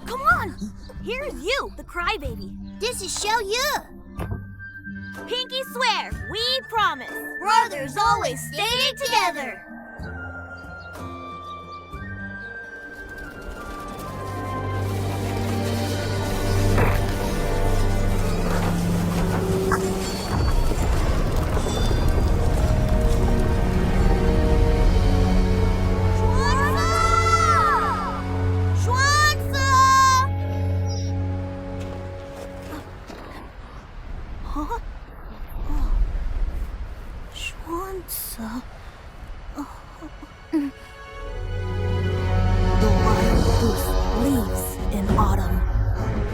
Come on! Here's you, the crybaby. This is show you. Pinky swear, we promise. Brothers always stay together.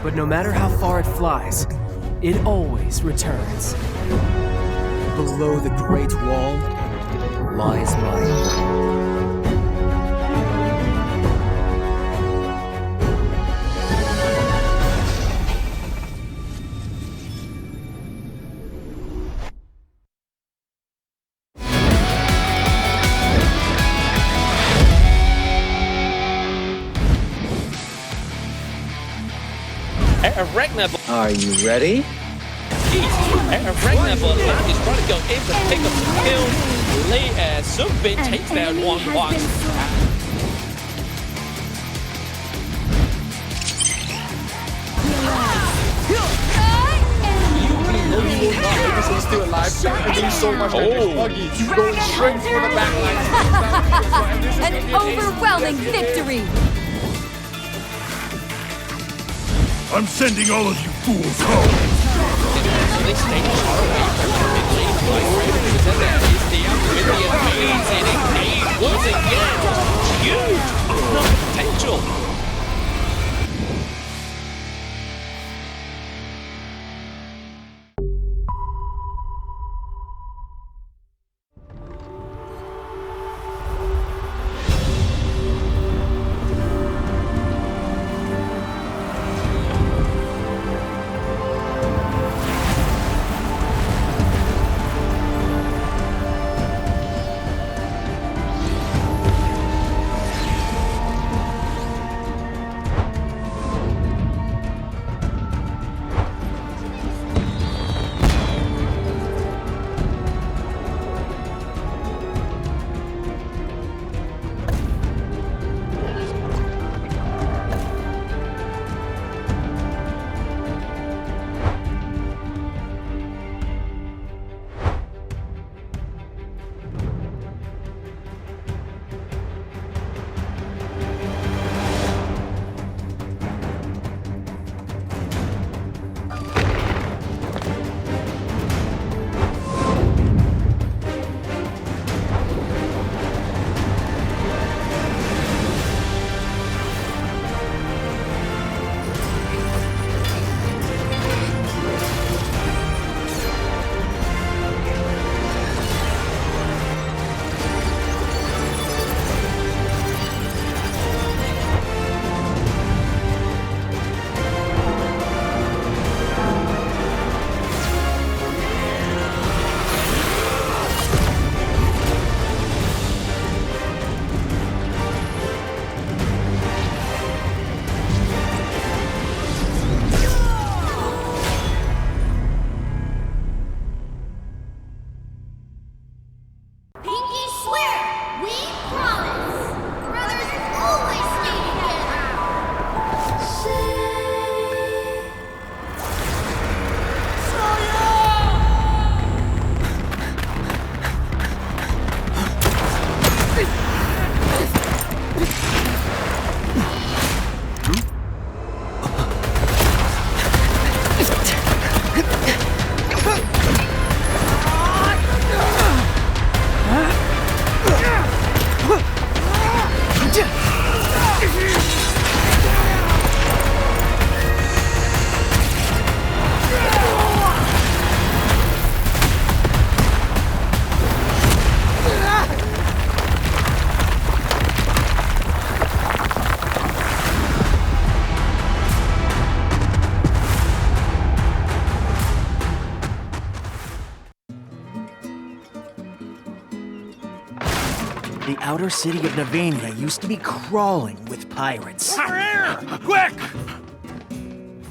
But no matter how far it flies, it always returns. Below the Great Wall lies life. Are you ready? Arachnable Land is trying to go in to pick up the kill. Subbit takes down one. He's still alive. He's so much buggy. Going straight for the back line. An overwhelming victory. I'm sending all of you fools home. They stay far away from the mid lane because that is the amazing engage once again. Huge potential. outer city of Navania used to be crawling with pirates. Over here! Quick!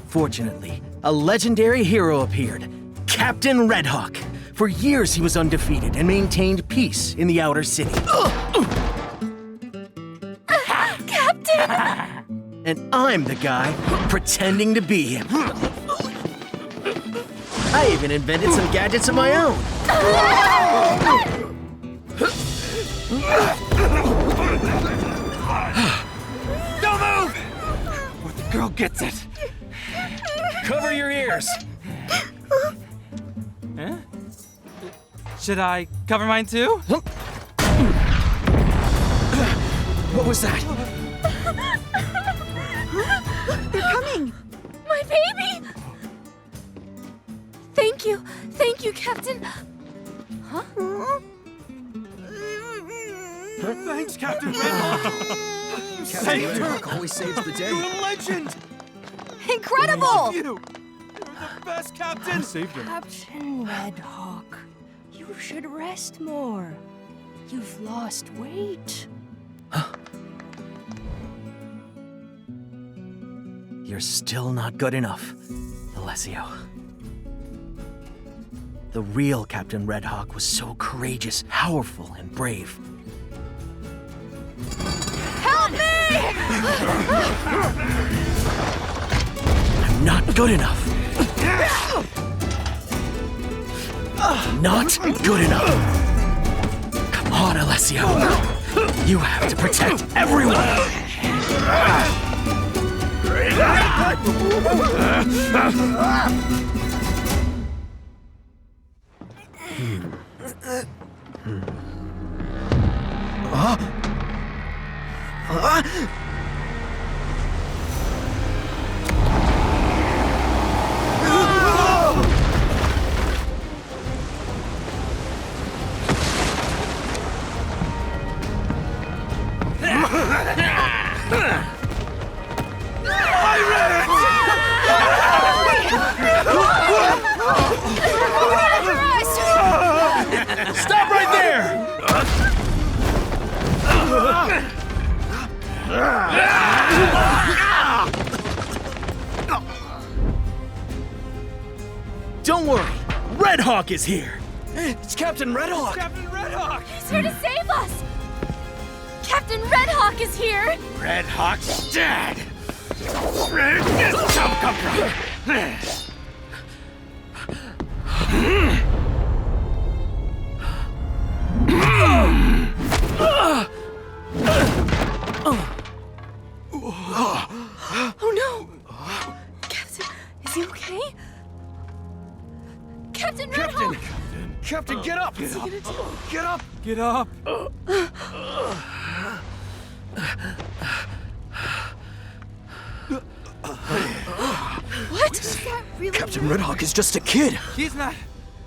Fortunately, a legendary hero appeared, Captain Redhawk. For years he was undefeated and maintained peace in the outer city. Captain! And I'm the guy pretending to be him. I even invented some gadgets of my own. Don't move! Or the girl gets it. Cover your ears. Huh? Should I cover mine too? What was that? They're coming! My baby! Thank you, Captain. Huh? Thanks, Captain Redhawk. Captain Redhawk always saves the day. You're a legend. Incredible! You're the best, Captain. Saved him. Captain Redhawk, you should rest more. You've lost weight. You're still not good enough, Alessio. The real Captain Redhawk was so courageous, powerful, and brave. Help me! I'm not good enough. Not good enough. Come on, Alessio. You have to protect everyone. Stop right there! Don't worry, Redhawk is here. It's Captain Redhawk. Captain Redhawk. He's here to save us! Captain Redhawk is here! Redhawk's dead. Oh no! Captain, is he okay? Captain Redhawk! Captain, get up! What's he gonna do? Get up! Get up! What? Is that really Captain Redhawk is just a kid. He's not.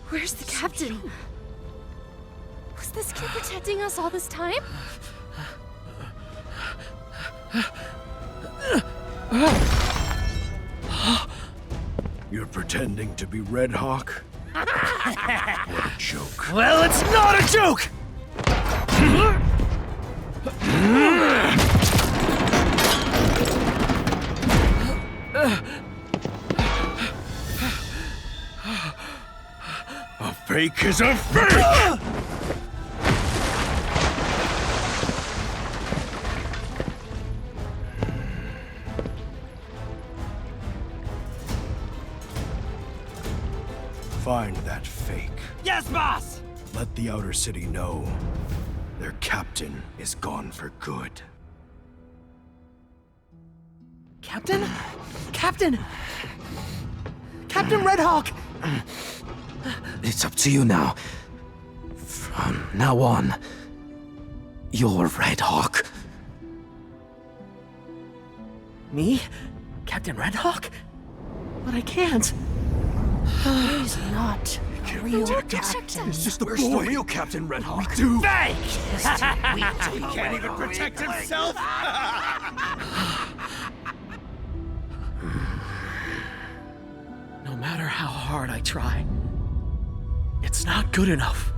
Where's the captain? Was this kid protecting us all this time? You're pretending to be Redhawk? What a joke. Well, it's not a joke! A fake is a fake! Find that fake. Yes, boss! Let the outer city know their captain is gone for good. Captain? Captain! Captain Redhawk! It's up to you now. From now on, you're Redhawk. Me? Captain Redhawk? But I can't. He's not a real captain. It's just the Where's boy. the real Captain Redhawk? Do He can't even protect himself. No matter how hard I try, it's not good enough.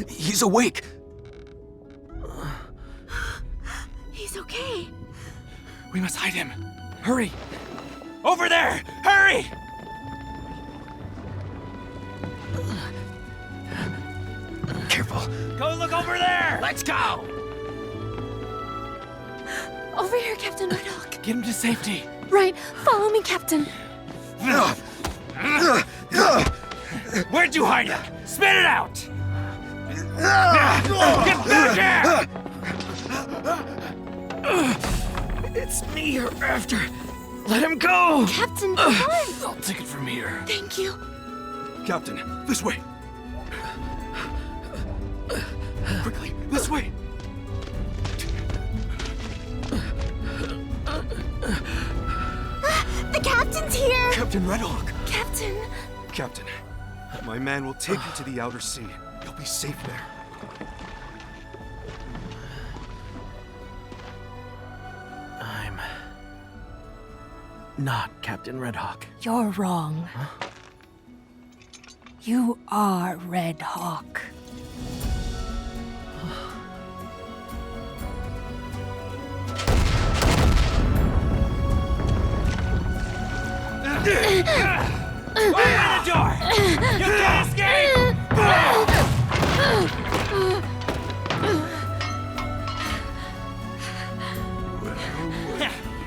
He's awake. He's okay. We must hide him. Hurry! Over there! Hurry! Careful. Go look over there! Let's go! Over here, Captain Red Hawk. Get him to safety. Right, follow me, Captain. Where'd you hide him? Spit it out! Get back here! It's me you're after. Let him go! Captain, come on. I'll take it from here. Thank you. Captain, this way. Quickly, this way. The Captain's here. Captain Redhawk. Captain. Captain, my man will take you to the outer sea. You'll be safe there. I'm not Captain Red Hawk. You're wrong. You are Red Hawk. Open the door! You can't escape!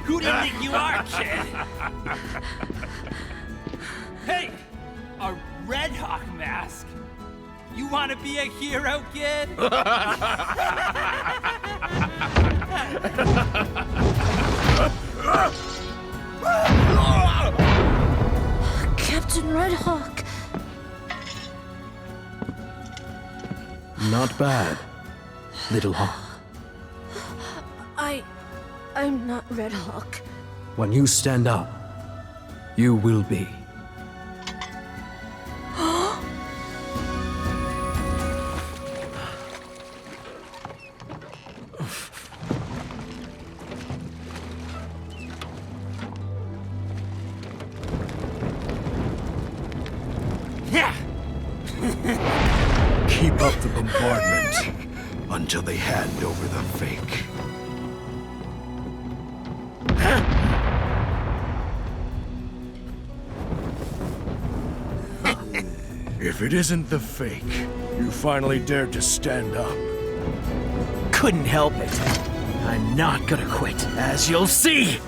Who do you think you are, kid? Hey! A Red Hawk mask? You want to be a hero, kid? Captain Red Hawk. Not bad, Little Hawk. I'm not Red Hawk. When you stand up, you will be. Keep up the bombardment until they hand over the fake. If it isn't the fake, you finally dared to stand up. Couldn't help it. I'm not gonna quit, as you'll see.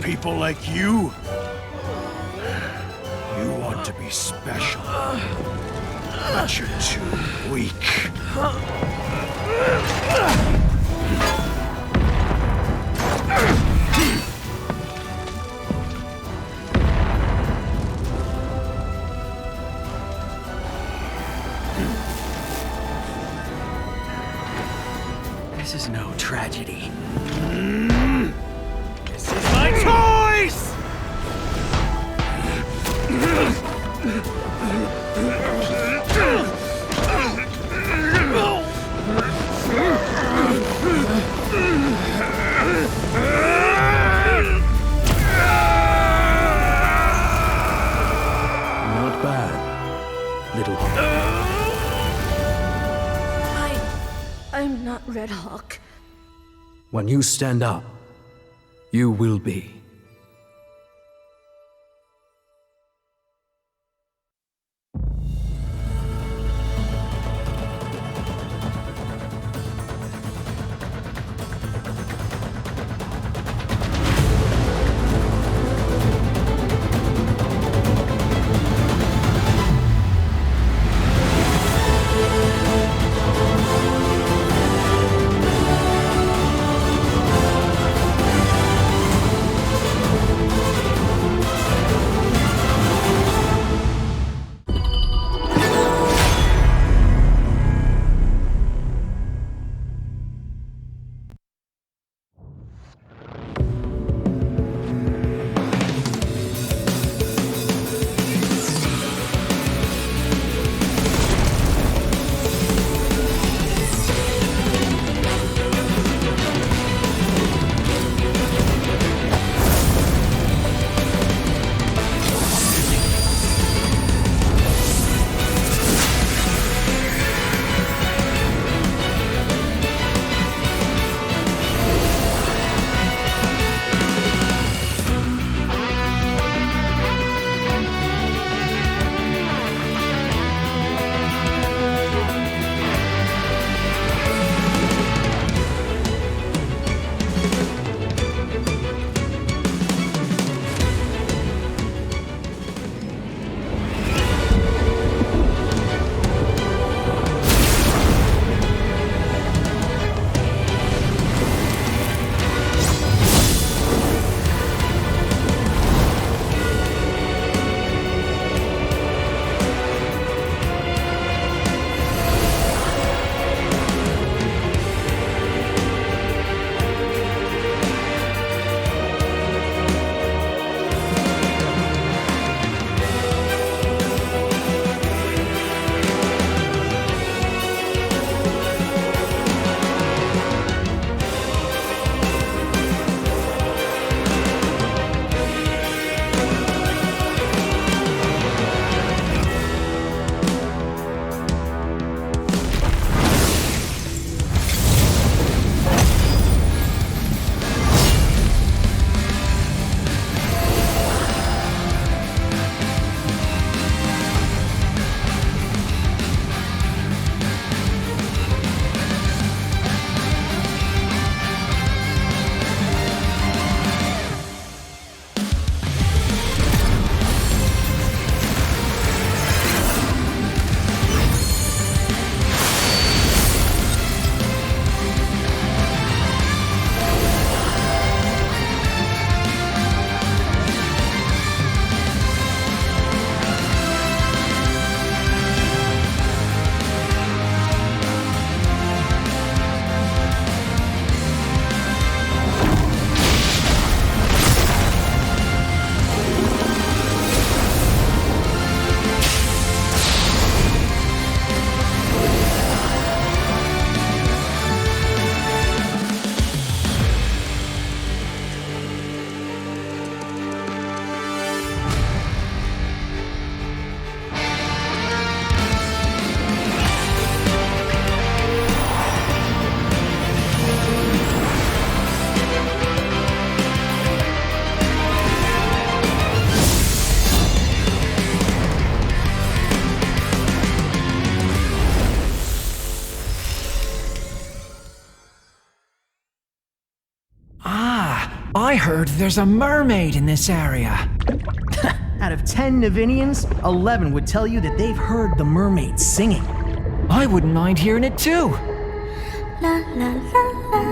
People like you, you want to be special, but you're too weak. This is no tragedy. This is my choice! Not bad, little Hawk. I'm not Red Hawk. When you stand up, you will be. I heard there's a mermaid in this area. Out of 10 Navinians, 11 would tell you that they've heard the mermaid singing. I wouldn't mind hearing it too. La la la la.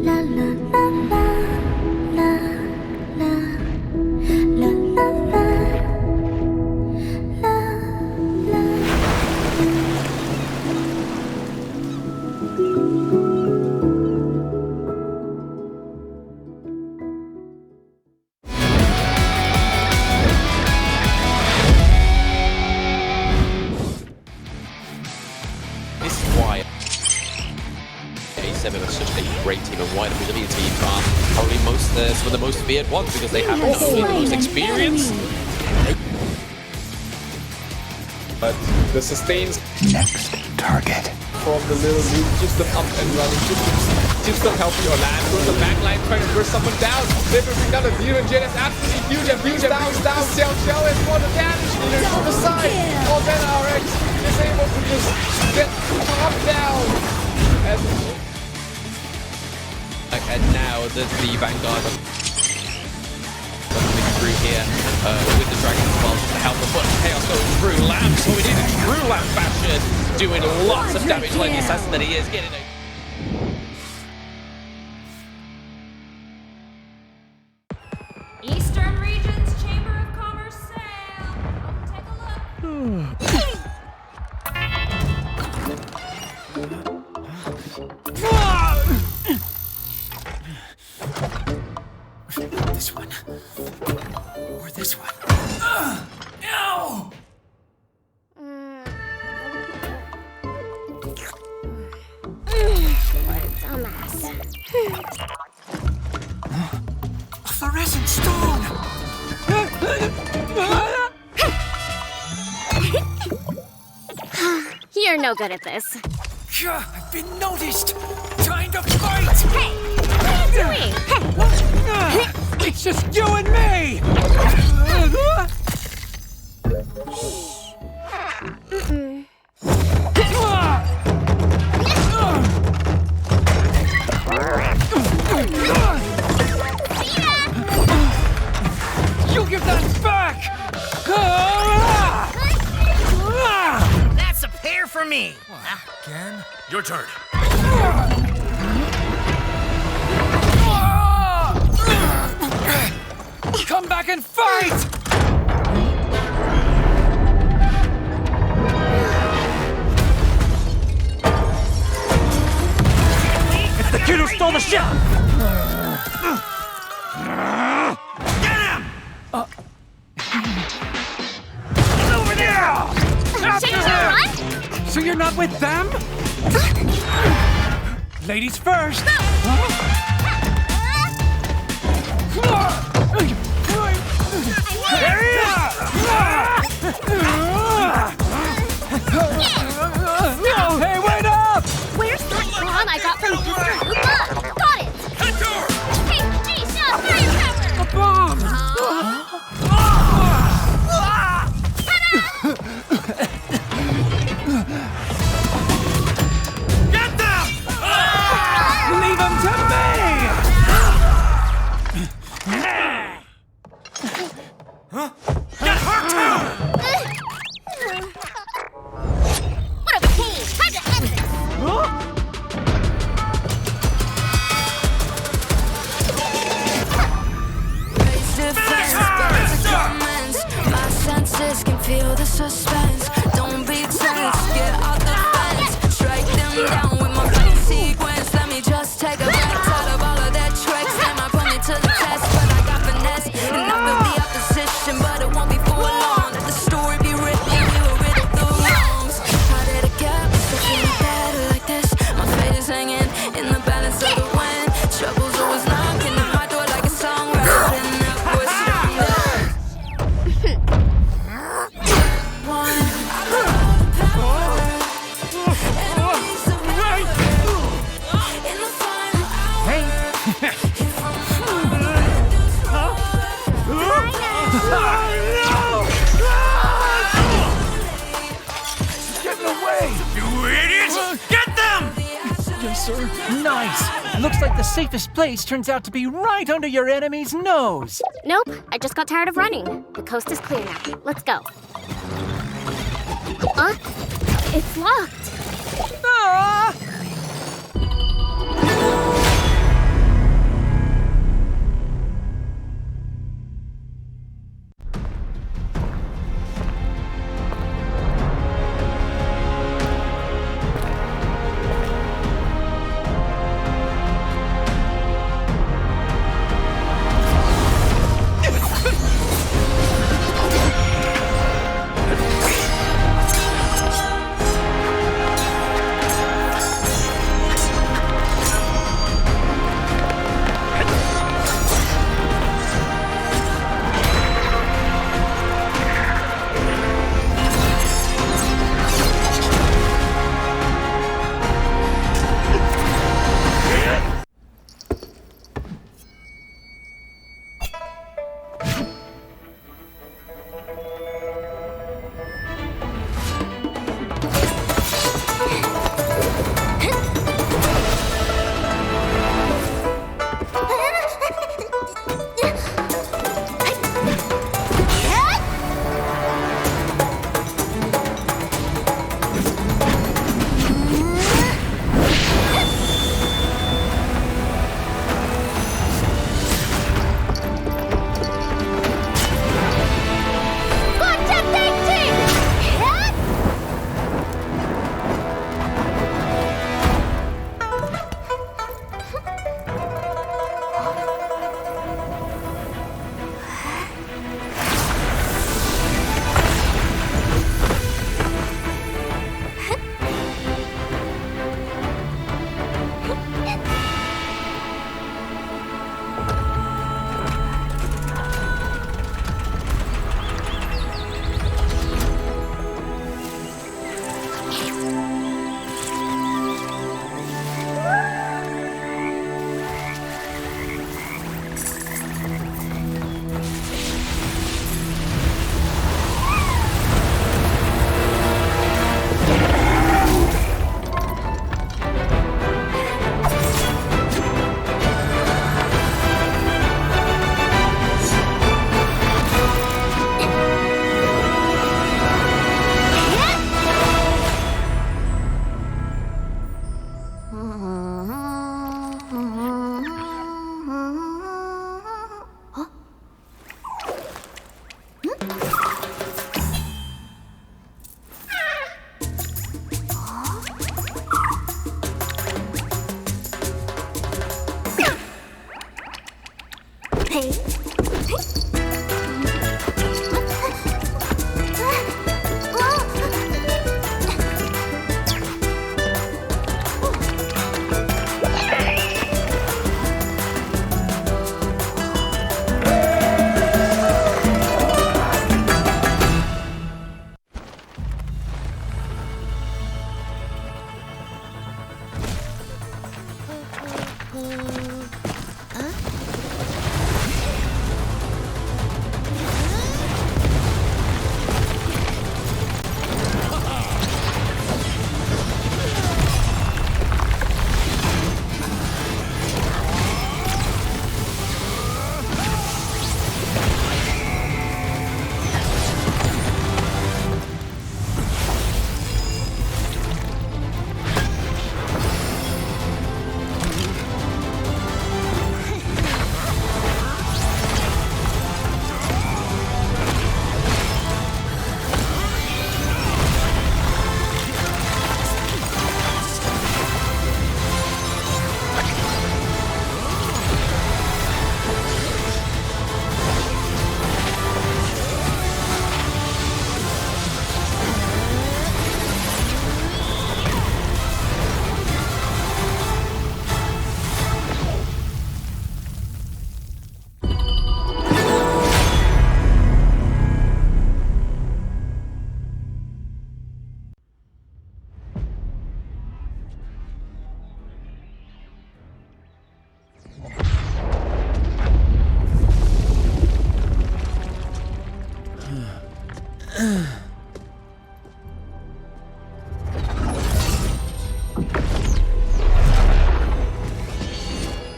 La la la la. La la la la la. La la. some of the most feared ones because they have not only the most experience. But the sustains Next target. from the little loop keeps them up and running, keeps them healthy on land. Goes the backline trying to burst someone down. They will bring down a Vivo and Jet is absolutely huge. And Vivo down, Shell is for the damage leader from the side. Oh, then RX is able to just get top down. And now the Vanguard coming through here with the Dragon as well to help them. But Chaos going through. Lamb going in true Lamb fashion, doing lots of damage like the assassin that he is. Getting a Eastern Region's Chamber of Commerce sale. Take a This one. Or this one. No! What a dumbass. A fluorescent stone! You're no good at this. I've been noticed! Trying to fight! Hey! What are you doing? Hey! It's just you and me! You give that back! That's a pair for me. Again? Your turn. Come back and fight! It's the kid who stole the ship! Get him! He's over there! Change our run? So you're not with them? Ladies first! Hey, wait up! Where's that prawn I got from Mr. Lupa? Got it! Hey, geez, firecracker! A bomb! Get them! Leave them to me! Get her too! What a pain! Time to end this! My senses can feel the suspense. Don't be tense, get out the fence. Strike them down with my body sequence. Let me just take a breath out of all of their tricks. They might put me to the test, but I got finesse. And I feel the opposition, but it won't be for long. Let the story be written, we will riddle the wrongs. How did it get me so feeling better like this? My fate is hanging in the balance of the wind. Trouble's always knocking at my door like a songwriter. And that voice stronger. Getting away! You idiots! Get them! Yes, sir. Nice. Looks like the safest place turns out to be right under your enemy's nose. Nope, I just got tired of running. The coast is clear now. Let's go. It's locked. Ah!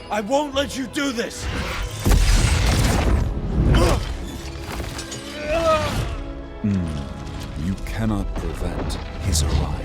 I won't let you do this! You cannot prevent his arrival.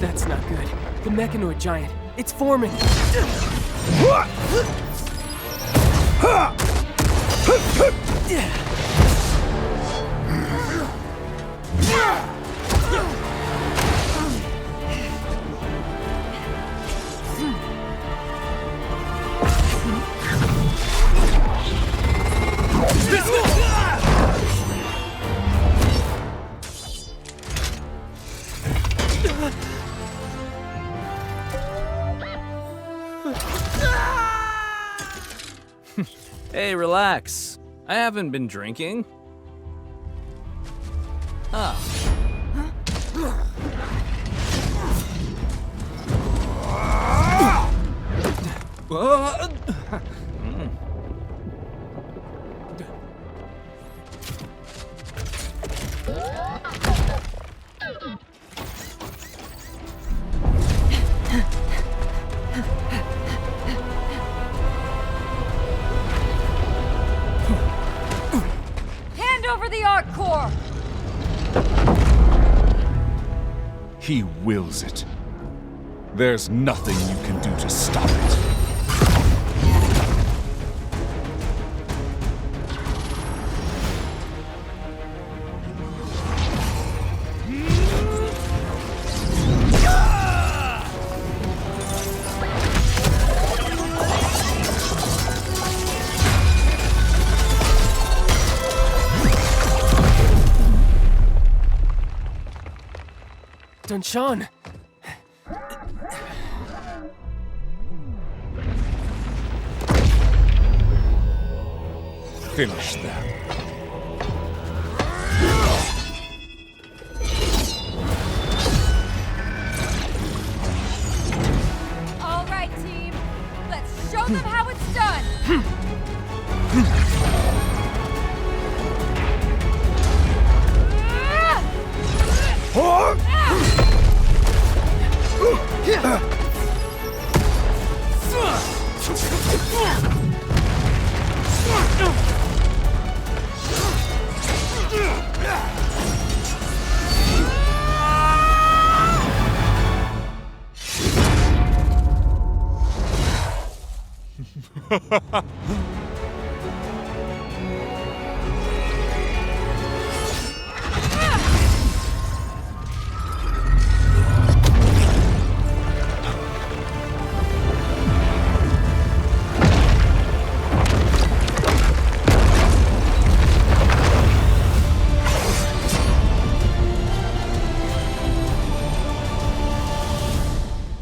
That's not good. The mechanoid giant. It's forming. Hey, relax. I haven't been drinking. Ah. Hand over the arc core! He wills it. There's nothing you can do to stop it. Dunshan! Finish them. All right, team. Let's show them how it's done.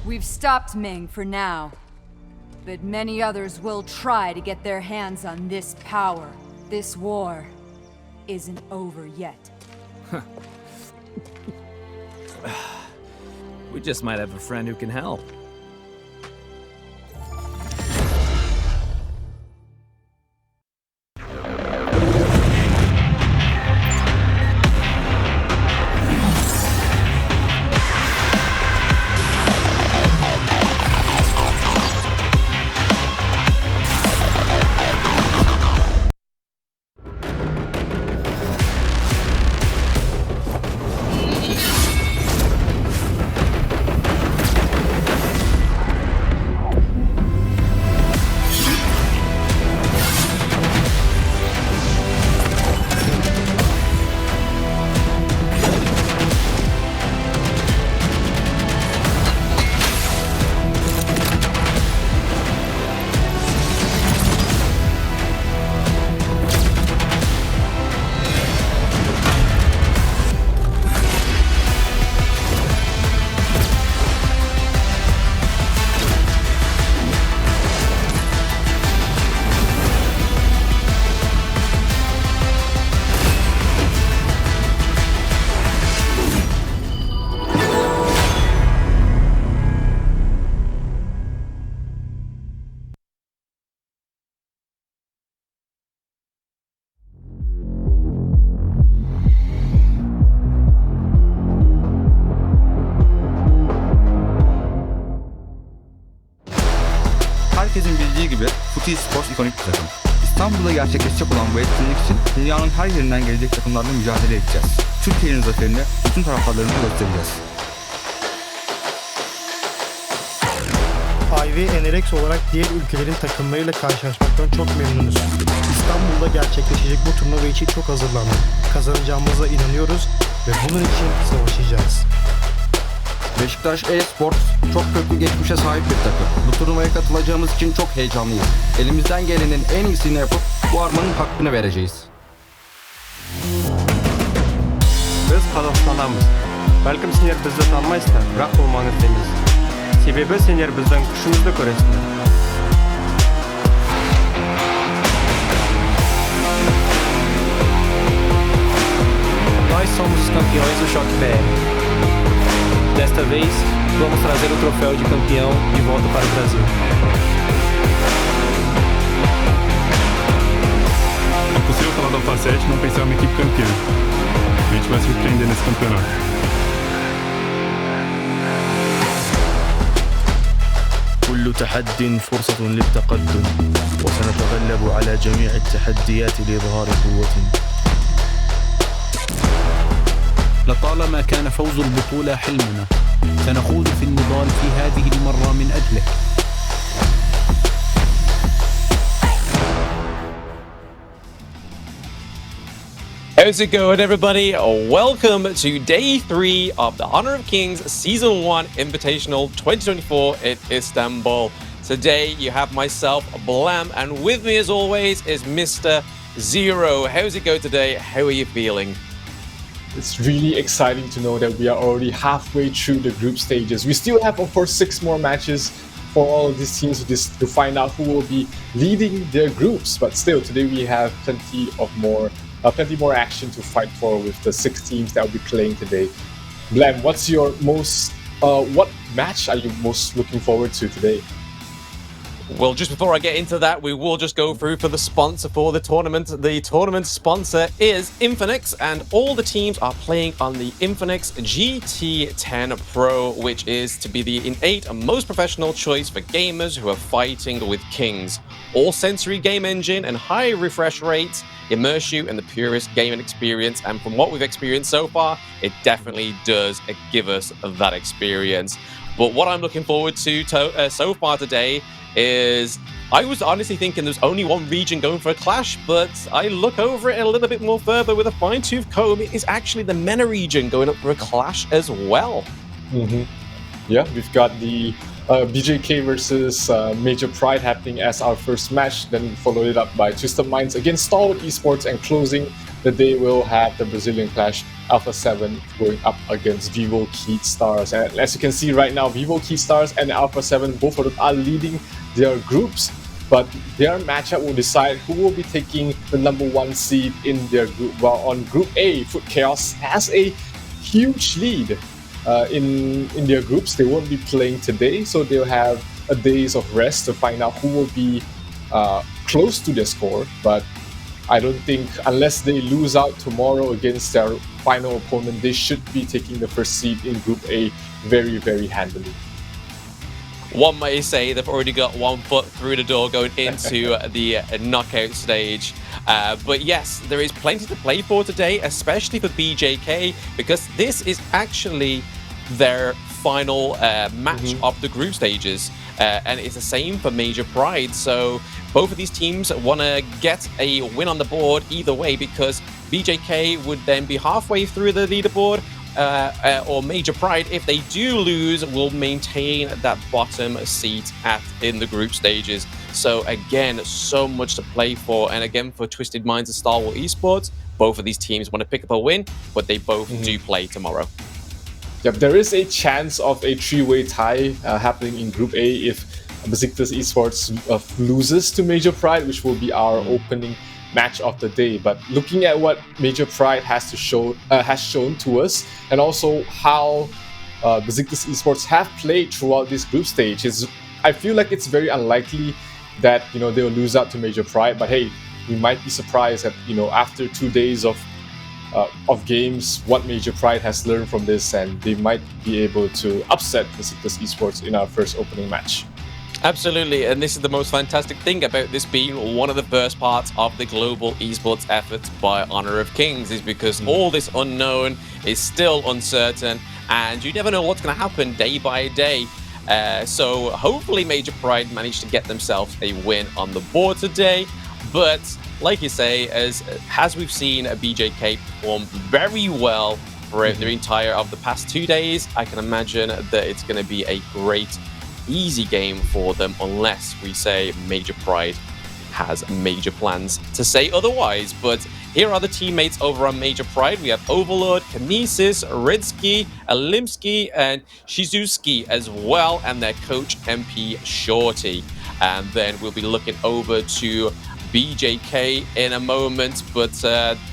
We've stopped Ming for now, but many others will try to get their hands on this power. This war isn't over yet. We just might have a friend who can help. Herkesin bildiği gibi Footy Esports ikonik bir takım. İstanbul'da gerçekleşecek olan bu etkinlik için dünyanın her yerinden gelecek takımlarla mücadele edeceğiz. Türkiye'nin zaferini bütün taraftarlarımıza göstereceğiz. IV NRX olarak diğer ülkelerin takımlarıyla karşılaşmaktan çok memnunuz. İstanbul'da gerçekleşecek bu turnuva için çok hazırlandık. Kazanacağımıza inanıyoruz ve bunun için savaşacağız. Beşiktaş Esports çok köklü geçmişe sahip bir takım. Bu turnuvaya katılacağımız için çok heyecanlıyız. Elimizden gelenin en iyisini yapıp bu armanın hakkını vereceğiz. Biz Қазақстанамыз. Бәлкім сендер бізді танымайсыздар, бірақ бұл маңызды емес. Себебі сендер біздің күшімізді көресіңдер. Nós somos os campeões do Choque BR. Desta vez, vamos trazer o troféu de campeão de volta para o Brasil. É possível falar da fase 7 e não pensar em uma equipe campeã. A gente vai surpreender nesse campeonato. كل تحد فرصة للتقدم وسنتغلب على جميع التحديات لإظهار قوتنا. لطالما كان فوز البطولة حلمنا، سنخوض في النضال في هذه المرة من أجله. How's it going, everybody? Welcome to Day 3 of the Honor of Kings Season 1 Invitational 2024 in Istanbul. Today you have myself, Blam, and with me as always is Mr. Zero. How's it go today? How are you feeling? It's really exciting to know that we are already halfway through the group stages. We still have, of course, 6 more matches for all of these teams to find out who will be leading their groups. But still, today we have plenty more action to fight for with the 6 teams that will be playing today. Blam, what's your what match are you most looking forward to today? Well, just before I get into that, we will just go through for the sponsor for the tournament. The tournament sponsor is Infinix, and all the teams are playing on the Infinix GT10 Pro, which is to be the innate and most professional choice for gamers who are fighting with kings. All sensory game engine and high refresh rates immerse you in the purest gaming experience, and from what we've experienced so far, it definitely does give us that experience. But what I'm looking forward to so far today is, I was honestly thinking there's only one region going for a clash, but I look over it a little bit more further with a fine-tooth comb. It is actually the MENA region going up for a clash as well. Yeah, we've got the BJK versus Major Pride happening as our first match, then followed it up by Twisted Minds against Stalwart Esports, and closing the day we'll have the Brazilian clash, Alpha 7 going up against Vivo Keat Stars. And as you can see right now, Vivo Keat Stars and Alpha 7, both of them are leading their groups, but their matchup will decide who will be taking the #1 seed in their group. While on Group A, Foot Chaos has a huge lead in their groups. They won't be playing today, so they'll have a days of rest to find out who will be close to their score. But I don't think, unless they lose out tomorrow against their final opponent, they should be taking the first seed in Group A very, very handily. One may say they've already got one foot through the door going into the knockout stage. But yes, there is plenty to play for today, especially for BJK, because this is actually their final match of the group stages. And it's the same for Major Pride. So both of these teams want to get a win on the board either way, because BJK would then be halfway through the leaderboard, or Major Pride, if they do lose, will maintain that bottom seat in the group stages. So again, so much to play for. And again, for Twisted Minds and Stalwart Esports, both of these teams want to pick up a win, but they both do play tomorrow. Yep, there is a chance of a 3-way tie happening in Group A if Beşiktaş Esports loses to Major Pride, which will be our opening match of the day. But looking at what Major Pride has shown to us, and also how Beşiktaş Esports have played throughout this group stage, I feel like it's very unlikely that they'll lose out to Major Pride. But hey, we might be surprised that after 2 days of games, what Major Pride has learned from this, and they might be able to upset Beşiktaş Esports in our first opening match. Absolutely, and this is the most fantastic thing about this being one of the first parts of the global esports efforts by Honor of Kings, is because all this unknown is still uncertain, and you never know what's going to happen day by day. So hopefully Major Pride managed to get themselves a win on the board today, but like you say, as we've seen BJK perform very well for the entire of the past 2 days, I can imagine that it's going to be a great easy game for them, unless we say Major Pride has major plans to say otherwise. But here are the teammates over on Major Pride. We have Overlord, Kinesis, Redsky, Alimsky, and Shizuski as well, and their coach MP Shorty. And then we'll be looking over to BJK in a moment, but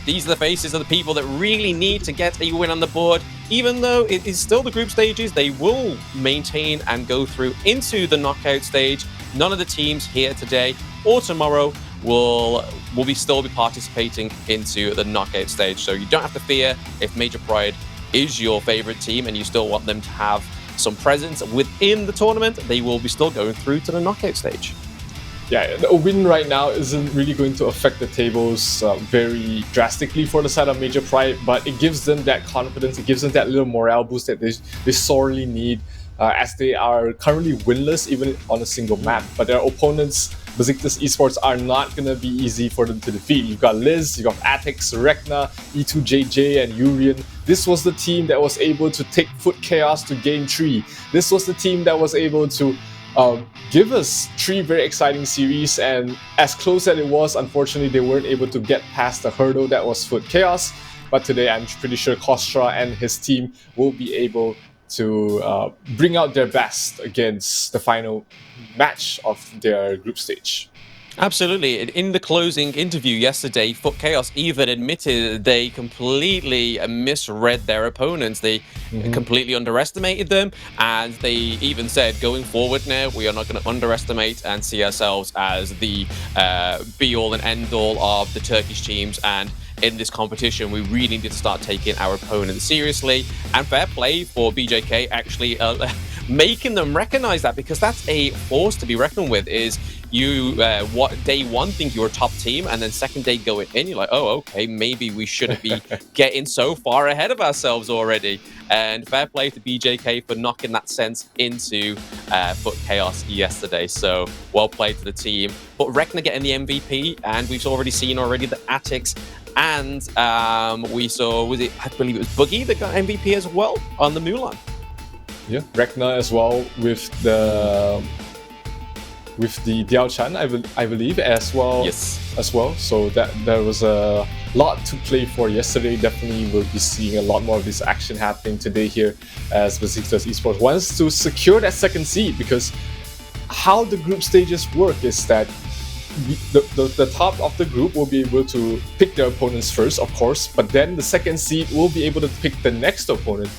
these are the faces of the people that really need to get a win on the board. Even though it is still the group stages, they will maintain and go through into the knockout stage. None of the teams here today or tomorrow will still be participating into the knockout stage, so you don't have to fear if Major Pride is your favorite team and you still want them to have some presence within the tournament. They will be still going through to the knockout stage. Yeah, a win right now isn't really going to affect the tables very drastically for the side of Major Pride, but it gives them that confidence, it gives them that little morale boost that they sorely need, as they are currently winless even on a single map. But their opponents, Beşiktaş Esports, are not going to be easy for them to defeat. You've got Liz, you've got Atix, Rekna, E2JJ, and Urian. This was the team that was able to take Foot Chaos to Game 3. This was the team that was able to give us 3 very exciting series, and as close as it was, unfortunately they weren't able to get past the hurdle that was Foot Chaos. But today I'm pretty sure Kostra and his team will be able to bring out their best against the final match of their group stage. Absolutely. In the closing interview yesterday, Foot Chaos even admitted they completely misread their opponents. They completely underestimated them, and they even said, going forward now, we are not going to underestimate and see ourselves as the be-all and end-all of the Turkish teams, and in this competition, we really need to start taking our opponents seriously. And fair play for BJK actually making them recognize that, because that's a force to be reckoned with. Is you day one think you're a top team, and then second day going in, you're like, oh, okay, maybe we shouldn't be getting so far ahead of ourselves already. And fair play to BJK for knocking that sense into Foot Chaos yesterday. So well played to the team. But Rekna getting the MVP, and we've already seen the Atix, and we saw, I believe it was Boogie that got MVP as well on the Mulan. Yeah, Rekna as well with the Diao Chan, I believe, as well. Yes. As well. So that there was a lot to play for yesterday. Definitely we'll be seeing a lot more of this action happening today here, as Beşiktaş Esports wants to secure that second seed, because how the group stages work is that the top of the group will be able to pick their opponents first, of course, but then the second seed will be able to pick the next opponent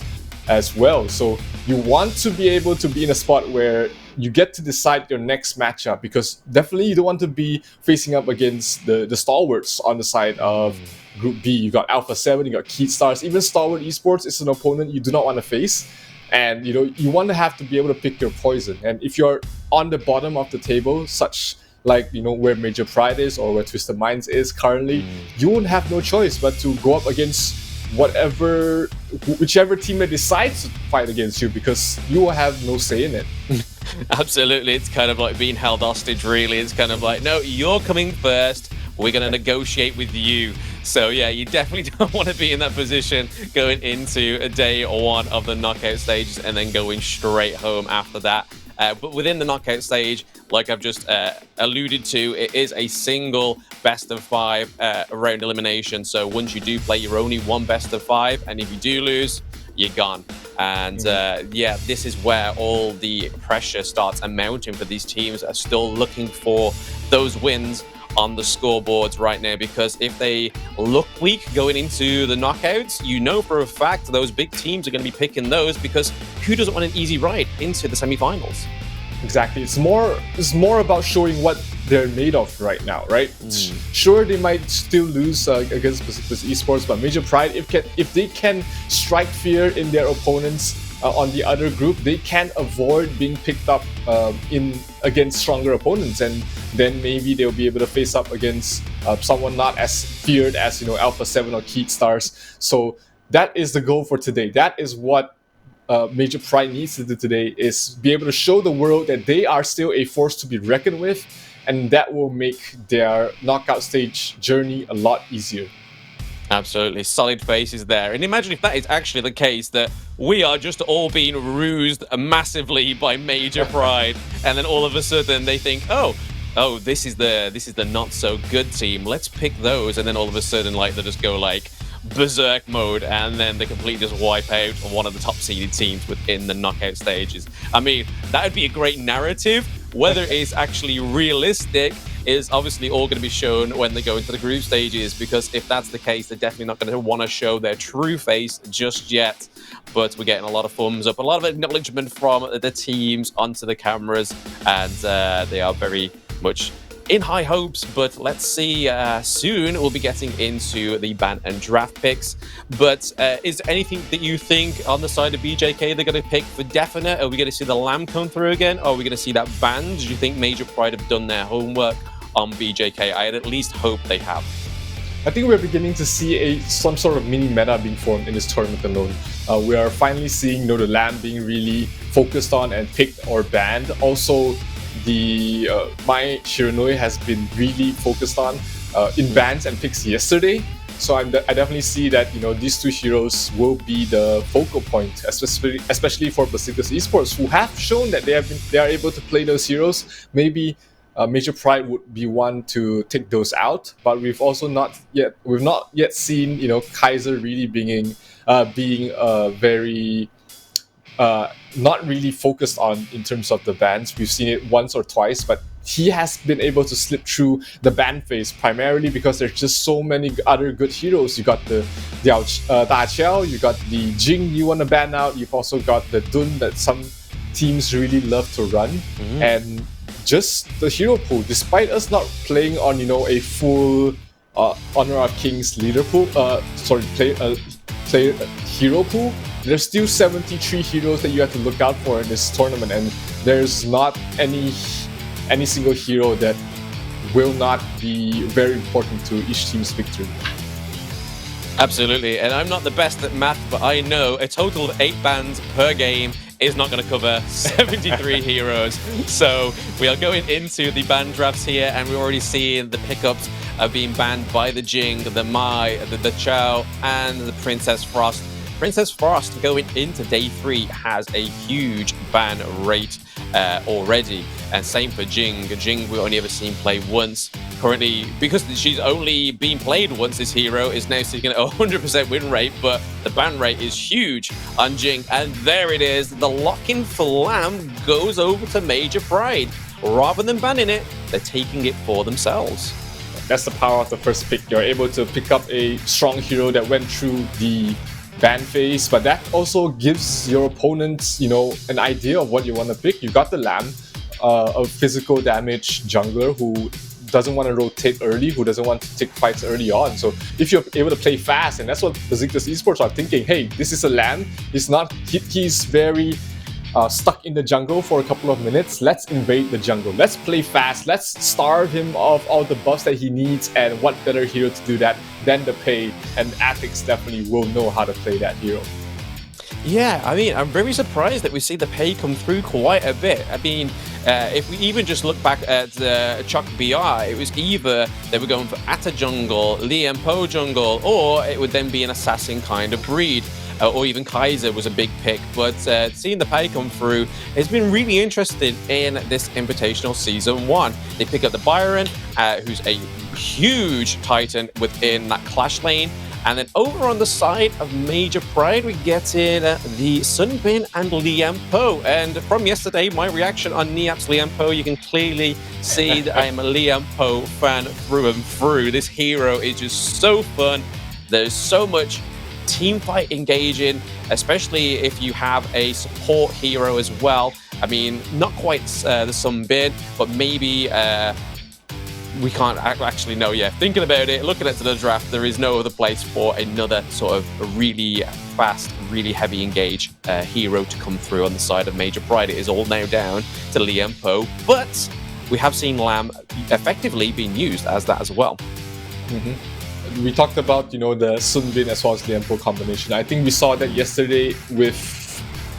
as well. So you want to be able to be in a spot where you get to decide your next matchup, because definitely you don't want to be facing up against the stalwarts on the side of Group B. You got Alpha 7, you got Keat Stars, even Stalwart Esports is an opponent you do not want to face. And you want to have to be able to pick your poison. And if you're on the bottom of the table, such like where Major Pride is or where Twisted Minds is currently, you won't have no choice but to go up against whichever team that decides to fight against you, because you will have no say in it. Absolutely, it's kind of like being held hostage, really. It's kind of like, no, you're coming first, we're going to negotiate with you. So yeah, you definitely don't want to be in that position going into day one of the knockout stages and then going straight home after that. But within the knockout stage, like I've just alluded to, it is a single best of 5 round elimination. So once you do play, you're only one best of 5, and if you do lose, you're gone. And yeah, this is where all the pressure starts amounting for these teams that are still looking for those wins on the scoreboards right now, because if they look weak going into the knockouts, you know for a fact those big teams are going to be picking those, because who doesn't want an easy ride into the semi-finals? Exactly. It's more about showing what they're made of right now, right? Sure, they might still lose against Beşiktaş Esports, but Major Pride, if they can strike fear in their opponents on the other group, they can avoid being picked up in against stronger opponents, and then maybe they'll be able to face up against someone not as feared as, you know, Alpha 7 or Keat Stars. So that is the goal for today. That is what Major Pride needs to do today, is be able to show the world that they are still a force to be reckoned with, and that will make their knockout stage journey a lot easier. Absolutely, solid faces there. And imagine if that is actually the case, that we are just all being rused massively by Major Pride, and then all of a sudden they think, oh, this is the not so good team. Let's pick those, and then all of a sudden, like, they just go like berserk mode, and then they completely just wipe out one of the top seeded teams within the knockout stages. I mean, that would be a great narrative. Whether it's actually realistic is obviously all going to be shown when they go into the group stages, because if that's the case, they're definitely not going to want to show their true face just yet. But we're getting a lot of thumbs up, a lot of acknowledgement from the teams onto the cameras, and they are very much in high hopes. But let's see, soon we'll be getting into the ban and draft picks. But is there anything that you think on the side of BJK they're going to pick for definite? Are we going to see the Lamb come through again? Or are we going to see that ban? Do you think Major Pride have done their homework on BJK? I'd at least hope they have. I think we're beginning to see some sort of mini meta being formed in this tournament alone. We are finally seeing, you know, the Lamb being really focused on and picked or banned. Also, the Mai Shiranui has been really focused on in bans and picks yesterday. So I definitely see that, you know, these two heroes will be the focal point, especially for Beşiktaş Esports, who have shown that they are able to play those heroes. Maybe Major Pride would be one to take those out, but we've not yet seen, you know, Kaiser really being very not really focused on in terms of the bans. We've seen it once or twice, but he has been able to slip through the ban phase primarily because there's just so many other good heroes. You got the Da Qiao, you got the Jing you want to ban out, you've also got the Dun that some teams really love to run, and just the hero pool. Despite us not playing on, you know, a full Honor of Kings leader pool, hero pool, there's still 73 heroes that you have to look out for in this tournament, and there's not any single hero that will not be very important to each team's victory. Absolutely, and I'm not the best at math, but I know a total of 8 bans per game is not going to cover 73 heroes. So we are going into the ban drafts here, and we're already seeing the pickups are being banned by the Jing, the Mai, the Chao, and the Princess Frost. Princess Frost going into day 3 has a huge ban rate already, and same for Jing. Jing we only ever seen play once. Currently, because she's only been played once, this hero is now seeking a 100% win rate, but the ban rate is huge on Jing. And there it is, the lock-in for Lamb goes over to Major Pride. Rather than banning it, they're taking it for themselves. That's the power of the first pick. You're able to pick up a strong hero that went through the ban phase, but that also gives your opponents, you know, an idea of what you want to pick. You got the Lamb, a physical damage jungler who doesn't want to rotate early, who doesn't want to take fights early on. So if you're able to play fast, and that's what Beşiktaş Esports are thinking, hey, this is a Lamb, he's very stuck in the jungle for a couple of minutes, let's invade the jungle, let's play fast, let's starve him of all the buffs that he needs, and what better hero to do that than the Pei, and Atix definitely will know how to play that hero. Yeah, I mean, I'm very surprised that we see the Pei come through quite a bit. I mean, if we even just look back at Chuck BR, it was either they were going for Atta jungle, Liam Po jungle, or it would then be an assassin kind of breed. Or even Kaiser was a big pick, but seeing the Pei come through has been really interesting in this Invitational Season 1. They pick up the Byron, who's a huge titan within that clash lane. And then over on the side of Major Pride, we get in the Sunbin and Liam Po. And from yesterday, my reaction on Niap's Liam Po, you can clearly see that I am a Liam Po fan through and through. This hero is just so fun. There's so much team fight engaging, especially if you have a support hero as well. I mean, not quite the Sunbin, but maybe we can't actually know yet. Thinking about it, looking at the draft, there is no other place for another sort of really fast, really heavy engage hero to come through on the side of Major Pride. It is all now down to Liam Poe, but we have seen Lamb effectively being used as that as well. We talked about, you know, the Sun Bin as well as Liam Poe combination. I think we saw that yesterday with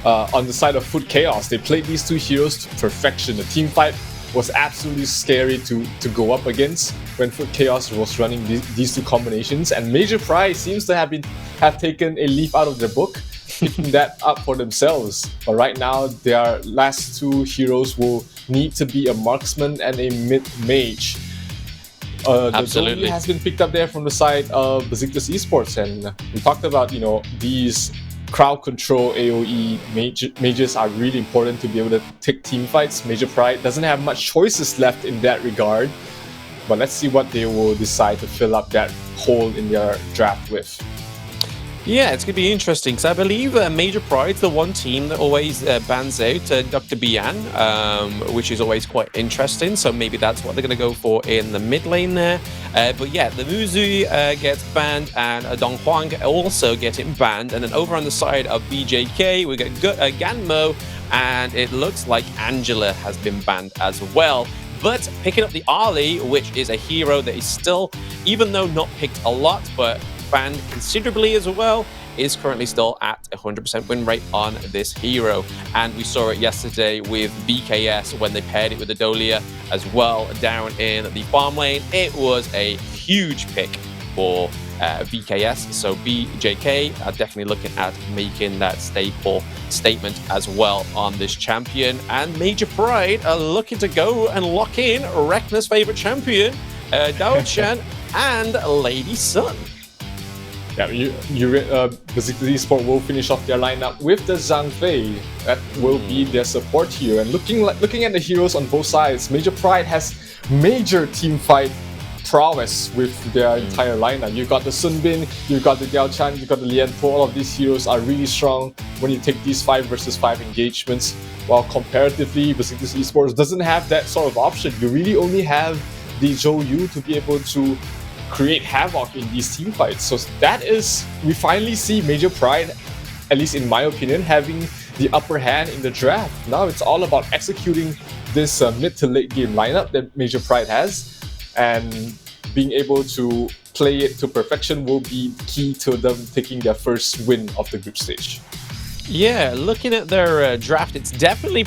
on the side of Foot Chaos. They played these two heroes to perfection. The team fight was absolutely scary to go up against when Foot Chaos was running these two combinations, and Major Pride seems to have taken a leaf out of their book, picking that up for themselves. But right now, their last two heroes will need to be a marksman and a mid-mage. Absolutely. The has been picked up there from the side of Beşiktaş Esports, and we talked about, you know, these crowd control AoE mages are really important to be able to take team fights. Major Pride doesn't have much choices left in that regard, but let's see what they will decide to fill up that hole in their draft with. Yeah, it's going to be interesting because I believe Major Pride's the one team that always bans out Dr. Bian, which is always quite interesting. So maybe that's what they're going to go for in the mid lane there. But yeah, the Muzu gets banned and Dong Huang also getting banned. And then over on the side of BJK, we get Ganmo, and it looks like Angela has been banned as well. But picking up the Ali, which is a hero that is still, even though not picked a lot, but banned considerably as well, is currently still at 100% win rate on this hero. And we saw it yesterday with BKS when they paired it with Adolia as well down in the farm lane. It was a huge pick for VKS, so BJK are definitely looking at making that statement as well on this champion. And Major Pride are looking to go and lock in Rekna's favorite champion, Dao-chan and Lady Sun. Yeah, Beşiktaş Esports will finish off their lineup with the Zhang Fei. That will be their support here. And looking at the heroes on both sides, Major Pride has major team fight prowess with their entire lineup. You got the Sun Bin, you got the Diao Chan, you got the Lian Po. All of these heroes are really strong when you take these 5 versus 5 engagements. While comparatively, Beşiktaş Esports doesn't have that sort of option. You really only have the Zhou Yu to be able to create havoc in these team fights. So that is, we finally see Major Pride, at least in my opinion, having the upper hand in the draft. Now it's all about executing this mid to late game lineup that Major Pride has, and being able to play it to perfection will be key to them taking their first win of the group stage. Yeah, looking at their draft, it's definitely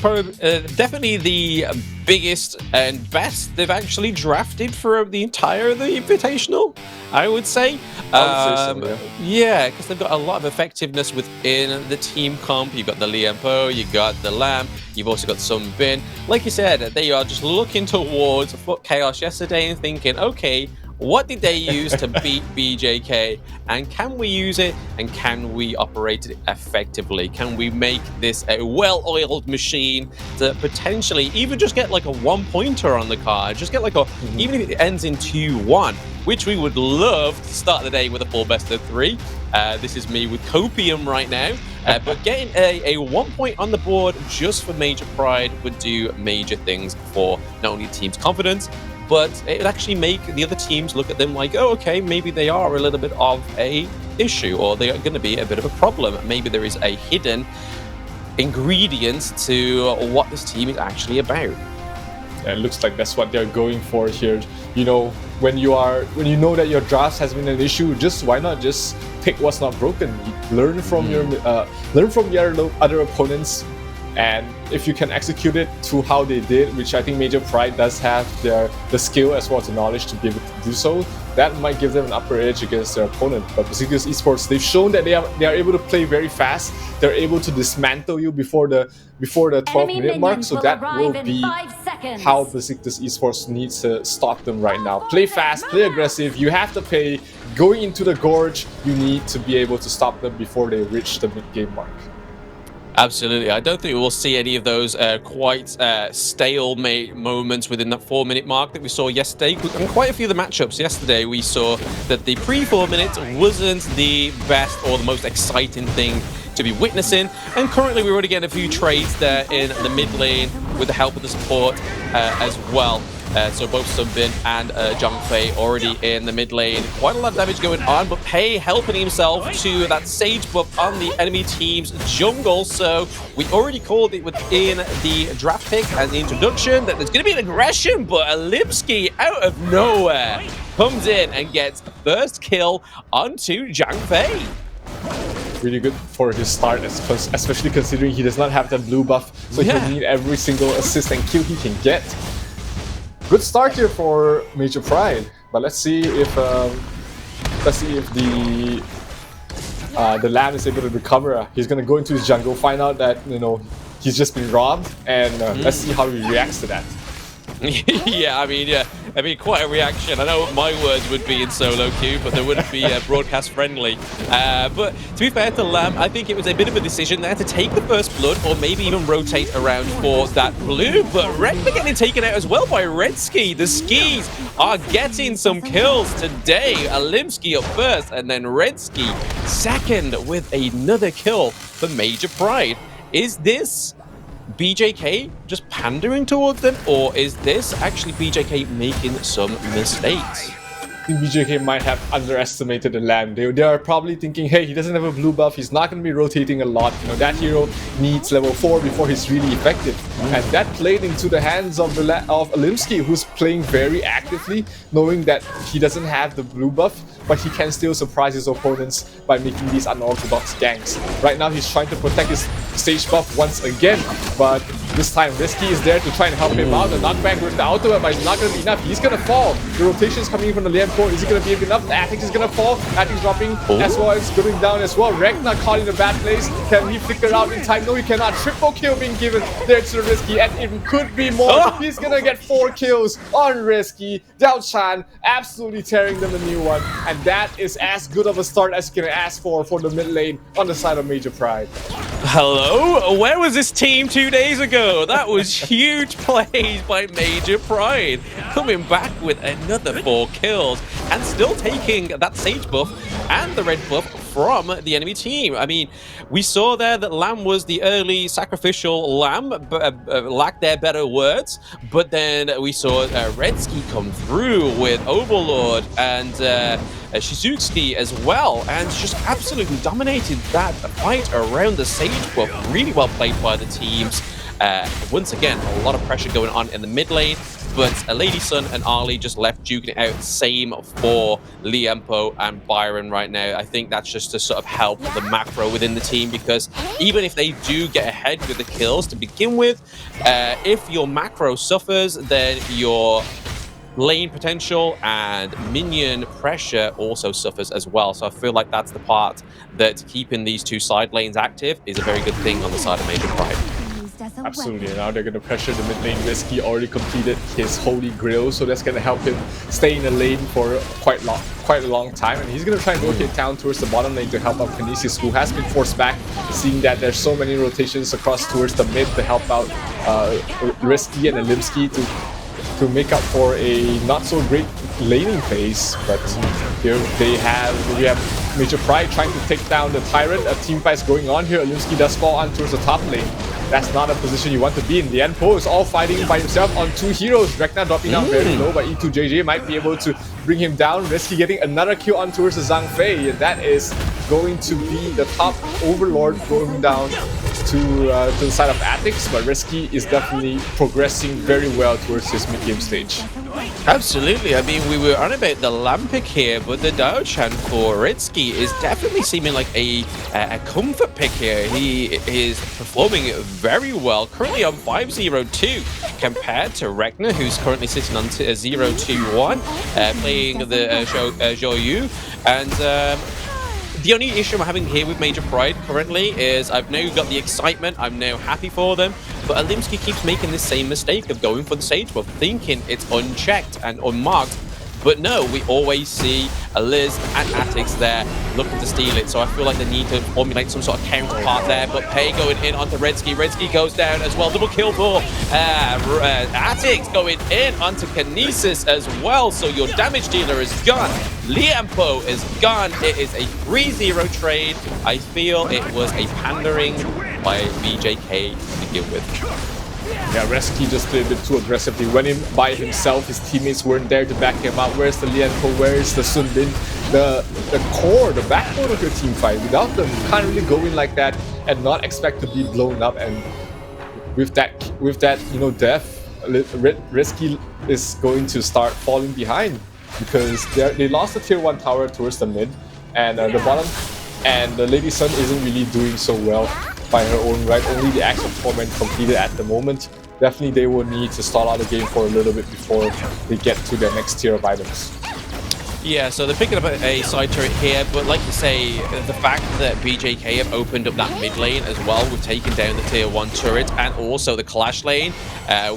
the biggest and best they've actually drafted for the entire the Invitational, I would say. Yeah, because they've got a lot of effectiveness within the team comp. You've got the Liam Po, you've got the Lamb, you've also got Sun Bin. Like you said, they are just looking towards Foot Chaos yesterday and thinking, okay, what did they use to beat BJK, and can we use it, and can we operate it effectively? Can we make this a well-oiled machine to potentially even just get like a 1-pointer on the card, just get like a, even if it ends in 2-1, which we would love to start the day with a full best of 3. This is me with copium right now. But getting a 1 point on the board just for Major Pride would do major things for not only the team's confidence, but it would actually make the other teams look at them like, oh, okay, maybe they are a little bit of a issue, or they are going to be a bit of a problem. Maybe there is a hidden ingredient to what this team is actually about. Yeah, it looks like that's what they're going for here. You know, when you know that your draft has been an issue, why not just pick what's not broken? Learn from your other opponents. And if you can execute it to how they did, which I think Major Pride does have the skill as well as the knowledge to be able to do so, that might give them an upper edge against their opponent. But Beşiktaş Esports, they've shown that they are able to play very fast. They're able to dismantle you before the 12-minute mark. So that will be how Beşiktaş Esports needs to stop them right now. Play fast, play aggressive. You have to pay. Going into the gorge, you need to be able to stop them before they reach the mid-game mark. Absolutely. I don't think we'll see any of those quite stalemate moments within that 4-minute mark that we saw yesterday. And quite a few of the matchups yesterday, we saw that the pre-4 minutes wasn't the best or the most exciting thing to be witnessing. And currently we're already getting a few trades there in the mid lane with the help of the support as well. So both Sunbin and Zhang Fei already in the mid lane. Quite a lot of damage going on, but Pei helping himself to that Sage buff on the enemy team's jungle. So we already called it within the draft pick and the introduction that there's going to be an aggression, but Alimsky out of nowhere comes in and gets first kill onto Zhang Fei. Really good for his start, especially considering he does not have that blue buff, so he'll need every single assist and kill he can get. Good start here for Major Pride, but let's see if the Lamb is able to recover. He's gonna go into his jungle, find out that he's just been robbed, and let's see how he reacts to that. I mean, quite a reaction. I know my words would be in solo queue, but they wouldn't be broadcast friendly. But to be fair to Lamb, I think it was a bit of a decision there to take the first blood, or maybe even rotate around for that blue. But Rekna getting taken out as well by Redski. The skis are getting some kills today. Alimsky up first, and then Redski second with another kill for Major Pride. Is this BJK just pandering towards them, or is this actually BJK making some mistakes? I think BJK might have underestimated the Lamb. They are probably thinking, hey, he doesn't have a blue buff, he's not going to be rotating a lot. That hero needs level 4 before he's really effective. And that played into the hands of Alimsky, who's playing very actively, knowing that he doesn't have the blue buff, but he can still surprise his opponents by making these unorthodox ganks. Right now, he's trying to protect his stage buff once again, but this time Risky is there to try and help him out. The knockback with the ultimate, but it's not going to be enough. He's going to fall. The rotation is coming from the Liam core. Is it going to be enough? Atix is going to fall. Atix dropping as well. It's going down as well. Rekna caught in a bad place. Can he flicker out in time? No, he cannot. Triple kill being given there to Risky, and it could be more. He's going to get 4 kills on Risky. Dao Chan absolutely tearing them a new one, and that is as good of a start as you can ask for the mid lane on the side of Major Pride. Hello? Where was this team 2 days ago? That was huge plays by Major Pride. Coming back with another 4 kills and still taking that Sage buff and the red buff from the enemy team. I mean, we saw there that Lamb was the early sacrificial lamb, lack their better words, but then we saw Redski come through with Overlord and Shizuki as well, and just absolutely dominated that fight around the Sage buff. Really well played by the teams. Once again, a lot of pressure going on in the mid lane, but Lady Sun and Ali just left duking it out. Same for Liempo and Byron right now. I think that's just to sort of help the macro within the team, because even if they do get ahead with the kills to begin with, if your macro suffers, then your lane potential and minion pressure also suffers as well. So I feel like that's the part that keeping these two side lanes active is a very good thing on the side of Major Pride. Absolutely, now they're going to pressure the mid lane. Risky already completed his Holy Grail, so that's going to help him stay in the lane for quite a long time. And he's going to try and rotate down towards the bottom lane to help out Kinesis, who has been forced back, seeing that there's so many rotations across towards the mid to help out Risky and Alimsky to make up for a not so great laning phase. But here we have Major Pride trying to take down the Tyrant. A team fight is going on here. Alimsky does fall on towards the top lane. That's not a position you want to be in. The Enpo is all fighting by himself on 2 heroes. Rekna dropping down very low, but E2JJ might be able to bring him down. Risky getting another kill on towards the Zhang Fei, and that is going to be the top Overlord going down to the side of Atix, but Risky is definitely progressing very well towards his mid-game stage. Absolutely. I mean, we were on about the Lamb pick here, but the Dao-chan for Risky is definitely seeming like a comfort pick here. He is performing very well, currently on 5-0-2 compared to Rekna, who's currently sitting on 0-2-1, playing the Zhou Yu. And the only issue I'm having here with Major Pride currently is I've now got the excitement, I'm now happy for them, but Alimsky keeps making the same mistake of going for the Sage buff, thinking it's unchecked and unmarked. But no, we always see Liz and Atix there looking to steal it, so I feel like they need to formulate some sort of counterpart there. But Pei going in onto Redski. Redski goes down as well. Double kill for Atix going in onto Kinesis as well. So your damage dealer is gone. Liempo is gone. It is a 3-0 trade. I feel it was a pandering by BJK to begin with. Yeah, Reski just played a bit too aggressively. Went in by himself. His teammates weren't there to back him up. Where's the Lianpo? Where's the Sun Bin? The core, the backbone of your team fight. Without them, you can't really go in like that and not expect to be blown up. And with that, death, Reski is going to start falling behind because they lost the tier 1 tower towards the mid, and the bottom, and the Lady Sun isn't really doing so well by her own right. Only the Axe of Torment completed at the moment. Definitely they will need to stall out the game for a little bit before they get to their next tier of items. Yeah, so they're picking up a side turret here, but like you say, the fact that BJK have opened up that mid lane as well, we've taken down the tier 1 turret and also the clash lane.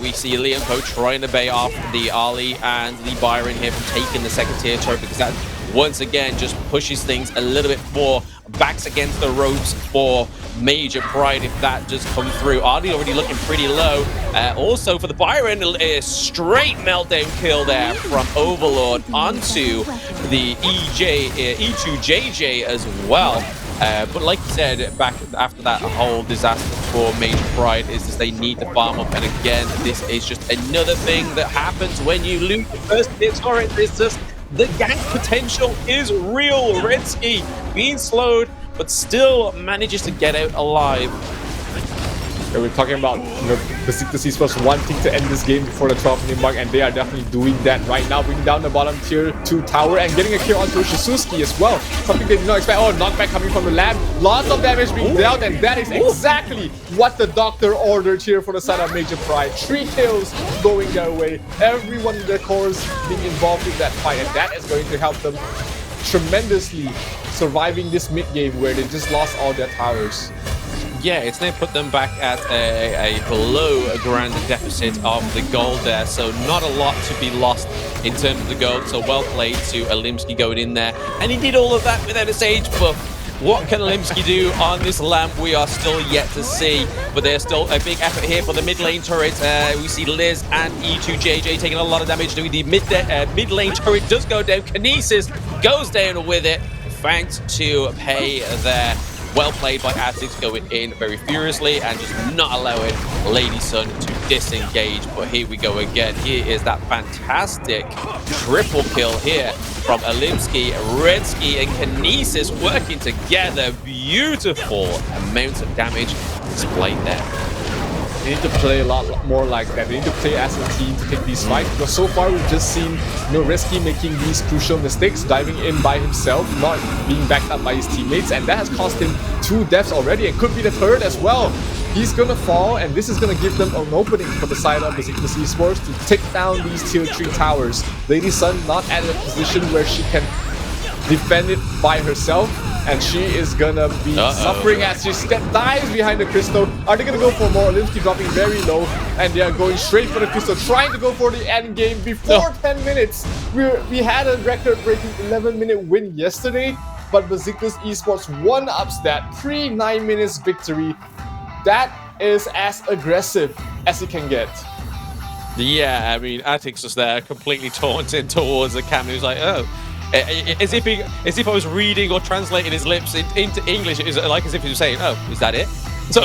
We see Lianpo trying to bait off the Ali and the Byron here from taking the second tier turret, because that once again just pushes things a little bit more backs against the ropes for Major Pride if that just comes through. Ali already looking pretty low. Also for the Byron, a straight meltdown kill there from Overlord onto the E2JJ as well. But like you said, back after that whole disaster for Major Pride is just they need to farm up, and again, this is just another thing that happens when you lose the first tier turret. It's just the gank potential is real. Redsky being slowed, but still manages to get out alive. Yeah, we're talking about Beşiktaş Esports wanting to end this game before the 12-minute mark, and they are definitely doing that right now, bringing down the bottom tier 2 tower and getting a kill onto Shizuki as well. Something they did not expect. Oh, knockback coming from the lab. Lots of damage being dealt, and that is exactly what the doctor ordered here for the side of Major Pride. 3 kills going their way. Everyone in their cores being involved in that fight, and that is going to help them tremendously surviving this mid game where they just lost all their towers. Yeah, it's now put them back at a below a grand deficit of the gold there, so not a lot to be lost in terms of the gold. So well played to Alimsky going in there, and he did all of that without a Sage buff. What can Alimsky do on this lamp? We are still yet to see, but there's still a big effort here for the mid lane turret. We see Liz and E2JJ taking a lot of damage. Doing the mid lane turret does go down. Kinesis goes down with it, thanks to Pay there. Well played by Atix, going in very furiously and just not allowing Lady Sun to disengage. But here we go again. Here is that fantastic triple kill here from Alimsky, Redsky, and Kinesis working together. Beautiful amount of damage displayed there. They need to play a lot more like that. They need to play as a team to take these fights, because so far we've just seen Reski making these crucial mistakes, diving in by himself, not being backed up by his teammates, and that has cost him 2 deaths already, and could be the 3rd as well. He's gonna fall, and this is gonna give them an opening for the side of Beşiktaş Esports to take down these tier 3 towers. Lady Sun not at a position where she can defend it by herself, and she is gonna be suffering as she dives behind the crystal. Are they gonna go for more? Alimsky dropping very low, and they are going straight for the crystal, trying to go for the end game before 10 minutes. We had a record-breaking 11-minute win yesterday, but Beşiktaş Esports one-ups that 3-9 minutes victory. That is as aggressive as it can get. Yeah, I mean, Atix was there completely taunting towards the camera. He was like, oh. As if I was reading or translating his lips into English. It was like as if he was saying, oh, is that it? So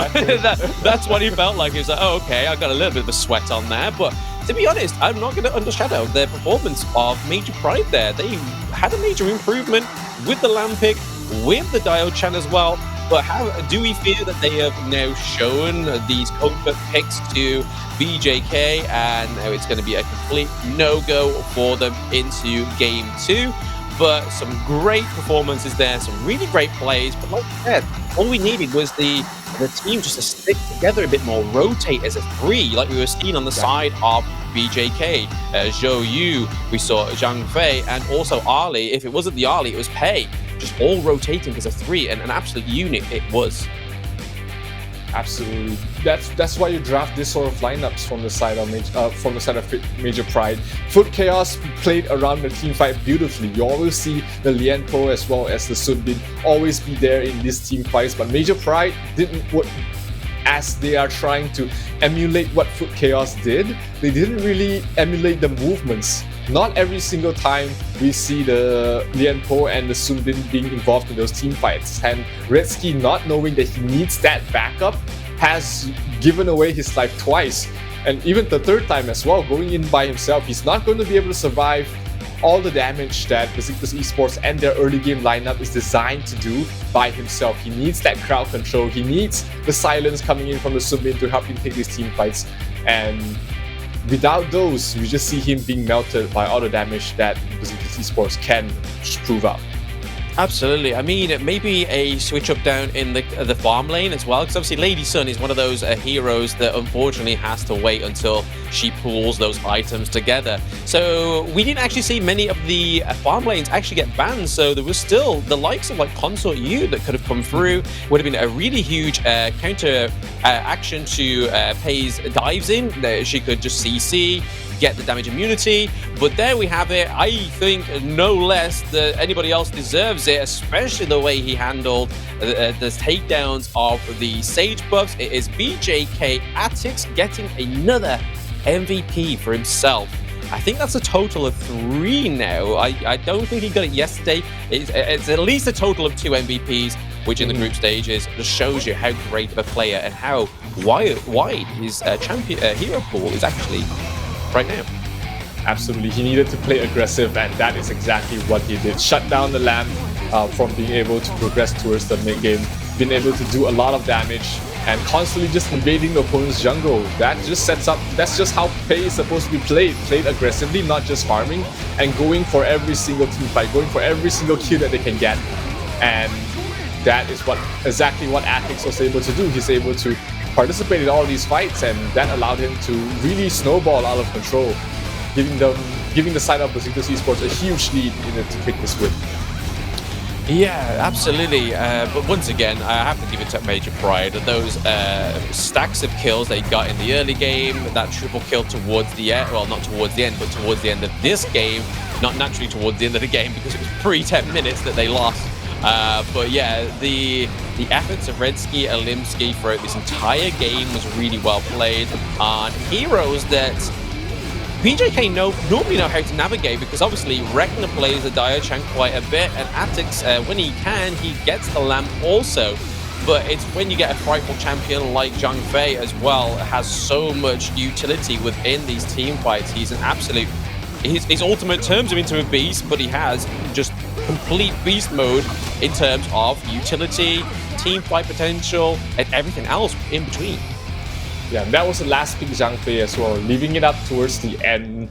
that's what he felt like. He was like, oh, okay, I got a little bit of a sweat on there. But to be honest, I'm not going to undershadow the performance of Major Pride there. They had a major improvement with the Lamb pick, with the Dio Chan as well. But how do we feel that they have now shown these comfort picks to BJK, and now it's going to be a complete no-go for them into Game 2? But some great performances there, some really great plays. But like I said, all we needed was the team just to stick together a bit more, rotate as a 3, like we were seeing on the side of BJK. Zhou Yu, we saw Zhang Fei, and also Ali. If it wasn't the Ali, it was Pei. Just all rotating as a 3, and an absolute unit it was. Absolutely. That's why you draft this sort of lineups from the side of Major Pride. Foot Chaos played around the team fight beautifully. You always see the Lianpo as well as the Sunbin always be there in these team fights, but Major Pride didn't, as they are trying to emulate what Foot Chaos did, they didn't really emulate the movements. Not every single time we see the Lianpo and the Sunbin being involved in those team fights, and Redsky, not knowing that he needs that backup, has given away his life twice. And even the third time as well, going in by himself, he's not going to be able to survive all the damage that Beşiktaş Esports and their early game lineup is designed to do by himself. He needs that crowd control. He needs the silence coming in from the sub-in to help him take these team fights. And without those, we just see him being melted by all the damage that Beşiktaş Esports can prove out. Absolutely. I mean, maybe a switch up down in the farm lane as well, because obviously Lady Sun is one of those heroes that unfortunately has to wait until she pulls those items together. So we didn't actually see many of the farm lanes actually get banned, so there was still the likes of like Consort U that could have come through. Would have been a really huge counter action to Pei's dives in. She could just CC, get the damage immunity, but there we have it. I think no less that anybody else deserves it, especially the way he handled the takedowns of the Sage buffs. It is BJK Atix getting another MVP for himself. I think that's a total of 3 now. I don't think he got it yesterday. It's at least a total of 2 MVPs, which in the group stages just shows you how great of a player and how wide his hero pool is actually right now. Absolutely, he needed to play aggressive, and that is exactly what he did. Shut down the Lamb from being able to progress towards the mid game, being able to do a lot of damage, and constantly just invading the opponent's jungle. That just sets up, that's just how Pei is supposed to be played aggressively, not just farming, and going for every single team fight, going for every single kill that they can get. And that is exactly what Atix was able to do. He's able to participate in all these fights, and that allowed him to really snowball out of control, giving the side of Beşiktaş Esports a huge lead in it to pick this win. Yeah, absolutely. But once again, I have to give it to Major Pride. Those stacks of kills they got in the early game, that triple kill towards the end, well, not towards the end, but towards the end of this game, not naturally towards the end of the game because it was pre-10 minutes that they lost. But yeah, the efforts of Redsky and Limsky throughout this entire game was really well played on heroes that BJK normally know how to navigate, because obviously Rekna plays the Diachan quite a bit, and Atix, when he can, he gets the Lamp also. But it's when you get a frightful champion like Zhang Fei as well, has so much utility within these team fights. He's an absolute... His ultimate turns him into a beast, but he has just complete beast mode in terms of utility, team fight potential, and everything else in between. Yeah, and that was the last pick Zhang Fei as well, leaving it up towards the end,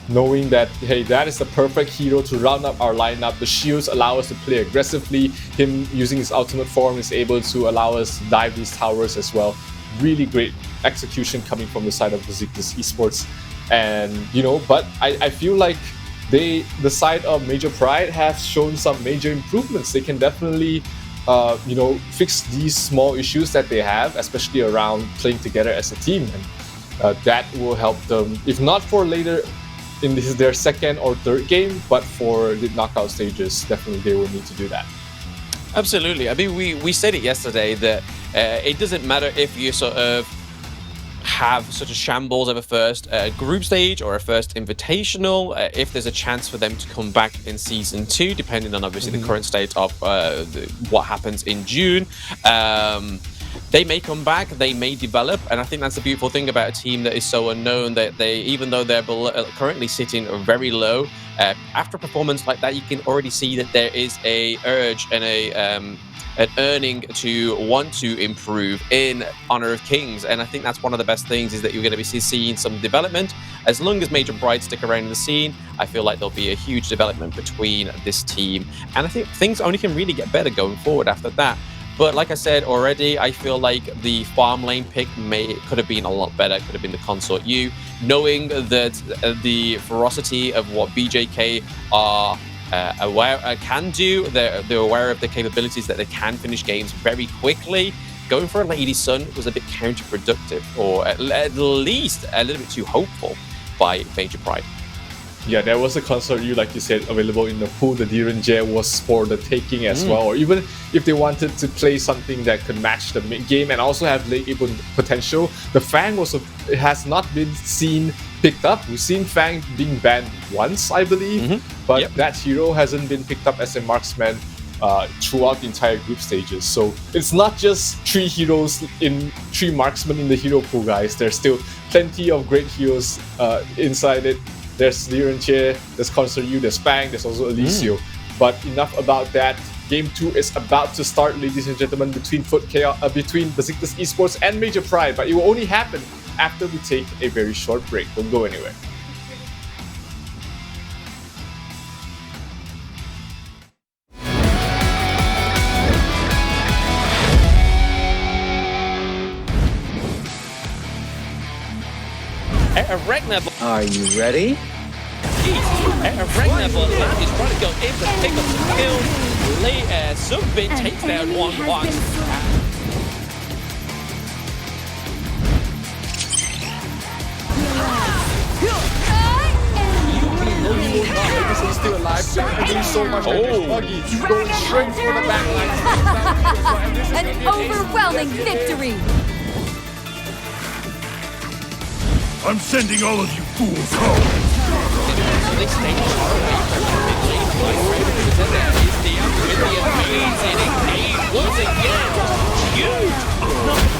knowing that, hey, that is the perfect hero to round up our lineup. The shields allow us to play aggressively. Him using his ultimate form is able to allow us to dive these towers as well. Really great execution coming from the side of Beşiktaş Esports. And, you know, but I feel like the side of Major Pride has shown some major improvements. They can definitely you know, fix these small issues that they have, especially around playing together as a team, and that will help them, if not for later in their second or third game, but for the knockout stages, definitely they will need to do that. Absolutely. I mean, we said it yesterday that it doesn't matter if you sort of have such a shambles of a first group stage or a first invitational, if there's a chance for them to come back in season 2, depending on obviously the current state of what happens in June. They may come back, they may develop, and I think that's the beautiful thing about a team that is so unknown, that they, even though they're currently sitting very low, after a performance like that, you can already see that there is a urge and an earning to want to improve in Honor of Kings. And I think that's one of the best things, is that you're going to be seeing some development. As long as Major Pride stick around in the scene, I feel like there'll be a huge development between this team. And I think things only can really get better going forward after that. But like I said already, I feel like the farm lane pick could have been a lot better. Could have been the Consort U. Knowing that the ferocity of what BJK are can do, they're aware of the capabilities that they can finish games very quickly. Going for a Lady Sun was a bit counterproductive, or at least a little bit too hopeful by Major Pride. Yeah, there was a Consort U, like you said, available in the pool. The Direnje was for the taking as well, or even if they wanted to play something that could match the mid game and also have late game potential. The Fang has not been seen picked up. We've seen Fang being banned once, I believe, but that hero hasn't been picked up as a marksman throughout the entire group stages. So it's not just 3 heroes in 3 marksmen in the hero pool, guys. There's still plenty of great heroes inside it. There's Liren Che, there's Concert Yu, there's Fang, there's also Alicio. But enough about that. Game 2 is about to start, ladies and gentlemen, between Besiktas Esports and Major Pride, but it will only happen after we take a very short break. Don't go anywhere. Are you ready? Ragnar Volant is trying to go in to pick up some kills. Subbit takes down one. He's still alive. Doing so much damage. Buggy going straight for the backline. An overwhelming victory. I'm sending all of you fools home. They stay far away from the mid lane. That is the amazing engage once again. Huge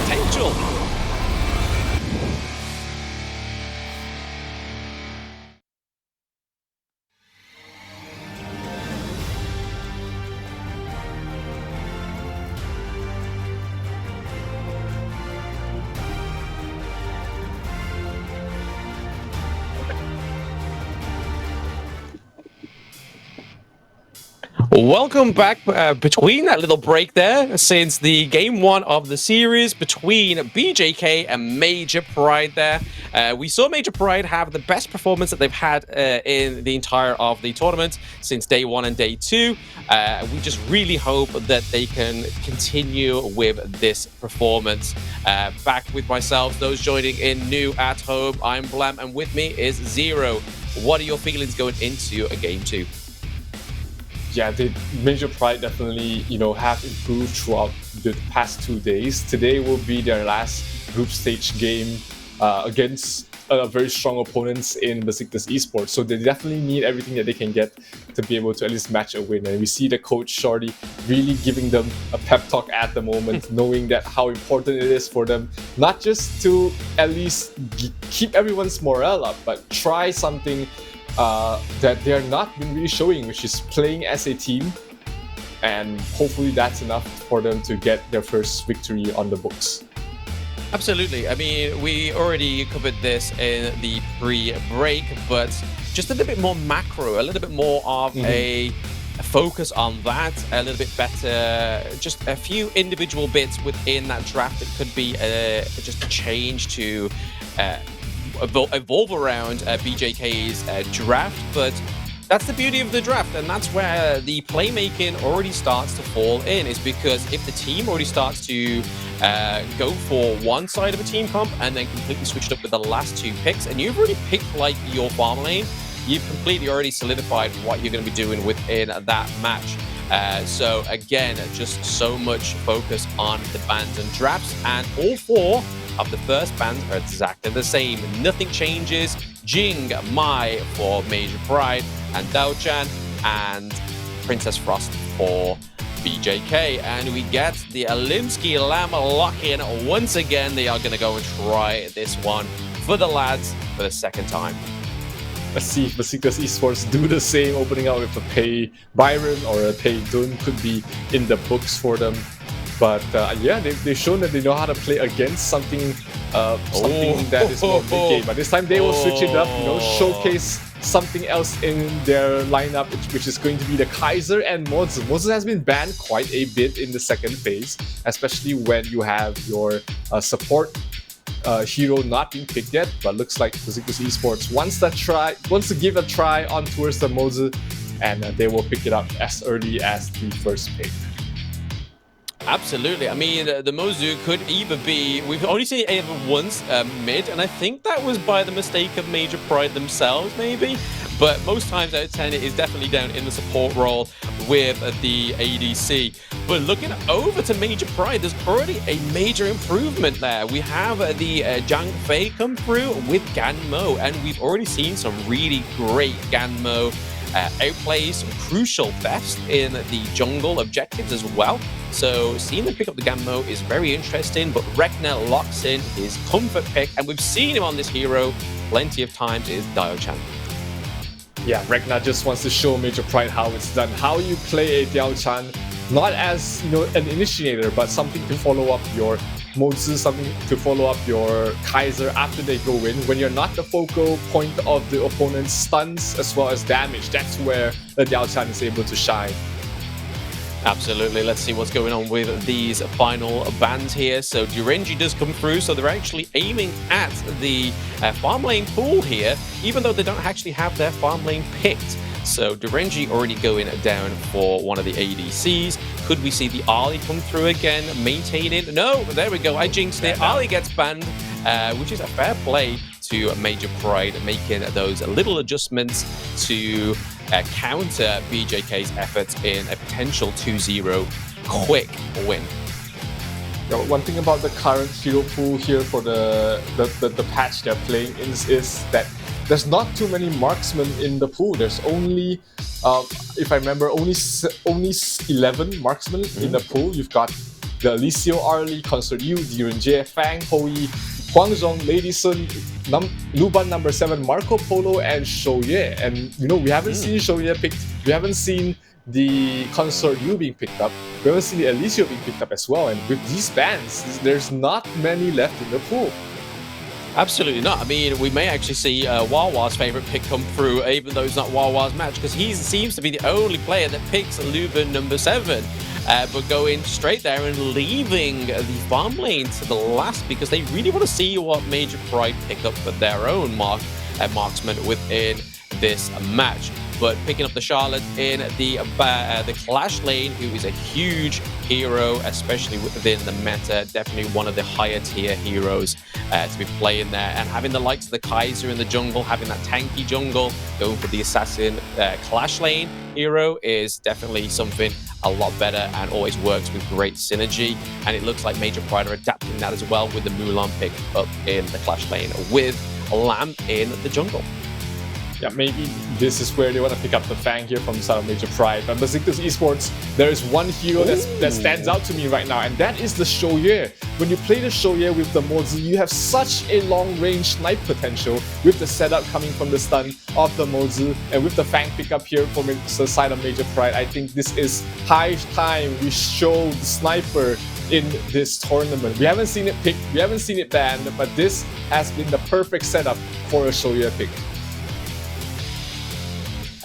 potential. Welcome back between that little break there, since the game 1 of the series between BJK and Major Pride there. We saw Major Pride have the best performance that they've had in the entire of the tournament since day 1 and day 2. We just really hope that they can continue with this performance. Back with myself, those joining in new at home, I'm Blam, and with me is Zero. What are your feelings going into a game 2? Yeah, the Major Pride definitely, have improved throughout the past 2 days. Today will be their last group stage game against very strong opponents in Besiktas Esports. So they definitely need everything that they can get to be able to at least match a win. And we see the coach Shorty really giving them a pep talk at the moment, knowing that how important it is for them, not just to at least keep everyone's morale up, but try something that they're not been really showing, which is playing as a team, and hopefully that's enough for them to get their first victory on the books. Absolutely. I mean, we already covered this in the pre-break, but just a little bit more macro, a little bit more of a focus on that, a little bit better, just a few individual bits within that draft that could be just a change to evolve around BJK's draft. But that's the beauty of the draft, and that's where the playmaking already starts to fall in, is because if the team already starts to go for one side of a team comp and then completely switched up with the last 2 picks, and you've already picked like your farm lane, you've completely already solidified what you're going to be doing within that match. So again, just so much focus on the bans and drafts, and all 4 of the first bans are exactly the same. Nothing changes. Jing, Mai for Major Pride, and Dao-chan and Princess Frost for BJK. And we get the Alimsky Lamb lock-in once again. They are going to go and try this one for the lads for the second time. Let's see if Besiktas Esports do the same, opening out with a Pei Byron or a Pei Dun could be in the books for them. But yeah, they've shown that they know how to play against something that is more mid-game. But this time they will switch it up, showcase something else in their lineup, which is going to be the Kaiser and Mozu. Mozu has been banned quite a bit in the second phase, especially when you have your support hero not being picked yet. But looks like Besiktas Esports wants to give a try on towards the Mozu, and they will pick it up as early as the first pick. Absolutely. I mean, the Mozu could either be... We've only seen it once mid, and I think that was by the mistake of Major Pride themselves, maybe. But most times out of 10, it is definitely down in the support role with the ADC. But looking over to Major Pride, there's already a major improvement there. We have the Zhang Fei come through with Ganmo, and we've already seen some really great Ganmo outplays some crucial thefts in the jungle objectives as well. So seeing them pick up the Gammo is very interesting, but Rekna locks in his comfort pick, and we've seen him on this hero plenty of times, is Diao-chan. Yeah, Rekna just wants to show Major Pride how it's done, how you play a Diao-chan, not as, you know, an initiator, but something to follow up your Mozi, something to follow up your Kaiser after they go in. When you're not the focal point of the opponent's stuns as well as damage, that's where the Diao-chan is able to shine. Absolutely. Let's see what's going on with these final bans here. So Durenji does come through, so they're actually aiming at the farm lane pool here, even though they don't actually have their farm lane picked. So Durenji already going down for one of the ADCs. Could we see the Ali come through again, maintaining? No, there we go. I jinxed it. Ali gets banned, which is a fair play to Major Pride, making those little adjustments to counter BJK's efforts in a potential 2-0 quick win. One thing about the current hero pool here for the patch they're playing is that there's not too many marksmen in the pool. There's only, if I remember, only 11 marksmen in the pool. You've got the Alicio, Arlie, Concert Yu, Dirunje, Fang, Hoi, Huangzhong, Lady Sun, Luban number 7, Marco Polo, and Shouye. And you know, we haven't seen Shouye picked. We haven't seen the Consort Yu being picked up. We haven't seen the Alicio being picked up as well. And with these bans, there's not many left in the pool. Absolutely not. I mean, we may actually see Wawa's favorite pick come through, even though it's not Wawa's match, because he seems to be the only player that picks Luban number 7. But going straight there and leaving the farm lane to the last, because they really want to see what Major Pride pick up for their own marksman within this match. But picking up the Charlotte in the Clash lane, who is a huge hero, especially within the meta, definitely one of the higher tier heroes to be playing there. And having the likes of the Kaiser in the jungle, having that tanky jungle, going for the Assassin Clash lane hero is definitely something a lot better and always works with great synergy. And it looks like Major Pride are adapting that as well with the Mulan pick up in the Clash lane with Lamb in the jungle. Yeah, maybe this is where they want to pick up the Fang here from the side of Major Pride. But Beşiktaş Esports, there is one hero that stands out to me right now, and that is the Shouye. When you play the Shouye with the Mozi, you have such a long-range snipe potential with the setup coming from the stun of the Mozi, and with the Fang pickup here from the side of Major Pride. I think this is high time we show the sniper in this tournament. We haven't seen it picked, we haven't seen it banned, but this has been the perfect setup for a Shouye pick.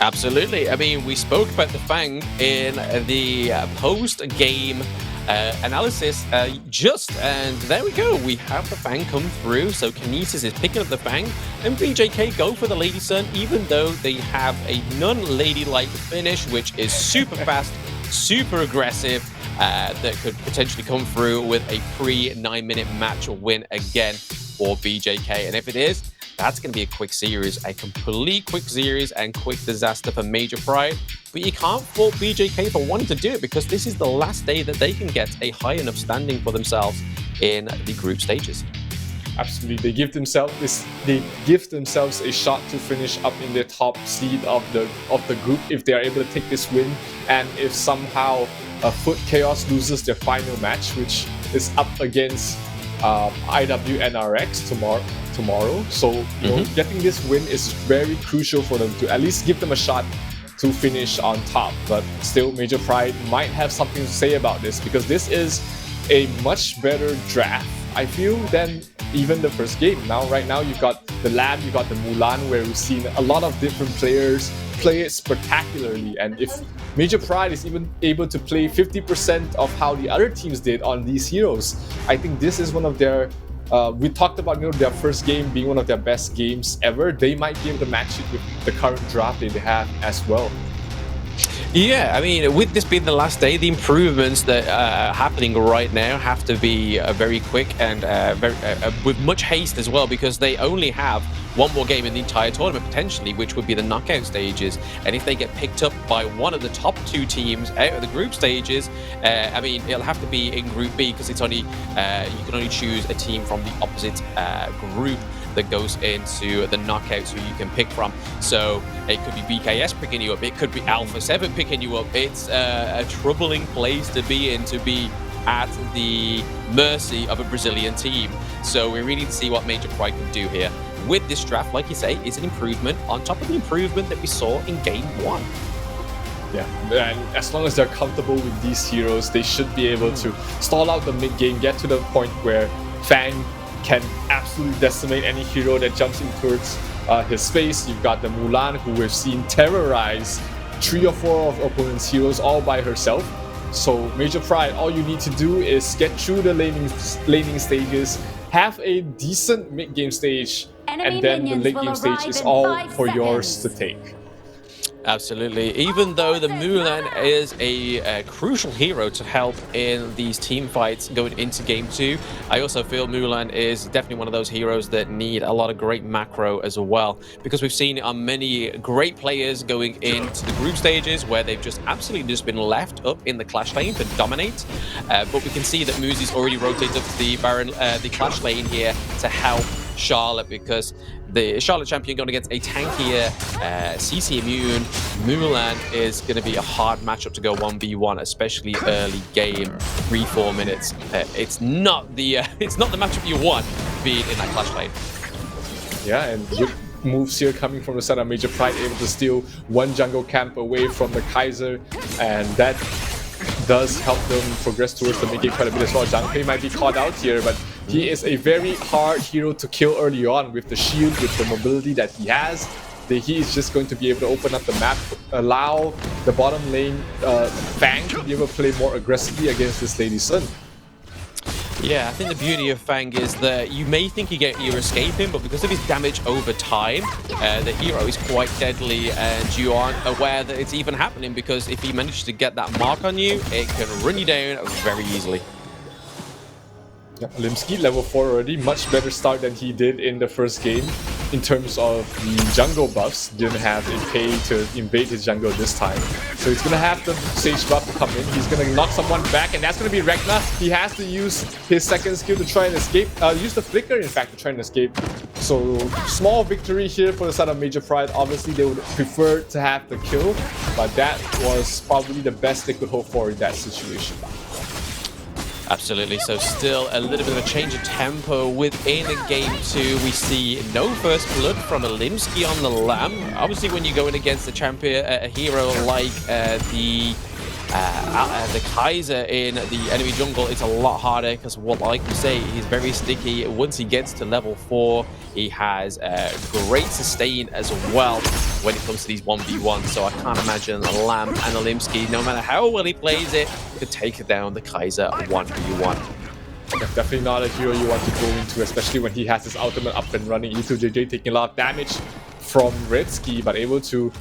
Absolutely. I mean, we spoke about the Fang in the post-game analysis and there we go. We have the Fang come through. So Kinesis is picking up the Fang, and BJK go for the Lady Sun, even though they have a non-ladylike finish, which is super fast, super aggressive, that could potentially come through with a pre-9-minute match win again for BJK. And if it is, that's going to be a quick series, a complete quick series and quick disaster for Major Pride. But you can't fault BJK for wanting to do it, because this is the last day that they can get a high enough standing for themselves in the group stages. Absolutely, they give themselves a shot to finish up in the top seed of the group if they are able to take this win, and if somehow Foot Chaos loses their final match, which is up against IWNRX tomorrow. So you know, getting this win is very crucial for them to at least give them a shot to finish on top. But still, Major Pride might have something to say about this, because this is a much better draft, I feel, than even the first game. Right now you've got the Lamb, you've got the Mulan, where we've seen a lot of different players play it spectacularly. And if Major Pride is even able to play 50% of how the other teams did on these heroes, I think this is one of their we talked about, you know, their first game being one of their best games ever. They might be able to match it with the current draft that they have as well. Yeah, I mean, with this being the last day, the improvements that are happening right now have to be very quick and with much haste as well, because they only have one more game in the entire tournament, potentially, which would be the knockout stages. And if they get picked up by one of the top 2 teams out of the group stages, I mean, it'll have to be in Group B, because it's only you can only choose a team from the opposite group. that goes into the knockouts who you can pick from. So it could be BKS picking you up, it could be Alpha 7 picking you up. It's a troubling place to be in, to be at the mercy of a Brazilian team. So we really need to see what Major Pride can do here. With this draft, like you say, is an improvement on top of the improvement that we saw in Game 1. Yeah, and as long as they're comfortable with these heroes, they should be able to stall out the mid game, get to the point where Fang can absolutely decimate any hero that jumps in towards his space. You've got the Mulan, who we've seen terrorize 3 or 4 of opponents' heroes all by herself. So Major Pride, all you need to do is get through the laning stages, have a decent mid game stage, and then the late game stage is all for yours to take. Absolutely. Even though the Mulan is a crucial hero to help in these team fights going into Game 2, I also feel Mulan is definitely one of those heroes that need a lot of great macro as well, because we've seen on many great players going into the group stages where they've just absolutely just been left up in the clash lane to dominate. But we can see that Muzi's already rotated up to the clash lane here to help Charlotte, because the Charlotte champion going against a tankier CC immune Mulan is going to be a hard matchup to go 1v1, especially early game, 3-4 minutes. It's not the matchup you want being in that clash lane. Yeah, and good moves here coming from the side of Major Pride, able to steal one jungle camp away from the Kaiser, and that does help them progress towards the mid game quite a bit as well. Zhang Fei might be caught out here, but he is a very hard hero to kill early on with the shield, with the mobility that he has. He is just going to be able to open up the map, allow the bottom lane Fang to be able to play more aggressively against this Lady Sun. Yeah, I think the beauty of Fang is that you may think you're escaping, but because of his damage over time, the hero is quite deadly, and you aren't aware that it's even happening, because if he manages to get that mark on you, it can run you down very easily. Yeah, Limsky, level 4 already, much better start than he did in the first game in terms of the jungle buffs. Didn't have a pay to invade his jungle this time. So he's going to have the Sage buff to come in. He's going to knock someone back, and that's going to be Ragnar. He has to use his second skill to try and escape. Use the Flicker, in fact, to try and escape. So small victory here for the side of Major Pride. Obviously, they would prefer to have the kill, but that was probably the best they could hope for in that situation. Absolutely. So still a little bit of a change of tempo within Game 2. We see no first blood from Limsky on the Lamb. Obviously, when you're going against a champion, a hero like the Kaiser in the enemy jungle, it's a lot harder, because like you say, he's very sticky. Once he gets to level 4, he has great sustain as well when it comes to these 1v1. So I can't imagine Lamb and Limsky, no matter how well he plays it, could take down the Kaiser 1v1. Definitely not a hero you want to go into, especially when he has his ultimate up and running. E2JJ taking a lot of damage from Redski, but able to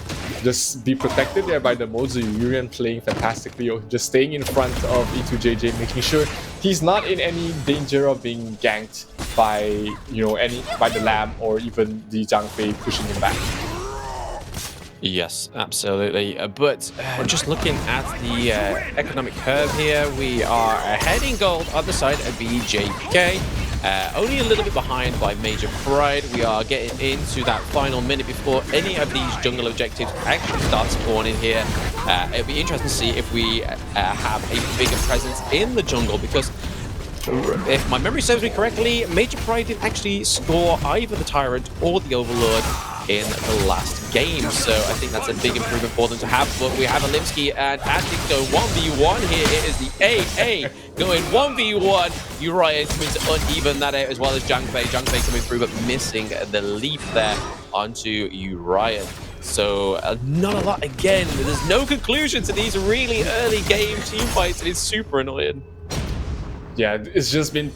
just be protected there by the Mozu. Urian playing fantastically, just staying in front of E2JJ, making sure he's not in any danger of being ganked by by the Lamb or even the Zhang Fei pushing him back. Yes, absolutely. But just looking at the economic curve here, we are ahead in gold on the side of BJK. Only a little bit behind by Major Pride. We are getting into that final minute before any of these jungle objectives actually start spawning here. It'll be interesting to see if we have a bigger presence in the jungle, because if my memory serves me correctly, Major Pride didn't actually score either the Tyrant or the Overlord in the last game, so I think that's a big improvement for them to have. But we have Limsky and Attic go 1v1 here. It is the AA going 1v1. Uriah coming to uneven that out, as well as Zhang Fei. Zhang Fei coming through, but missing the leap there onto Uriah. So not a lot again. There's no conclusion to these really early game team fights, and it's super annoying. Yeah, it's just been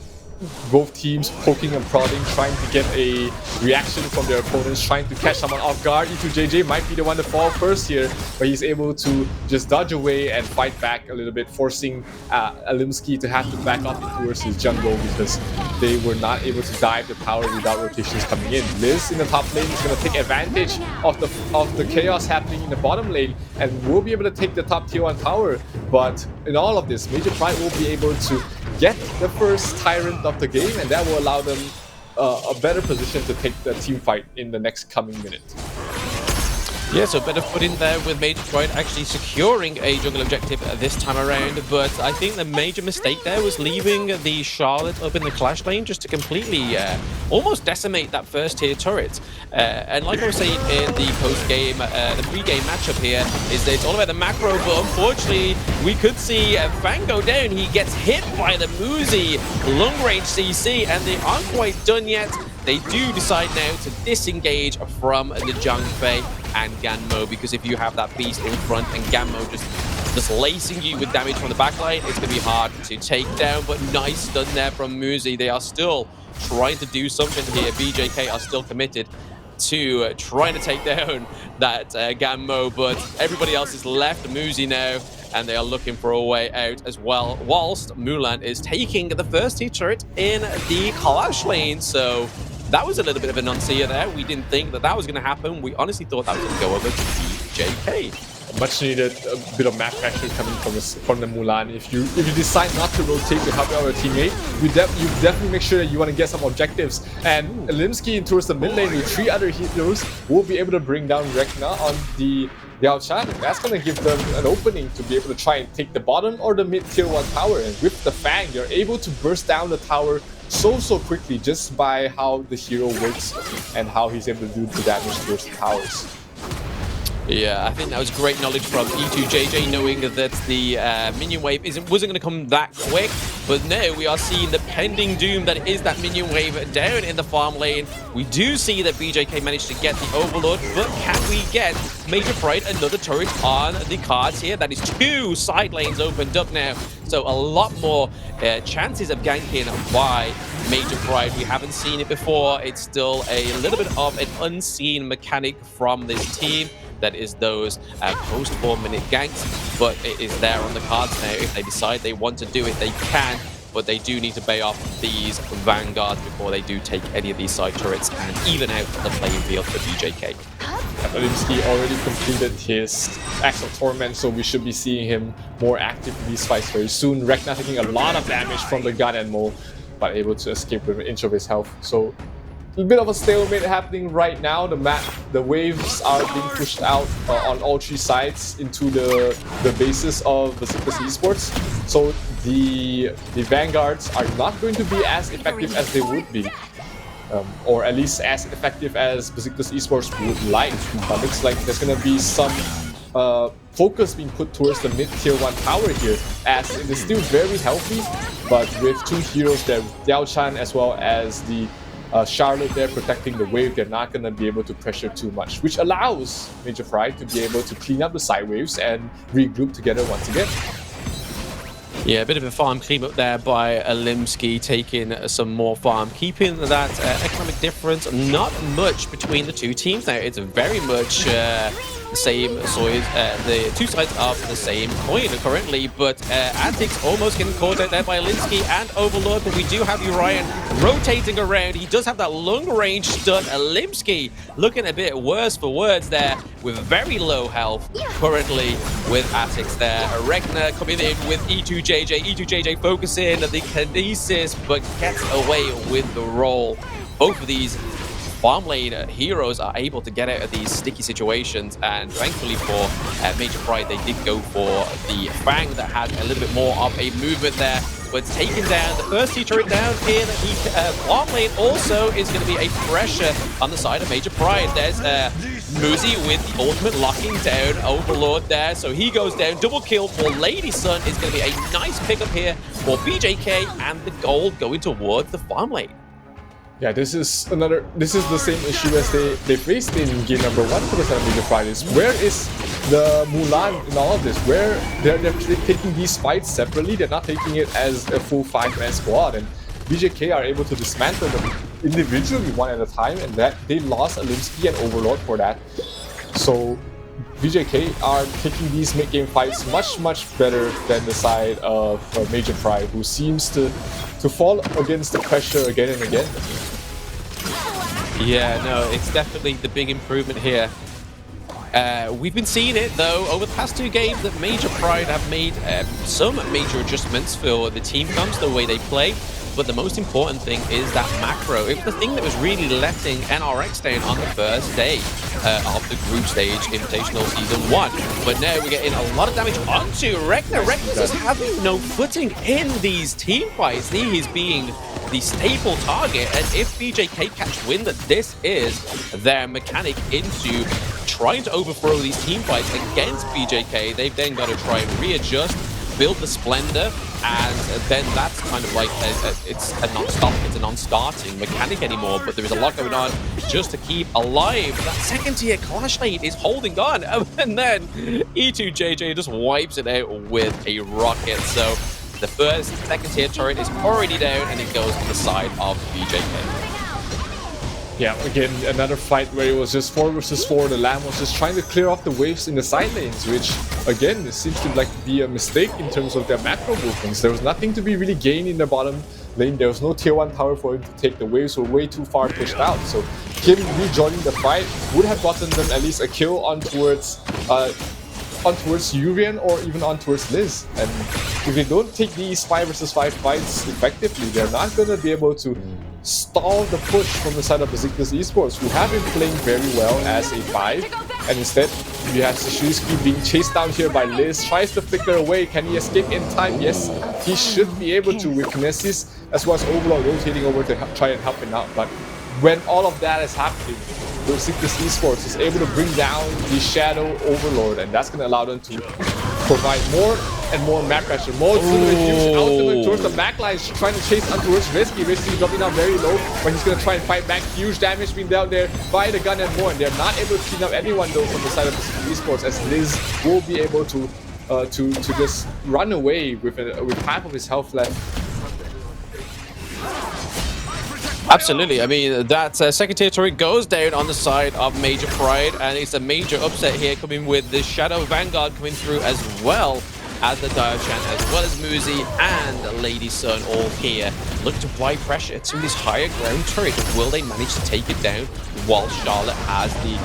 both teams poking and prodding, trying to get a reaction from their opponents, trying to catch someone off guard. E2JJ might be the one to fall first here, but he's able to just dodge away and fight back a little bit, forcing Limsky to have to back up towards his jungle, because they were not able to dive the tower without rotations coming in. Liz in the top lane is going to take advantage of the chaos happening in the bottom lane, and will be able to take the top tier 1 tower. But in all of this, Major Pride will be able to get the first Tyrant of the game, and that will allow them a better position to take the team fight in the next coming minute. Yeah, so better put in there with Major Pride actually securing a jungle objective this time around, but I think the major mistake there was leaving the Charlotte up in the clash lane just to completely almost decimate that first tier turret. And like I was saying in the post-game, the pre-game matchup here is that it's all about the macro, but unfortunately we could see Fang go down. He gets hit by the Muzi long-range CC, and they aren't quite done yet. They do decide now to disengage from the Zhangfei and Ganmo, because if you have that beast in front and Ganmo just lacing you with damage from the backline, it's going to be hard to take down. But nice stun there from Muzi. They are still trying to do something here. BJK are still committed to trying to take down that Ganmo, but everybody else is left Muzi now, and they are looking for a way out as well, whilst Mulan is taking the first tier turret in the clash lane. So that was a little bit of a non-seer there. We didn't think that that was going to happen. We honestly thought that was going to go over to BJK. Much needed a bit of map pressure coming from the Mulan. If you decide not to rotate to help out your teammate, you definitely make sure that you want to get some objectives. And Limsky towards the mid lane with 3 other heroes will be able to bring down Rekna on the Yaochan. That's going to give them an opening to be able to try and take the bottom or the mid tier 1 tower. And with the Fang, you're able to burst down the tower so quickly just by how the hero works and how he's able to do the damage towards the towers. Yeah, I think that was great knowledge from E2JJ, knowing that the minion wave wasn't going to come that quick. But now we are seeing the pending doom that is that minion wave down in the farm lane. We do see that BJK managed to get the Overlord, but can we get Major Pride another turret on the cards here? That is 2 side lanes opened up now. So a lot more chances of ganking by Major Pride. We haven't seen it before. It's still a little bit of an unseen mechanic from this team. That is those post 4-minute ganks, but it is there on the cards now. If they decide they want to do it, they can, but they do need to bay off these vanguards before they do take any of these side turrets and even out the playing field for BJK. Limsky already completed his Axe of Torment, so we should be seeing him more active in these fights very soon. Rekna taking a lot of damage from the gun and Mo, but able to escape with an inch of his health. So a bit of a stalemate happening right now. The waves are being pushed out on all 3 sides into the bases of Beşiktaş Esports. So the vanguards are not going to be as effective as they would be, or at least as effective as Beşiktaş Esports would like. But looks like there's going to be some focus being put towards the mid-tier 1 tower here, as it is still very healthy, but with 2 heroes there, Yaochan as well as the Charlotte there protecting the wave, they're not going to be able to pressure too much, which allows Major Pride to be able to clean up the side waves and regroup together once again. Yeah, a bit of a farm cleanup there by Limsky, taking some more farm, keeping that economic difference not much between the 2 teams. Now, it's very much the same size, the 2 sides of the same coin currently, but Antics almost getting caught out there by Limsky and Overlord, but we do have Urian rotating around. He does have that long-range stun. Limsky looking a bit worse for words there, with very low health currently with Attics there. Regna coming in with E2JJ. E2JJ focusing the Kinesis, but gets away with the roll. Both of these farm lane heroes are able to get out of these sticky situations, and thankfully for Major Pride, they did go for the Fang that had a little bit more of a movement there. But taking down the first tier turret down in the farm lane also is going to be a pressure on the side of Major Pride. There's Muzi with the ultimate locking down Overlord there, so he goes down. Double kill for Lady Sun is going to be a nice pickup here for BJK, and the gold going towards the farm lane. Yeah, this is the same issue as they faced in game number 1 for the Major Pride. Where is the Mulan in all of this? Where they're taking these fights separately, they're not taking it as a full 5-man squad, and BJK are able to dismantle them individually one at a time, and that they lost Limsky and Overlord for that. So BJK are taking these mid-game fights much better than the side of Major Pride, who seems to fall against the pressure again and again. Yeah, no, it's definitely the big improvement here. We've been seeing it, though, over the past 2 games that Major Pride have made some major adjustments for the team comps, the way they play. but the most important thing is that macro. It was the thing that was really letting NRX down on the first day of the group stage Invitational Season 1. But now we're getting a lot of damage onto Rekna. Rekna is having no footing in these team fights. He is being the staple target, and if BJK catch wind that this is their mechanic into trying to overthrow these team fights against BJK, they've then got to try and readjust, build the Splendor, and then that's kind of like it's a non-starting mechanic anymore. But there is a lot going on just to keep alive. That second tier Clash Lane is holding on, and then E2JJ just wipes it out with a rocket. So the second tier turret is already down, and it goes on the side of BJK. Yeah, again, another fight where it was just 4 versus 4. The Lamb was just trying to clear off the waves in the side lanes, which, again, it seems to be a mistake in terms of their macro movements. There was nothing to be really gained in the bottom lane. There was no tier 1 tower for him to take. The waves were way too far pushed out. So him rejoining the fight would have gotten them at least a kill on towards Urian or even on towards Liz. And if they don't take these 5 versus 5 fights effectively, they're not going to be able to stall the push from the side of Beşiktaş Esports, who have been playing very well as a 5. And instead, you have Szyszewski being chased down here by Liz, tries to flicker away. Can he escape in time? Yes, he should be able to with Kinesis, as well as Overlord rotating over to try and help him out. But when all of that is happening, Beşiktaş Esports is able to bring down the Shadow Overlord, and that's going to allow them to provide more and more map pressure. More huge ultimate towards the backline, trying to chase on towards Risky. Risky dropping down very low, but he's going to try and fight back. Huge damage being dealt there by the gun and more, and they're not able to clean up anyone though from the side of Beşiktaş Esports, as Liz will be able to just run away with half of his health left. Absolutely. I mean, that second tier turret goes down on the side of Major Pride, and it's a major upset here coming with the Shadow Vanguard coming through as well as the Diochan, as well as Muzi and Lady Sun all here. Look to apply pressure to this higher ground turret. Will they manage to take it down while Charlotte has the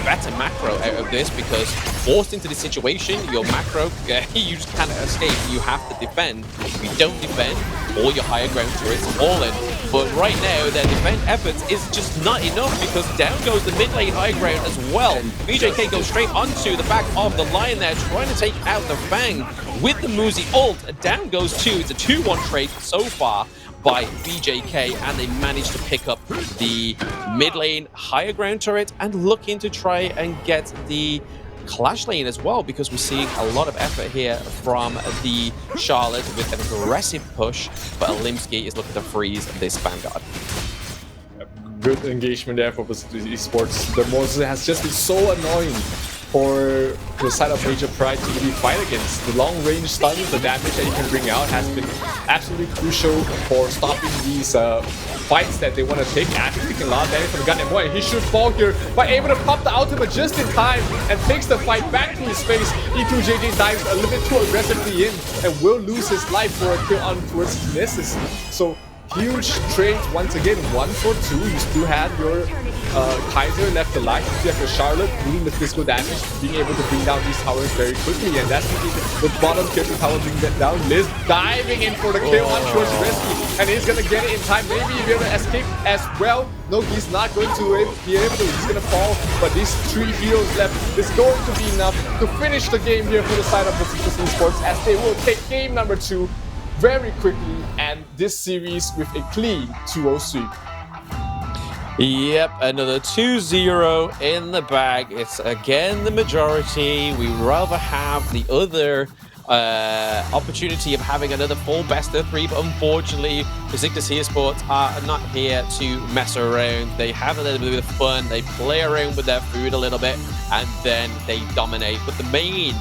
better macro out of this? Because forced into this situation, your macro, you just cannot escape. You have to defend. If you don't defend, all your higher ground turrets fall in. But right now, their defense efforts is just not enough, because down goes the mid lane high ground as well. BJK goes straight onto the back of the line there, trying to take out the Fang with the Muzi ult. Down goes 2. It's a 2-1 trade so far by BJK, and they managed to pick up the mid lane higher ground turret and looking to try and get the Clash lane as well, because we're seeing a lot of effort here from the Charlotte with an aggressive push, but Alimsky is looking to freeze this Vanguard. Good engagement there for Beşiktaş Esports. The Moses has just been so annoying for the side of Major Pride to really fight against. The long range stuns, the damage that you can bring out has been absolutely crucial for stopping these fights that they want to take. Actually taking a lot of damage from the gun and more. He should fall here, but able to pop the ultimate just in time and takes the fight back to his face. E2JJ dives a little bit too aggressively in and will lose his life for a kill on towards Kinesis. So huge trade once again, 1 for 2. You still have your Kaiser left alive. You have your Charlotte doing the physical damage, being able to bring down these towers very quickly, and that's the bottom tier tower being let down. Liz diving in for the kill on towards Rescue, and he's gonna get it in time. Maybe he'll be able to escape as well. No, he's not going to be able to. He's gonna fall, but these 3 heroes left is going to be enough to finish the game here for the side of Beşiktaş Esports, as they will take game number 2 very quickly, and this series with a clean 2-0 sweep. Yep, another 2-0 in the bag. It's again the majority. We rather have the other opportunity of having another full best of 3, but unfortunately, Beşiktaş Esports are not here to mess around. They have a little bit of fun. They play around with their food a little bit, and then they dominate. But the main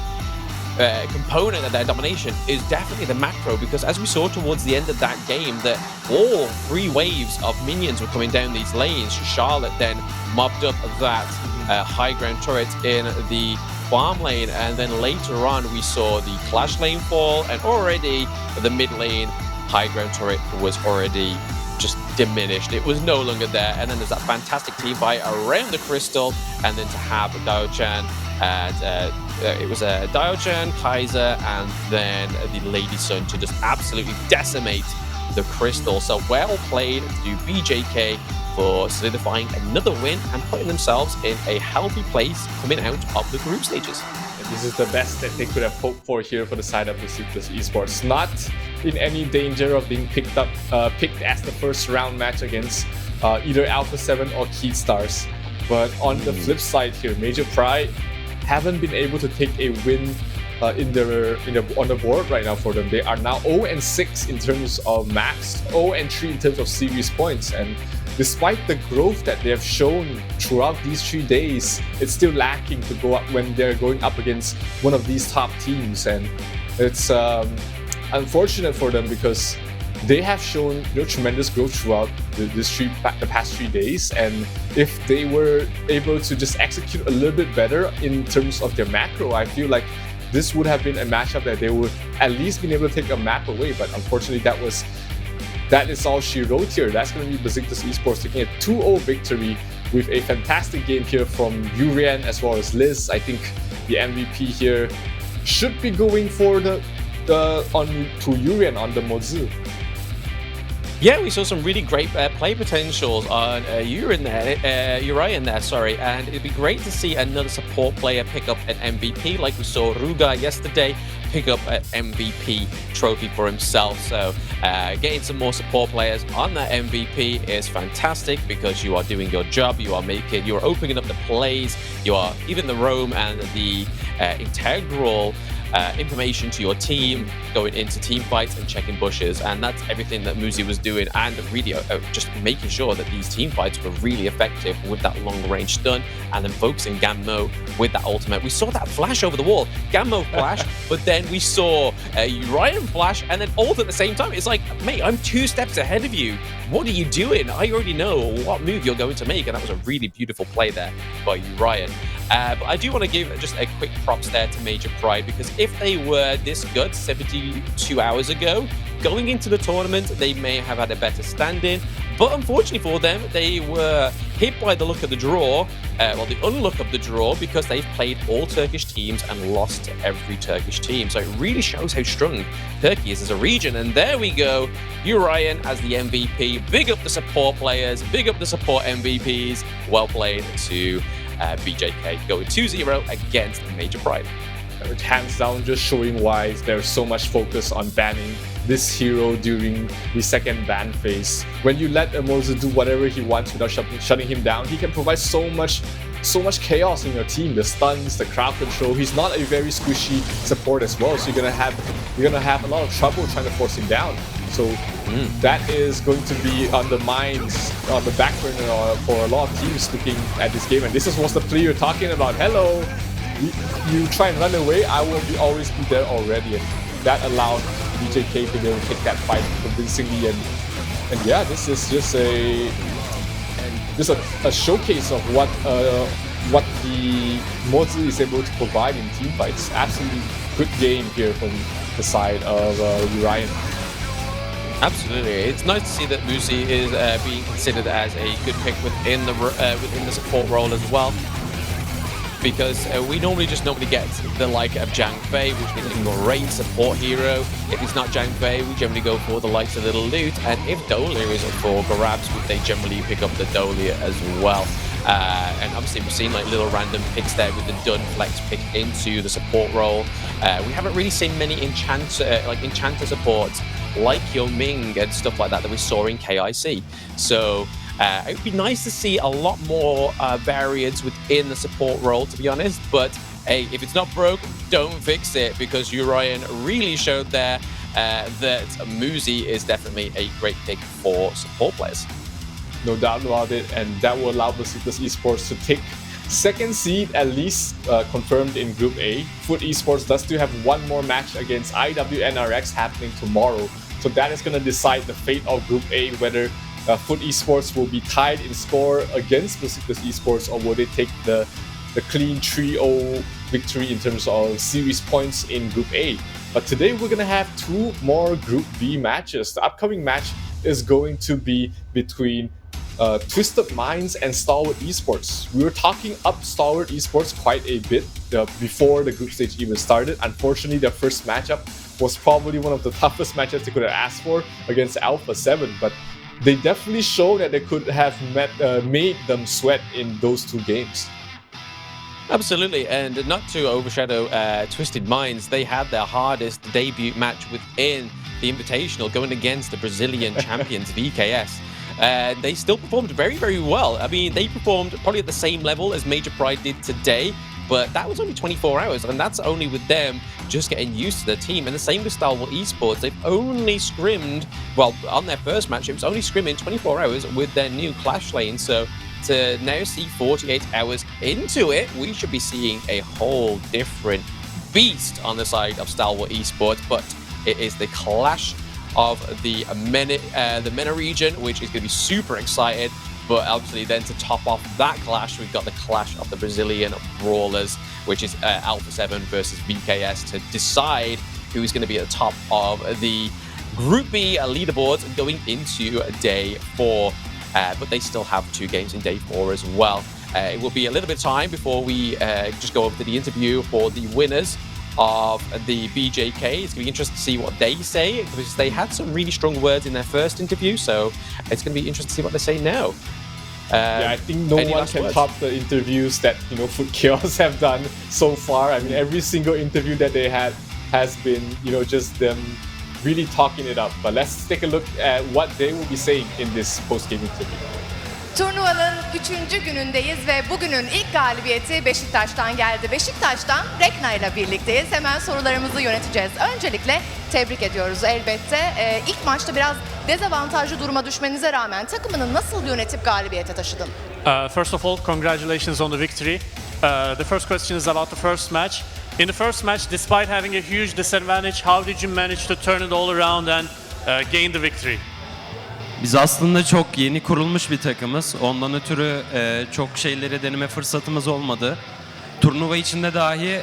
component of their domination is definitely the macro, because as we saw towards the end of that game, that all 3 waves of minions were coming down these lanes. Charlotte then mobbed up that high ground turret in the farm lane, and then later on we saw the Clash lane fall, and already the mid lane high ground turret was already just diminished. It was no longer there, and then there's that fantastic team fight around the crystal, and then to have Diochan and it was a Diochan, Kaiser, and then the Lady Sun to just absolutely decimate the crystal. So well played to BJK for solidifying another win and putting themselves in a healthy place coming out of the group stages. And this is the best that they could have hoped for here for the side of Beşiktaş Esports. Not in any danger of being picked as the first round match against either Alpha 7 or Keat Stars. But on the flip side here, Major Pride haven't been able to take a win on the board right now for them. They are now 0-6 in terms of max, 0-3 in terms of series points, and despite the growth that they have shown throughout these 3 days, it's still lacking to go up when they're going up against one of these top teams. And it's unfortunate for them because they have shown tremendous growth throughout the past 3 days. And if they were able to just execute a little bit better in terms of their macro, I feel like this would have been a matchup that they would at least been able to take a map away. But unfortunately, that is all she wrote here. That's going to be Beşiktaş Esports taking a 2-0 victory with a fantastic game here from Urian as well as Liz. I think the MVP here should be going for to Urian on the Mozu. Yeah, we saw some really great play potentials on Urian there, sorry, and it'd be great to see another support player pick up an MVP like we saw Ruga yesterday pick up an MVP trophy for himself. So getting some more support players on that MVP is fantastic because you are doing your job, you are opening up the plays, you are even the roam and the integral information to your team going into team fights and checking bushes, and that's everything that Muzi was doing, and really just making sure that these team fights were really effective with that long range stun and then focusing Gammo with that ultimate. We saw that flash over the wall, Gammo flash, but then we saw Urian flash and then ult at the same time. It's like, mate, I'm 2 steps ahead of you. What are you doing? I already know what move you're going to make, and that was a really beautiful play there by Urian. But I do want to give just a quick props there to Major Pride, because if they were this good 72 hours ago, going into the tournament, they may have had a better stand-in. But unfortunately for them, they were hit by the luck of the draw, the unluck of the draw, because they've played all Turkish teams and lost to every Turkish team. So it really shows how strong Turkey is as a region. And there we go, Urian as the MVP. Big up the support players, big up the support MVPs. Well played to BJK, going 2-0 against Major Pride. Hands down, just showing why there's so much focus on banning this hero during the second ban phase. When you let Mozu do whatever he wants without shutting him down, he can provide so much chaos in your team. The stuns, the crowd control. He's not a very squishy support as well, so you're gonna have a lot of trouble trying to force him down. So that is going to be on the minds, on the back burner for a lot of teams looking at this game. And this is what the play you're talking about. Hello, you try and run away, I will always be there already. And that allowed BJK to be able to take that fight convincingly. And yeah, this is just a showcase of what the Mozu is able to provide in team fights. Absolutely good game here from the side of Urian. Absolutely, it's nice to see that Muzi is being considered as a good pick within the support role as well, because we normally get the like of Zhang Fei, which is a great support hero. If it's not Zhang Fei, we generally go for the likes of Little Loot, and if Dolia is up for grabs, they generally pick up the Dolia as well. And obviously we've seen like little random picks there with the Dun Flex pick into the support role. We haven't really seen many enchanter supports like Yo Ming and stuff like that we saw in KIC. So it would be nice to see a lot more variance within the support role, to be honest. But hey, if it's not broke, don't fix it, because Urian really showed there that Muzi is definitely a great pick for support players. No doubt about it, and that will allow Beşiktaş Esports to take second seed, at least confirmed in Group A. Foot Esports does still have one more match against IWNRX happening tomorrow. So that is going to decide the fate of Group A, whether Foot Esports will be tied in score against Beşiktaş Esports, or will they take the clean 3-0 victory in terms of series points in Group A. But today we're going to have 2 more Group B matches. The upcoming match is going to be between Twisted Minds and Stalwart Esports. We were talking up Stalwart Esports quite a bit before the group stage even started. Unfortunately, their first matchup was probably one of the toughest matchups they could have asked for against Alpha 7, but they definitely showed that they could have made them sweat in those 2 games. Absolutely, and not to overshadow Twisted Minds, they had their hardest debut match within the Invitational, going against the Brazilian champions VKS. They still performed very, very well. I mean, they performed probably at the same level as Major Pride did today, but that was only 24 hours, and that's only with them just getting used to the team. And the same with Stalwart Esports. They've only scrimmed, well, on their first match, it was only scrimming 24 hours with their new Clash lane. So to now see 48 hours into it, we should be seeing a whole different beast on the side of Stalwart Esports. But it is the Clash of the MENA region, which is going to be super excited. But obviously then to top off that clash, we've got the Clash of the Brazilian Brawlers, which is Alpha 7 versus VKS to decide who's going to be at the top of the Group B leaderboards going into day 4. But they still have 2 games in day 4 as well. It will be a little bit of time before we just go over to the interview for the winners of the BJK. It's going to be interesting to see what they say, because they had some really strong words in their first interview, so it's going to be interesting to see what they say now. I think no one can top the interviews that Foot Chaos have done so far. I mean, every single interview that they had has been just them really talking it up. But let's take a look at what they will be saying in this post-game interview. Turnuvanın 3. günündeyiz ve bugünün ilk galibiyeti Beşiktaş'tan geldi. Beşiktaş'tan Rekna ile birlikteyiz. Hemen sorularımızı yöneteceğiz. Öncelikle tebrik ediyoruz elbette. İlk maçta biraz dezavantajlı duruma düşmenize rağmen takımını nasıl yönetip galibiyete taşıdın? First of all, congratulations on the victory. The first question is about the first match. In the first match, despite having a huge disadvantage, how did you manage to turn it all around and gain the victory? Biz aslında çok yeni kurulmuş bir takımız. Ondan ötürü çok şeyleri deneme fırsatımız olmadı. Turnuva içinde dahi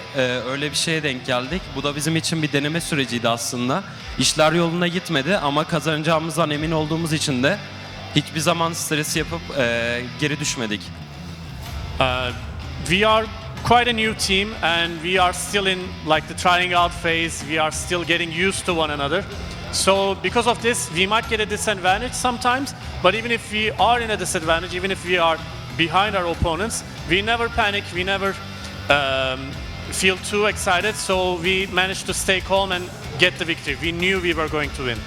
öyle bir şeye denk geldik. Bu da bizim için bir deneme süreciydi aslında. İşler yoluna gitmedi ama kazanacağımızdan emin olduğumuz için de hiçbir zaman stres yapıp geri düşmedik. We are quite a new team and we are still in like the trying out phase. We are still getting used to one another. So because of this, we might get a disadvantage sometimes, but even if we are in a disadvantage, even if we are behind our opponents, we never panic, we never feel too excited, so we managed to stay calm and get the victory. We knew we were going to win.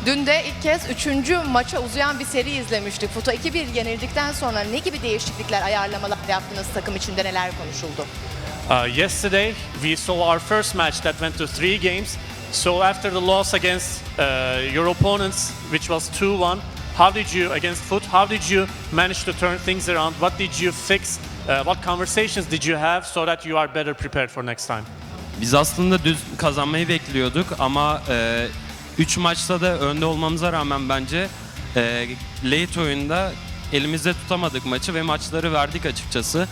Dün de ilk kez 3. maça uzayan bir seri izlemiştik. Futo 2-1 yenildikten sonra ne gibi değişiklikler, ayarlamalar yaptınız, takım içinde neler konuşuldu? Yesterday, we saw our first match that went to 3 games. So after the loss against your opponents, which was 2-1, how did you, against Foot, how did you manage to turn things around? What did you fix? What conversations did you have so that you are better prepared for next time? Biz aslında düz kazanmayı bekliyorduk ama 3 maçta da önde olmamıza rağmen bence late oyunda elimizde tutamadık maçı ve maçları verdik açıkçası.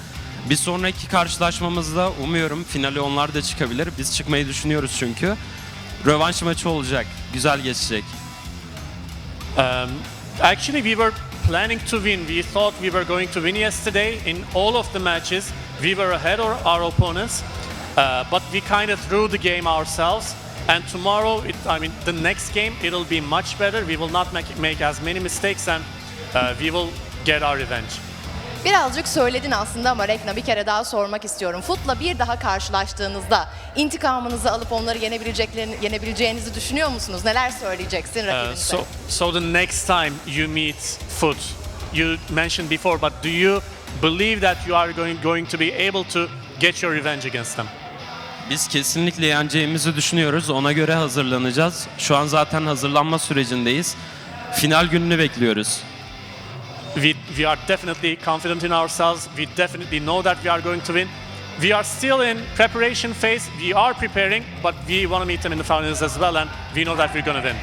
Bir sonraki karşılaşmamızda umuyorum finale onlar da çıkabilir. Biz çıkmayı düşünüyoruz çünkü. Rövanş maçı olacak. Güzel geçecek. Actually, we were planning to win. We thought we were going to win yesterday. In all of the matches, we were ahead of our opponents. But we kind of threw the game ourselves. And tomorrow, the next game, it'll be much better. We will not make as many mistakes and we will get our revenge. Birazcık söyledin aslında ama Rekna bir kere daha sormak istiyorum. Foot'la bir daha karşılaştığınızda intikamınızı alıp onları yenebileceğinizi düşünüyor musunuz? Neler söyleyeceksin rakibinize? So the next time you meet Foot, you mentioned before, but do you believe that you are going to be able to get your revenge against them? Biz kesinlikle yeneceğimizi düşünüyoruz. Ona göre hazırlanacağız. Şu an zaten hazırlanma sürecindeyiz. Final gününü bekliyoruz. We are definitely confident in ourselves. We definitely know that we are going to win. We are still in preparation phase. We are preparing, but we want to meet them in the finals as well, and we know that we're going to win.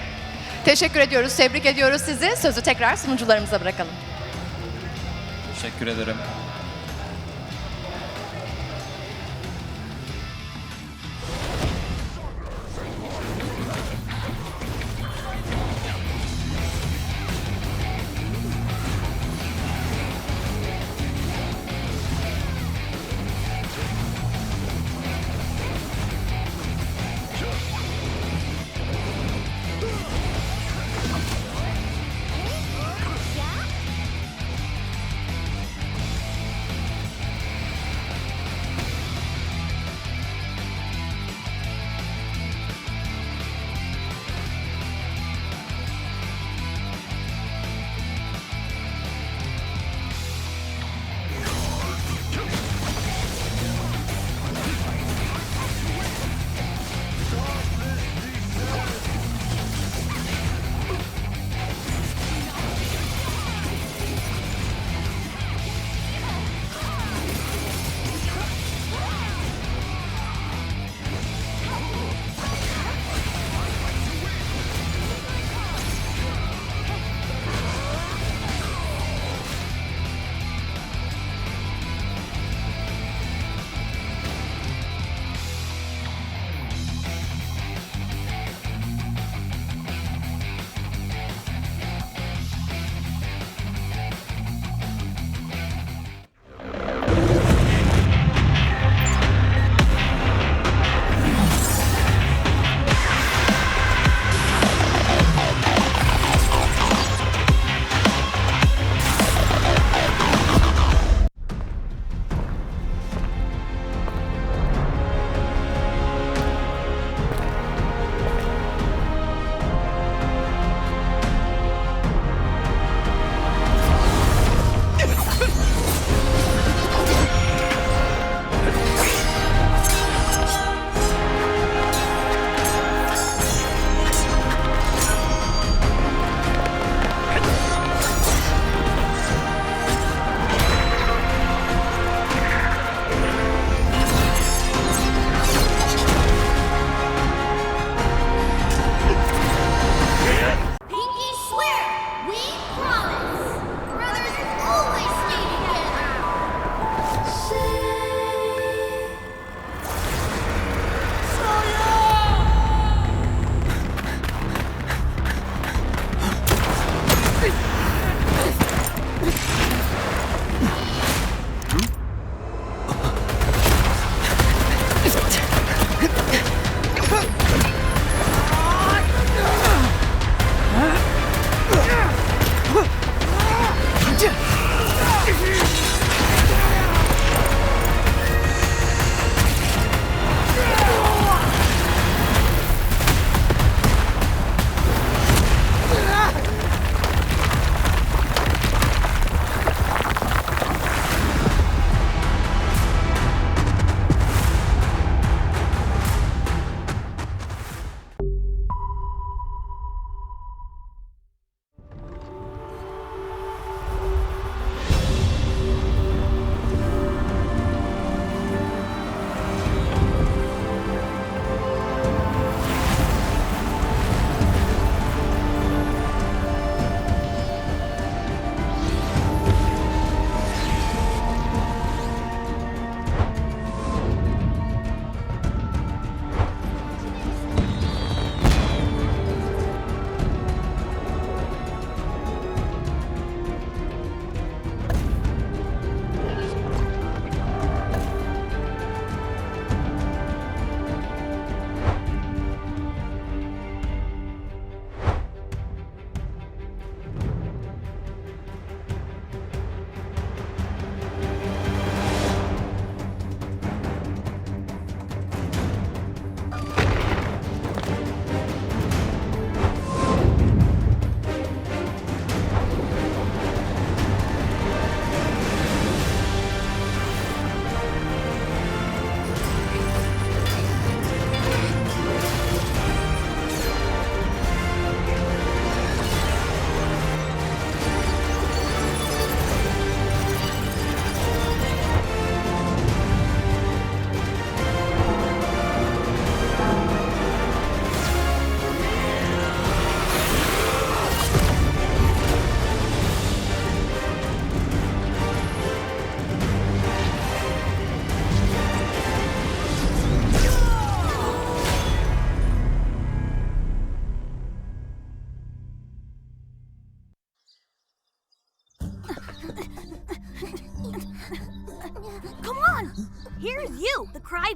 Teşekkür ediyoruz, tebrik ediyoruz sizi. Sözü tekrar sunucularımıza bırakalım. Teşekkür ederim.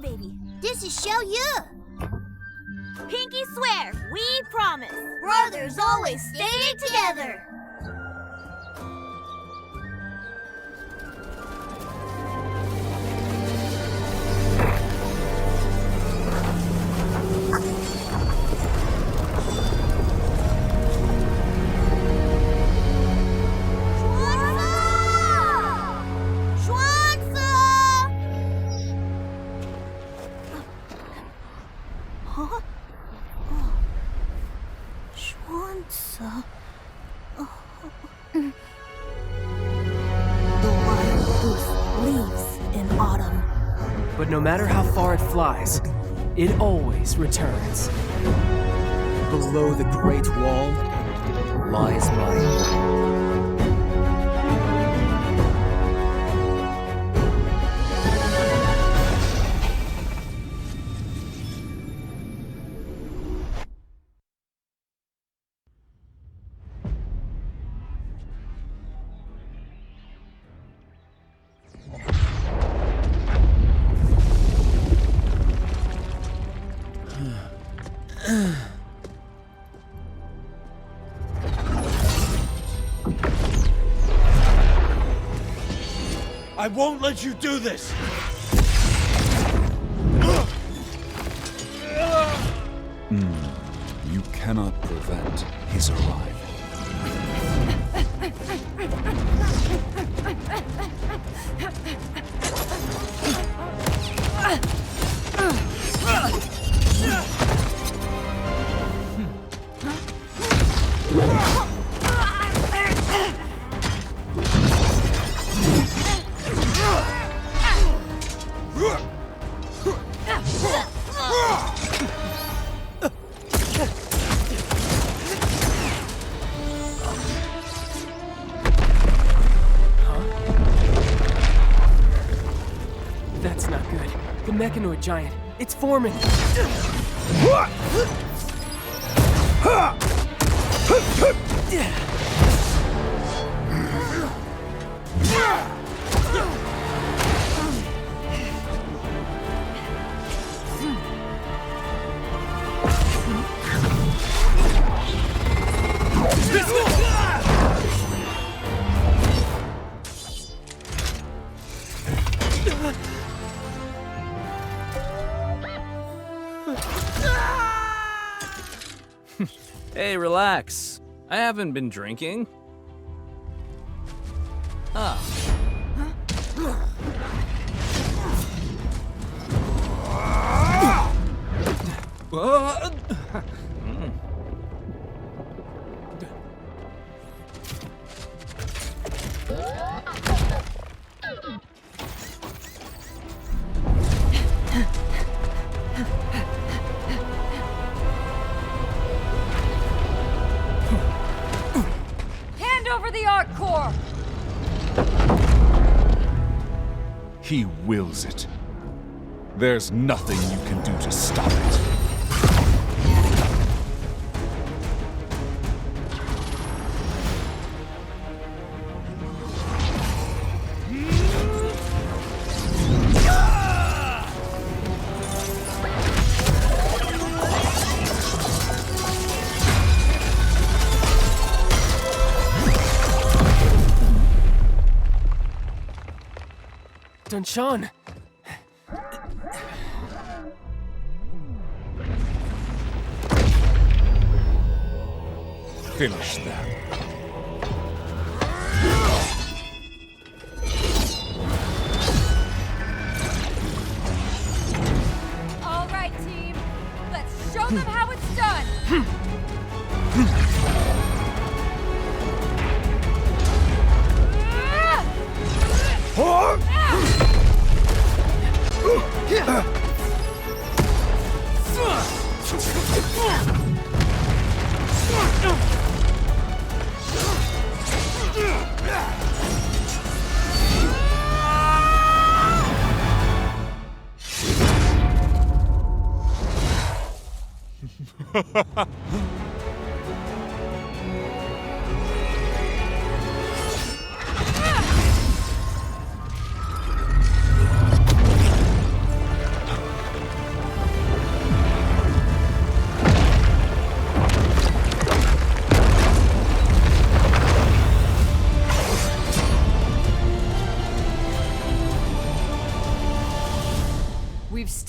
baby. This is Xiao Yu. Pinky swear, we promise. Brothers always stay together. But no matter how far it flies, it always returns. Below the Great Wall lies mine. I won't let you do this! You cannot prevent his arrival. That's not good. The mechanoid giant. It's forming. Hey, relax. I haven't been drinking. Ah. Hand over the arc core! He wills it. There's nothing you can do to stop it. Danshan! Finish them. All right, team. Let's show them how it's done.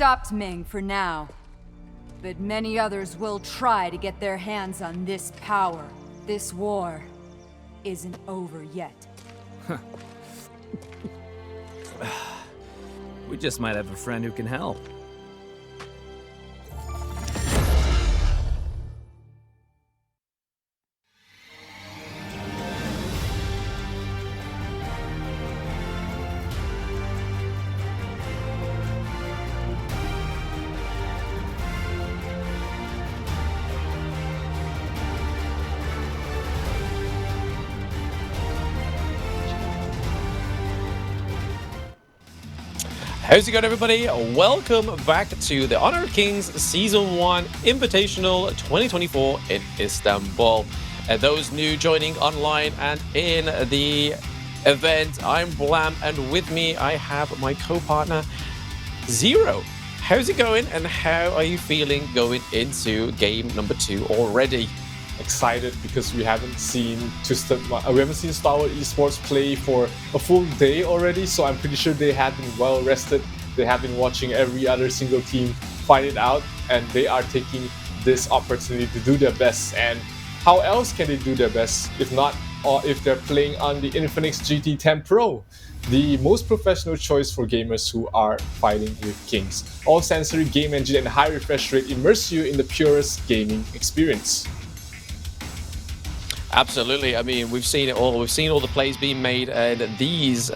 stopped Ming for now, but many others will try to get their hands on this power. This war isn't over yet. We just might have a friend who can help. How's it going, everybody? Welcome back to the Honor of Kings Season 1 Invitational 2024 in Istanbul. Those new joining online and in the event, I'm Blam, and with me I have my co-partner, Zero. How's it going, and how are you feeling going into game number 2 already? Excited because we haven't seen Stalwart Esports play for a full day already, so I'm pretty sure they have been well rested. They have been watching every other single team fight it out, and they are taking this opportunity to do their best. And how else can they do their best if not if they're playing on the Infinix GT10 Pro, the most professional choice for gamers who are fighting with Kings. All sensory game engine and high refresh rate immerse you in the purest gaming experience. Absolutely. I mean, we've seen it all. We've seen all the plays being made, and these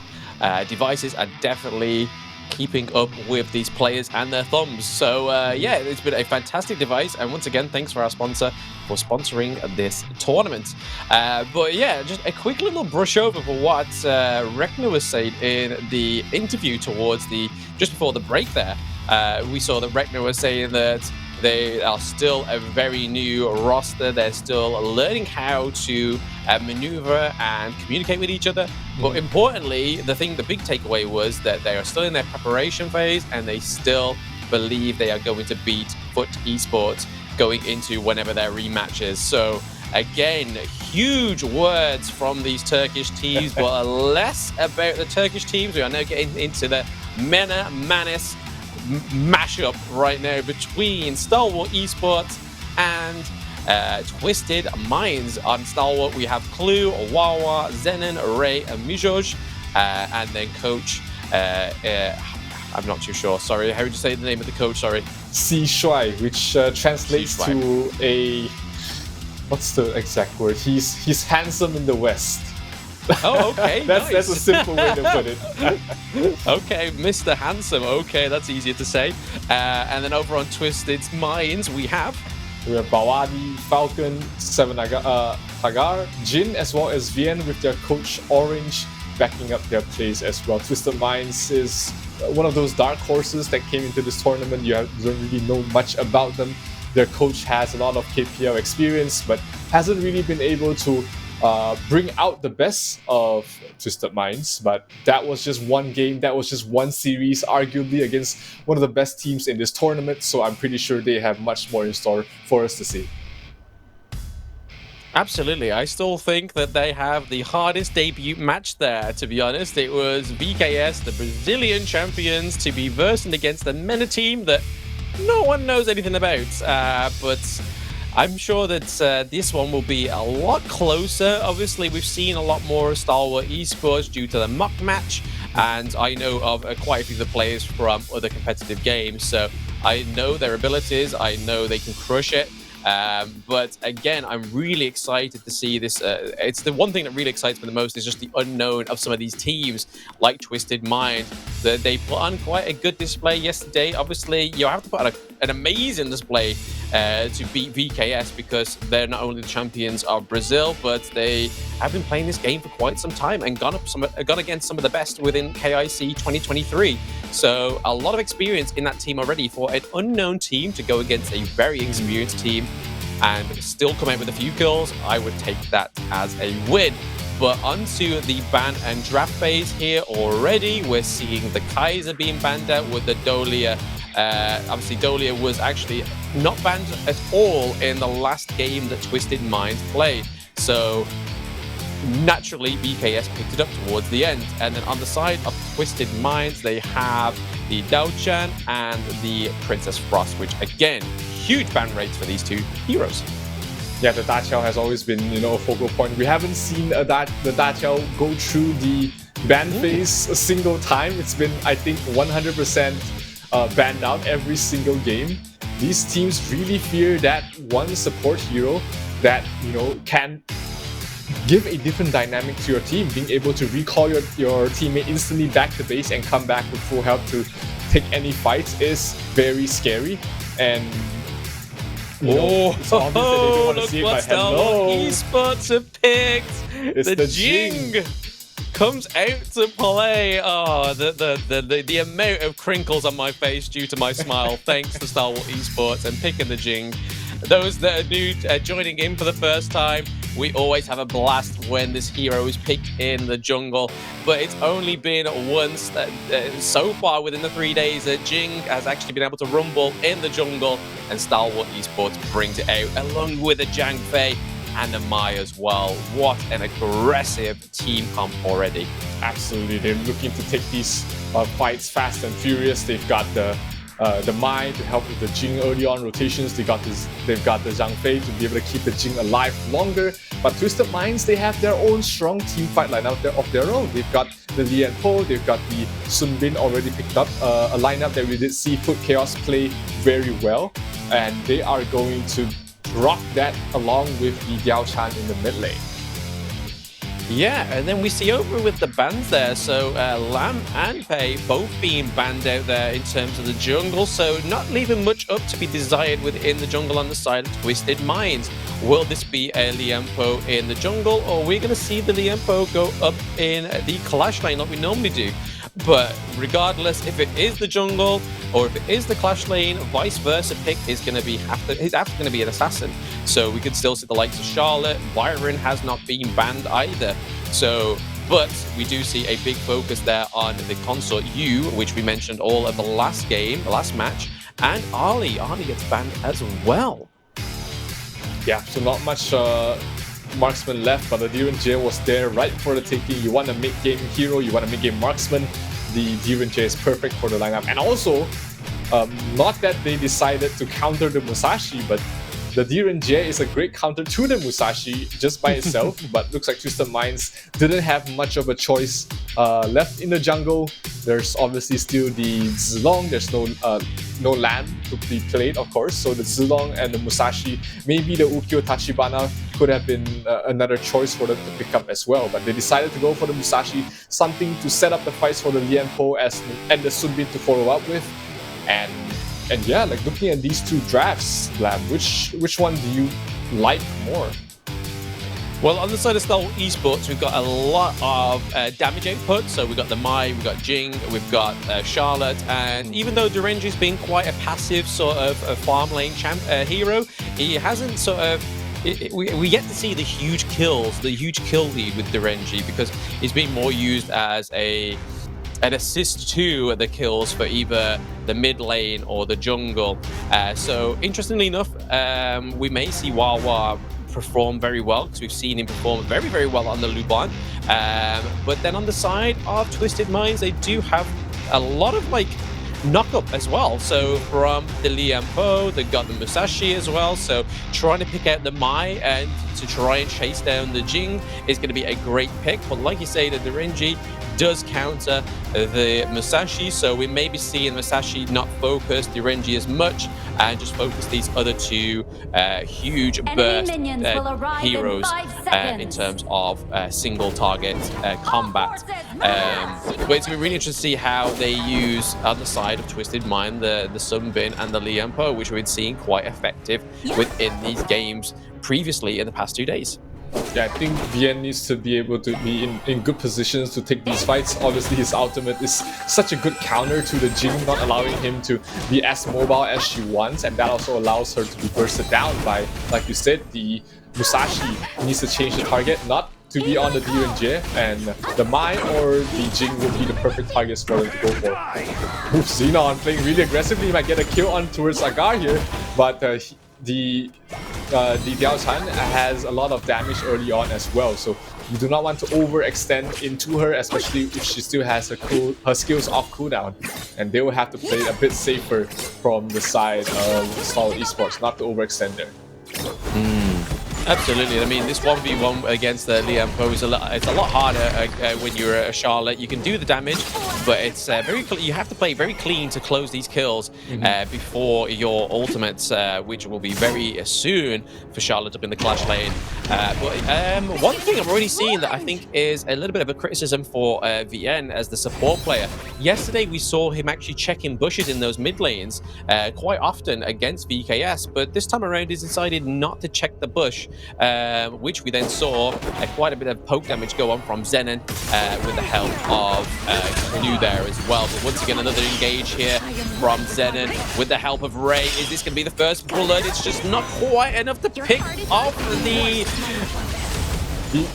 devices are definitely keeping up with these players and their thumbs. So yeah, it's been a fantastic device, and once again, thanks for our sponsor for sponsoring this tournament. But yeah, just a quick little brush over for what Rekna was saying in the interview just before the break there. We saw that Rekna was saying that they are still a very new roster. They're still learning how to maneuver and communicate with each other. But importantly, the big takeaway was that they are still in their preparation phase, and they still believe they are going to beat Foot Esports going into whenever their rematch is. So again, huge words from these Turkish teams, but less about the Turkish teams. We are now getting into the Mena Manis mashup right now between Stalwart Esports and Twisted Minds. On Stalwart, we have Clue, Wawa, Zenon, Ray, and Mijoj, and then Coach. I'm not too sure. Sorry, how would you say the name of the coach? Sorry, Si Shuai, which translates to a what's the exact word? He's handsome in the West. Oh, okay. That's a simple way to put it. Okay, Mr. Handsome. Okay, that's easier to say. And then over on Twisted Minds, we have Bawadi, Falcon, Hagar, Jin, as well as Vien with their coach Orange backing up their plays as well. Twisted Minds is one of those dark horses that came into this tournament. You don't really know much about them. Their coach has a lot of KPL experience, but hasn't really been able to bring out the best of Twisted Minds. But that was just one game, that was just one series, arguably against one of the best teams in this tournament. So I'm pretty sure they have much more in store for us to see. Absolutely. I still think that they have the hardest debut match there, to be honest. It was VKS, the Brazilian champions, to be versing against a MENA team that no one knows anything about. But I'm sure that this one will be a lot closer. Obviously, we've seen a lot more Stalwart Esports due to the mock match, and I know of quite a few of the players from other competitive games, so I know their abilities, I know they can crush it. But again, I'm really excited to see this. It's the one thing that really excites me the most is just the unknown of some of these teams, like Twisted Mind. That they put on quite a good display yesterday. Obviously, you have to put on an amazing display to beat VKS, because they're not only the champions of Brazil, but they have been playing this game for quite some time and gone against some of the best within KIC 2023. So a lot of experience in that team already. For an unknown team to go against a very experienced team and still come out with a few kills, I would take that as a win. But onto the ban and draft phase here already. We're seeing the Kaiser being banned out with the Dolia. Obviously, Dolia was actually not banned at all in the last game that Twisted Minds played. So naturally, BKS picked it up towards the end. And then on the side of Twisted Minds, they have the Dao-chan and the Princess Frost, which again, huge ban rates for these two heroes. Yeah, the Dachao has always been, you know, a focal point. We haven't seen the Dachao go through the ban phase a single time. It's been, I think, 100% banned out every single game. These teams really fear that one support hero that, you know, can give a different dynamic to your team. Being able to recall your teammate instantly back to base and come back with full health to take any fights is very scary. And look what Stalwart Esports have picked. It's the the Jing comes out to play. Oh, the amount of crinkles on my face due to my smile, thanks to Stalwart Esports and picking the Jing. Those that are new, joining in for the first time, we always have a blast when this hero is picked in the jungle, but it's only been once so far within the 3 days that Jing has actually been able to rumble in the jungle, and Stalwart Esports brings it out along with a Zhang Fei and a Mai as well. What an aggressive team comp already. Absolutely, they're looking to take these fights fast and furious. They've got the Mai to help with the Jing early on rotations. They've got the Zhang Fei to be able to keep the Jing alive longer. But Twisted Minds, they have their own strong team fight lineup of their own. They've got the Lian Po, they've got the Sun Bin already picked up, a lineup that we did see Foot Chaos play very well, and they are going to rock that along with the Diao-chan in the mid lane. Yeah, and then we see over with the bans there, so Lam and Pei both being banned out there in terms of the jungle, so not leaving much up to be desired within the jungle on the side of Twisted Minds. Will this be a Lianpo in the jungle, or are we going to see the Lianpo go up in the Clash lane like we normally do? But regardless, if it is the jungle or if it is the Clash lane, vice versa pick is going to be going to be an assassin. So we could still see the likes of Charlotte. Byron has not been banned either. So, but we do see a big focus there on the Consort U, which we mentioned all of the last game, the last match, and Ali. Ali gets banned as well. Yeah, so not much marksman left, but the Diren-Jie was there right for the taking. You want a mid-game hero, you want a mid-game marksman, the Diren-Jie is perfect for the lineup. And also, not that they decided to counter the Musashi, but the Diren-Jie is a great counter to the Musashi just by itself, but looks like Twisted Minds didn't have much of a choice left in the jungle. There's obviously still the Zilong, there's no land to be played, of course, so the Zilong and the Musashi, maybe the Ukyo Tachibana could have been another choice for them to pick up as well, but they decided to go for the Musashi, something to set up the fights for the Lian Po and the Sun Bin to follow up with. And yeah, like looking at these two drafts, Lam, which one do you like more? Well, on the side of Stalwart Esports, we've got a lot of damage output. So we've got the Mai, we've got Jing, we've got Charlotte, and even though Diren-Jie's been quite a passive sort of farm lane hero, he hasn't sort of. We get to see the huge kills, the huge kill lead with Diren-Jie because he's been more used as an assist to the kills for either the mid lane or the jungle. So interestingly enough, we may see Wawa perform very well because we've seen him perform very, very well on the Luban. But then on the side of Twisted Minds, they do have a lot of like knock-up as well. So from the Lian Po, they've got the Musashi as well. So trying to pick out the Mai and to try and chase down the Jing is going to be a great pick. But like you say, the Diren-Jie does counter the Musashi, so we may be seeing Musashi not focus Diren-Jie as much and just focus these other two huge burst heroes in terms of single target combat. But it's going to be really interesting to see how they use on the side of Twisted Mind the Sun Bin and the Lian Po, which we've seen quite effective within these games previously in the past 2 days. Yeah, I think Vian needs to be able to be in good positions to take these fights. Obviously, his ultimate is such a good counter to the Jing, not allowing him to be as mobile as she wants, and that also allows her to be bursted down by, like you said, the Musashi needs to change the target, not to be on the Diren-Jie, and the Mai or the Jing will be the perfect targets for them to go for. Oof, Xenon playing really aggressively, he might get a kill on towards Agar here, but the the Diao Chan has a lot of damage early on as well, so you do not want to overextend into her, especially if she still has her skills off cooldown, and they will have to play a bit safer from the side of Stalwart Esports, not to overextend there. Absolutely. I mean, this 1v1 against Liam Poe is it's a lot harder when you're a Charlotte. You can do the damage, but it's you have to play very clean to close these kills before your ultimates, which will be very soon for Charlotte up in the Clash lane. But one thing I've already seen that I think is a little bit of a criticism for VN as the support player. Yesterday, we saw him actually checking bushes in those mid lanes quite often against VKS, but this time around he's decided not to check the bush. Which we then saw quite a bit of poke damage go on from Zenon with the help of Clue there as well. But once again, another engage here from Zenon with the help of Ray. Is this going to be the first bullet? It's just not quite enough to pick off the...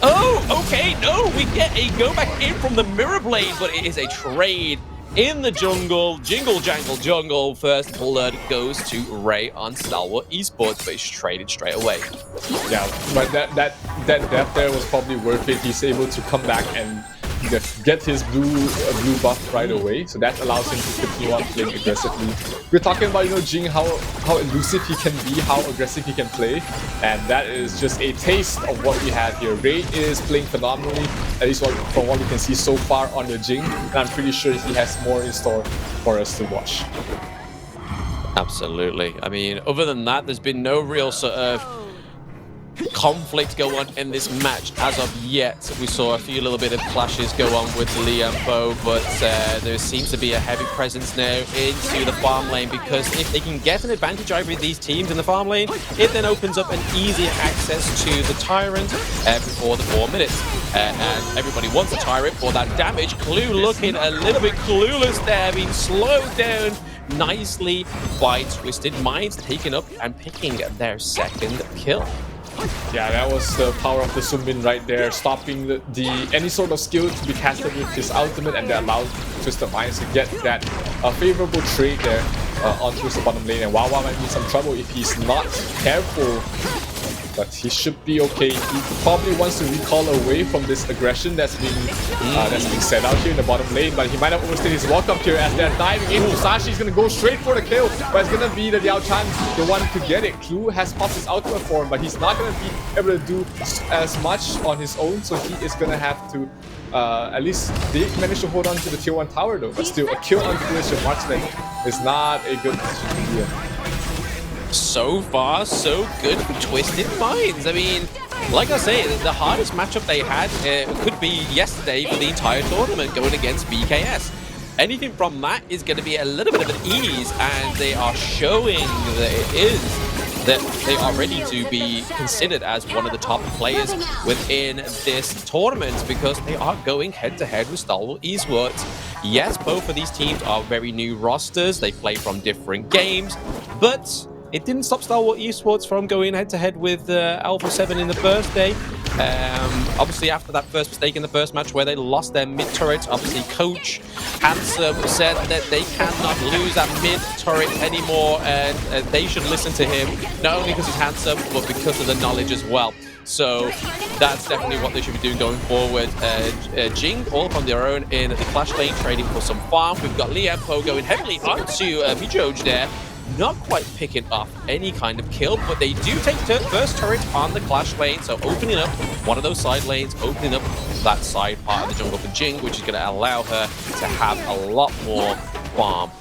Oh, okay, no, we get a go back in from the Mirror Blade, but it is a trade in the jungle. Jingle jangle jungle. First blood goes to Ray on Stalwart Esports, but he's traded straight away. Yeah, but that death there was probably worth it. He's able to come back and get his blue buff right away, so that allows him to continue on playing aggressively. We're talking about, you know, Jing, how elusive he can be, how aggressive he can play, and that is just a taste of what we have here. Ray is playing phenomenally, at least from what we can see so far on the Jing, and I'm pretty sure he has more in store for us to watch. Absolutely. I mean, other than that, there's been no real sort of conflict go on in this match as of yet. We saw a few little bit of clashes go on with Liam Poe, but there seems to be a heavy presence now into the farm lane, because if they can get an advantage over these teams in the farm lane, it then opens up an easier access to the Tyrant before the 4 minutes. And everybody wants a Tyrant for that damage. Clue looking a little bit clueless there, being slowed down nicely by Twisted Minds, taking up and picking their second kill. Yeah, that was the power of the Sunbin right there, stopping any sort of skill to be casted with his ultimate, and that allowed Twisted Minds to get that favorable trade there onto the bottom lane. And Wawa might be in some trouble if he's not careful, but he should be okay. He probably wants to recall away from this aggression that's being set out here in the bottom lane, but he might have overstayed his walk-up here as they're diving in. Musashi's gonna go straight for the kill, but it's gonna be the Diao Chan, the one to get it. Clue has popped his ultimate form, but he's not gonna be able to do as much on his own, so he is gonna have to at least they managed to hold on to the tier 1 tower though, but still a kill on Collision Marksman is not a good position to be in. So far, so good for Twisted Minds. I mean, like I say, the hardest matchup they had could be yesterday for the entire tournament, going against VKS. Anything from that is going to be a little bit of an ease, and they are showing that they are ready to be considered as one of the top players within this tournament, because they are going head-to-head with Stalwart Esports. Yes, both of these teams are very new rosters. They play from different games, but it didn't stop Stalwart Esports from going head-to-head with Alpha 7 in the first day. Obviously, after that first mistake in the first match where they lost their mid-turret, obviously Coach Handsome said that they cannot lose that mid-turret anymore, and they should listen to him, not only because he's handsome, but because of the knowledge as well. So that's definitely what they should be doing going forward. Jing, all from their own in the Clash lane, trading for some farm. We've got Liam Poe going heavily onto Mijoj there. Not quite picking off any kind of kill, but they do take first turret on the Clash lane, so opening up one of those side lanes, opening up that side part of the jungle for Jing, which is going to allow her to have a lot more farm.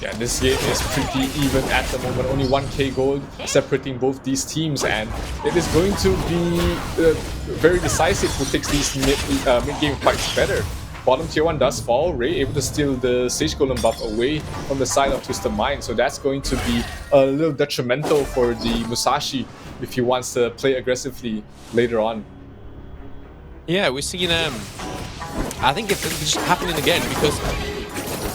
Yeah, this game is pretty even at the moment, only 1k gold separating both these teams, and it is going to be very decisive who takes these mid-game fights better. Bottom tier 1 does fall. Ray able to steal the Sage Golem buff away from the side of Twisted Mind, so that's going to be a little detrimental for the Musashi if he wants to play aggressively later on. Yeah, we're seeing I think it's just happening again, because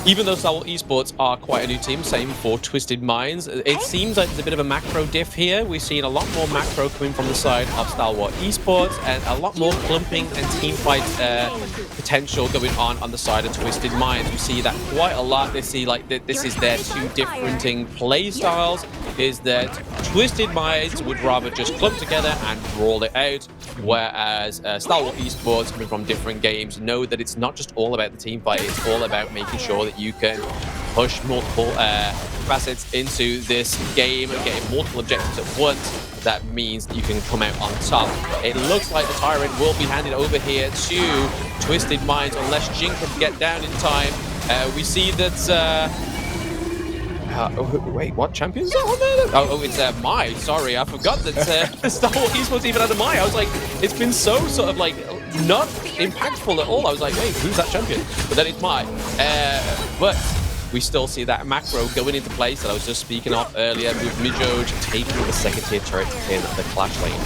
even though Stalwart Esports are quite a new team, same for Twisted Minds, it seems like there's a bit of a macro diff here. We're seeing a lot more macro coming from the side of Stalwart Esports, and a lot more clumping and teamfight potential going on the side of Twisted Minds. We see that quite a lot. They see like this is their two differing play styles. is that Twisted Minds would rather just clump together and brawl it out, whereas Stalwart Esports, coming from different games, know that it's not just all about the team fight, it's all about making sure that you can push multiple facets into this game and getting multiple objectives at once. That means you can come out on top. It looks like the Tyrant will be handed over here to Twisted Minds unless Jin can get down in time. We see that... wait, what champion is that on there? Oh, it's Mai. Sorry, I forgot that Stalwart Esports even had a Mai. I was like, it's been so sort of like not impactful at all. I was like, wait, who's that champion? But then it's Mai. But we still see that macro going into place that I was just speaking of earlier, with Mijoj taking the second tier turret in the clash lane.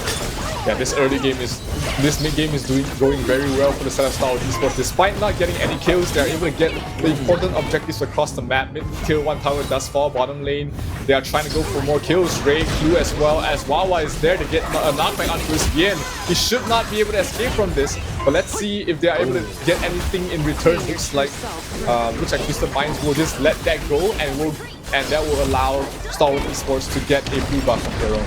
Yeah, this early game is, this mid game is going very well for the side of Stalwart Esports. Despite not getting any kills, they're able to get the important objectives across the map. Mid tier 1 tower does fall, bottom lane. They are trying to go for more kills. Ray, Blue, as well as Wawa is there to get a knockback onto his Bien. He should not be able to escape from this, but let's see if they are able to get anything in return. Looks like Twisted Minds will just let that go, and that will allow Stalwart Esports to get a blue buff of their own.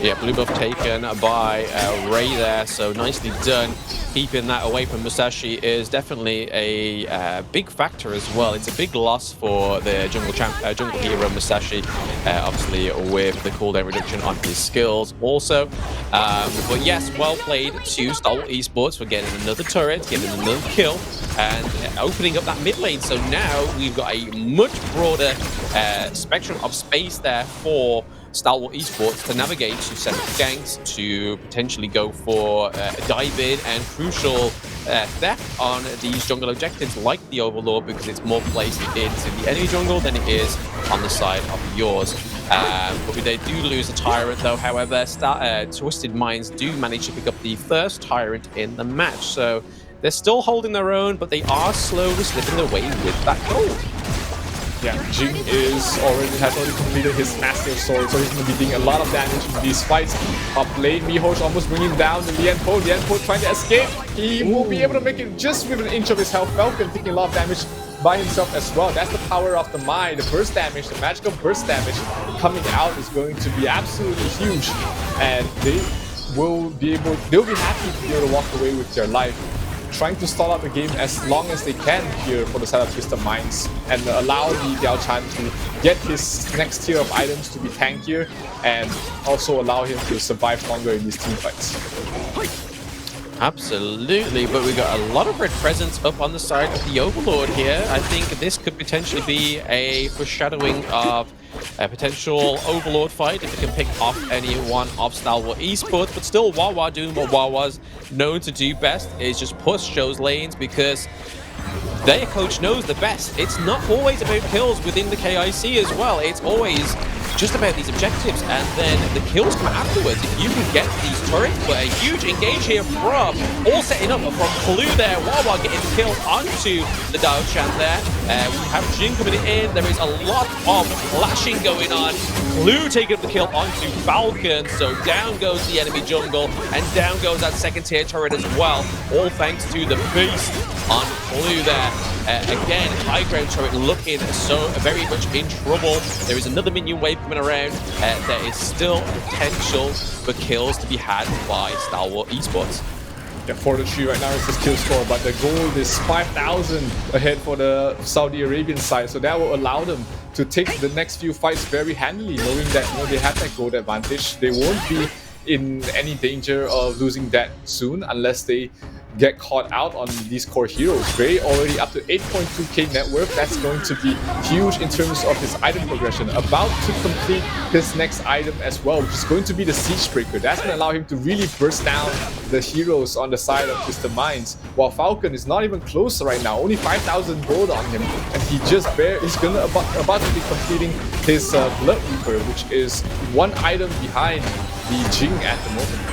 Yeah, blue buff taken by Ray there, so nicely done. Keeping that away from Musashi is definitely a big factor as well. It's a big loss for the jungle hero Musashi, obviously with the cooldown reduction on his skills also. But yes, well played to Stalwart Esports for getting another turret, getting another kill, and opening up that mid lane. So now we've got a much broader spectrum of space there for Stalwart Esports to navigate, to set up ganks, to potentially go for a dive in and crucial theft on these jungle objectives like the Overlord, because it's more placed into the enemy jungle than it is on the side of yours. But they do lose a Tyrant though. However, Twisted Minds do manage to pick up the first Tyrant in the match. So they're still holding their own, but they are slowly slipping away with that gold. Yeah, Jing has already completed his Master Sword, so he's going to be doing a lot of damage in these fights. Up lane, Miho's almost bringing down the Lianpo. Lianpo trying to escape. He will be able to make it just with an inch of his health. Falcon taking a lot of damage by himself as well. That's the power of the Mai. The burst damage, the magical burst damage coming out is going to be absolutely huge. And they'll be happy to be able to walk away with their life, trying to stall out the game as long as they can here for the side of Twisted Minds, and allow the Diao Chan to get his next tier of items to be tankier, and also allow him to survive longer in these team fights. Absolutely, but we got a lot of red presence up on the side of the Overlord here. I think this could potentially be a foreshadowing of a potential Overlord fight if it can pick off any one of Stalwart Esports. But still, Wawa doing what Wawa's known to do best, is just push those lanes, because their coach knows the best. It's not always about kills within the KIC as well. It's always just about these objectives, and then the kills come afterwards. If you can get these turrets, but a huge engage here from all setting up from Clue there. Wawa getting the kill onto the Dao Chan there. We have Jin coming in. There is a lot of flashing going on. Clue taking up the kill onto Falcon. So down goes the enemy jungle, and down goes that second tier turret as well. All thanks to the beast on Clue there. Again, high ground turret looking so very much in trouble. There is another minion wave coming around. There is still potential for kills to be had by Stalwart Esports. Yeah, 4-3 right now is his kill score, but the gold is 5,000 ahead for the Saudi Arabian side, so that will allow them to take the next few fights very handily, knowing that they have that gold advantage. They won't be in any danger of losing that soon unless they get caught out on these core heroes. Ray already up to 8.2k net worth. That's going to be huge in terms of his item progression. About to complete his next item as well, which is going to be the Siege Breaker. That's going to allow him to really burst down the heroes on the side of Twisted Minds. While Falcon is not even close right now, only 5,000 gold on him, and he just he's gonna about to be completing his Blood Reaper, which is one item behind the Jing at the moment.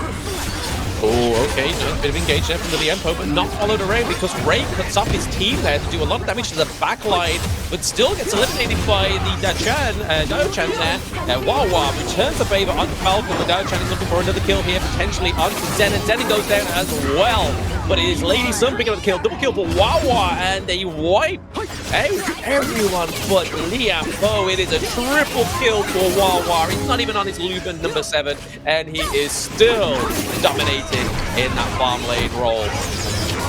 Oh, okay, nice bit of engage there from the Liempo, but not followed around because Ray cuts off his team there to do a lot of damage to the back line, but still gets eliminated by the Dao Chan there. Wawa returns the favor onto Falcon. The Dao Chan is looking for another kill here, potentially onto Zen, and Zen goes down as well. but it is Lady Sun picking up the kill. Double kill for Wawa, and they wipe out everyone but Liam Bo. It is a triple kill for Wawa. He's not even on his Luben number 7, and he is still dominating in that farm lane role.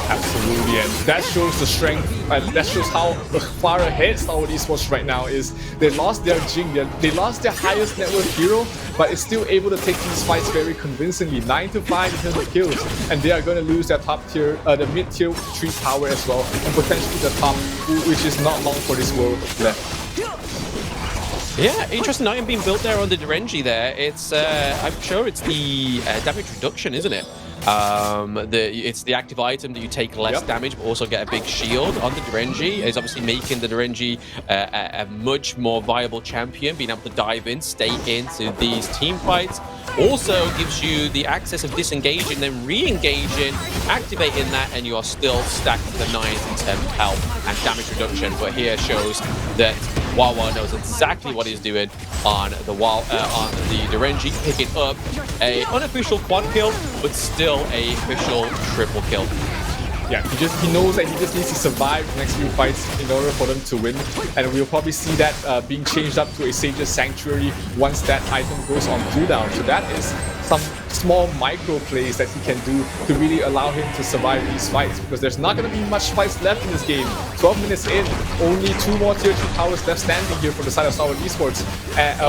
Absolutely, and that shows the strength, and that shows how far ahead Stalwart Esports right now is. They lost their Jing, they lost their highest net worth hero, but is still able to take these fights very convincingly. 9-5 in terms of kills, and they are going to lose their top tier, the mid tier 3 tower as well, and potentially the top, which is not long for this world left. Yeah, interesting item being built there on the Derenji there. It's, I'm sure it's the damage reduction, isn't it? It's the active item that you take less damage but also get a big shield on the Derenji. Is obviously making the Derenji a much more viable champion, being able to dive in, stay into these team fights. Also gives you the access of disengaging, then re-engaging, activating that, and you are still stacked to the 9 and 10 health and damage reduction. But here shows that Wawa knows exactly what he's doing on the Derenji, picking up a unofficial quad kill, but still a official triple kill. Yeah, he knows that he just needs to survive the next few fights in order for them to win, and we'll probably see that being changed up to a Sage's Sanctuary once that item goes on cooldown. So that is some small micro plays that he can do to really allow him to survive these fights, because there's not going to be much fights left in this game. 12 minutes in, only 2 more tier 2 towers left standing here for the side of Stalwart Esports,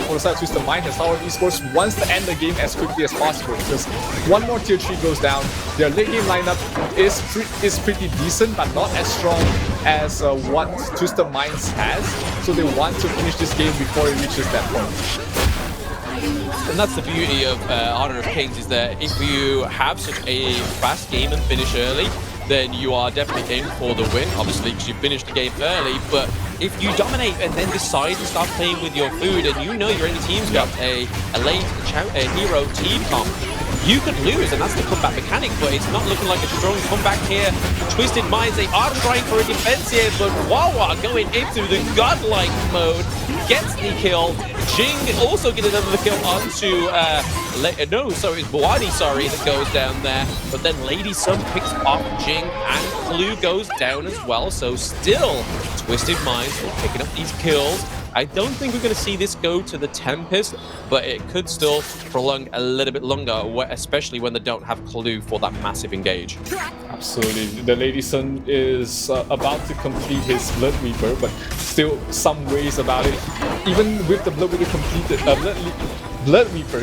for the side of Twisted Mind, and Stalwart Esports wants to end the game as quickly as possible, because 1 more tier 3 goes down. Their late game lineup is pretty decent, but not as strong as what Twisted Minds has, so they want to finish this game before it reaches that point. And that's the beauty of Honor of Kings, is that if you have such a fast game and finish early, then you are definitely in for the win, obviously, because you finished the game early. But if you dominate and then decide to start playing with your food, and you know your enemy team's got a late hero team comp, you could lose, and that's the comeback mechanic, but it's not looking like a strong comeback here. Twisted Minds, they are trying for a defense here, but Wawa going into the godlike mode, gets the kill. Jing also getting another kill onto, it's Buwadi, that goes down there, but then Lady Sun picks off Jing, and Clue goes down as well, so still Twisted Minds picking up these kills. I don't think we're going to see this go to the Tempest, but it could still prolong a little bit longer, especially when they don't have Clue for that massive engage. Absolutely. The Lady Sun is about to complete his Blood Reaper, but still some ways about it. Even with the Blood Reaper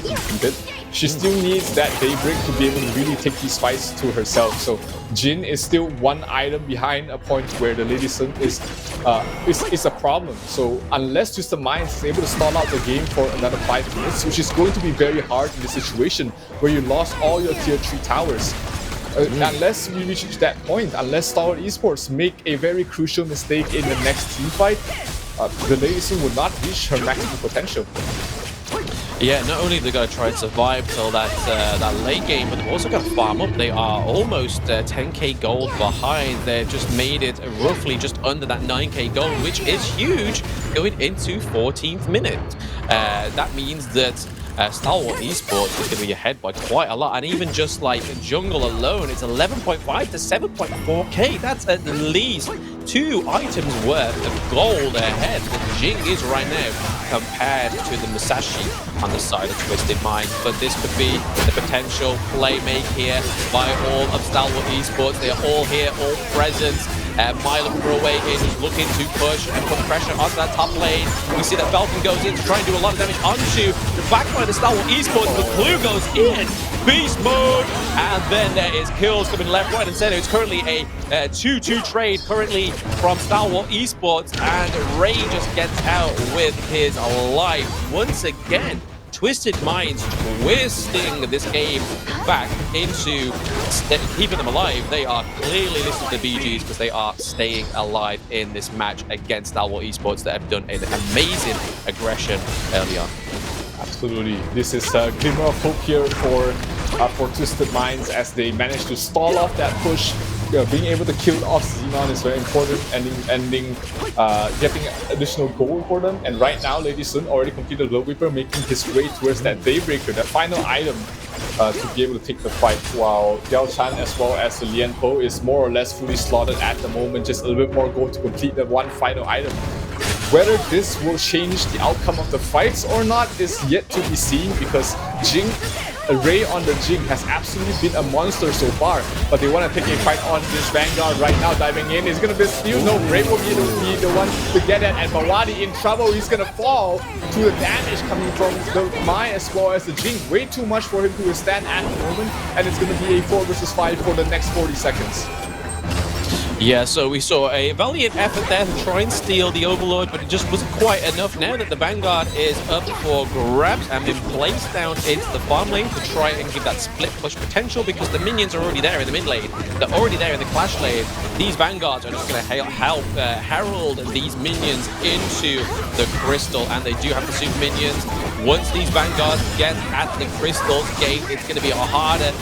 completed, she still needs that Daybreak to be able to really take these fights to herself. So Jin is still 1 item behind a point where the Lady Sun is a problem. So unless Twisted Minds is able to stall out the game for another 5 minutes, which is going to be very hard in this situation where you lost all your tier 3 towers. Unless we reach that point, unless Stalwart Esports make a very crucial mistake in the next team fight, the Lady Sun would not reach her maximum potential. Yeah, not only they got to try and survive till that late game, but they've also got to farm up. They are almost 10k gold behind. They've just made it roughly just under that 9k gold, which is huge going into 14th minute. That means that Stalwart Esports is going to be ahead by quite a lot, and even just like jungle alone, it's 11.5 to 7.4k. That's at least 2 items worth of gold ahead that Jing is right now compared to the Musashi on the side of Twisted Minds. But this could be the potential play make here by all of Stalwart Esports. They are all here, all present. Milo Throwaway is looking to push and put pressure onto that top lane. We see that Falcon goes in to try and do a lot of damage onto the backline of Stalwart Esports, but Clue goes in. Beast mode, and then there is kills coming left, right, and center. It's currently a 2-2 trade currently from Stalwart Esports, and Ray just gets out with his life once again. Twisted Minds twisting this game back into keeping them alive. They are clearly listening to the BGs because they are staying alive in this match against Stalwart Esports that have done an amazing aggression early on. Absolutely. This is a glimmer of hope here for Twisted Minds as they manage to stall off that push being able to kill off Xenon is very important, getting additional gold for them. And right now, Lady Sun already completed Blood Weeper, making his way towards that Daybreaker, that final item to be able to take the fight, while Yao Chan as well as the Lian Po is more or less fully slotted at the moment, just a little bit more gold to complete that one final item. Whether this will change the outcome of the fights or not is yet to be seen, because Jing, Ray on the Jing has absolutely been a monster so far, but they want to take a fight on this Vanguard right now. Diving in, is going to be steal. No, Ray will be the one to get it, and Bawadi in trouble. He's going to fall to the damage coming from the Mai as well as the Jing. Way too much for him to withstand at the moment, and it's going to be a 4 versus 5 for the next 40 seconds. Yeah, so we saw a valiant effort there to try and steal the Overlord, but it just wasn't quite enough. Now that the Vanguard is up for grabs and been placed down into the farm lane to try and give that split push potential, because the minions are already there in the mid lane. They're already there in the clash lane. These Vanguards are just going to help herald these minions into the crystal, and they do have the super minions. Once these Vanguards get at the crystal gate, it's going to be a harder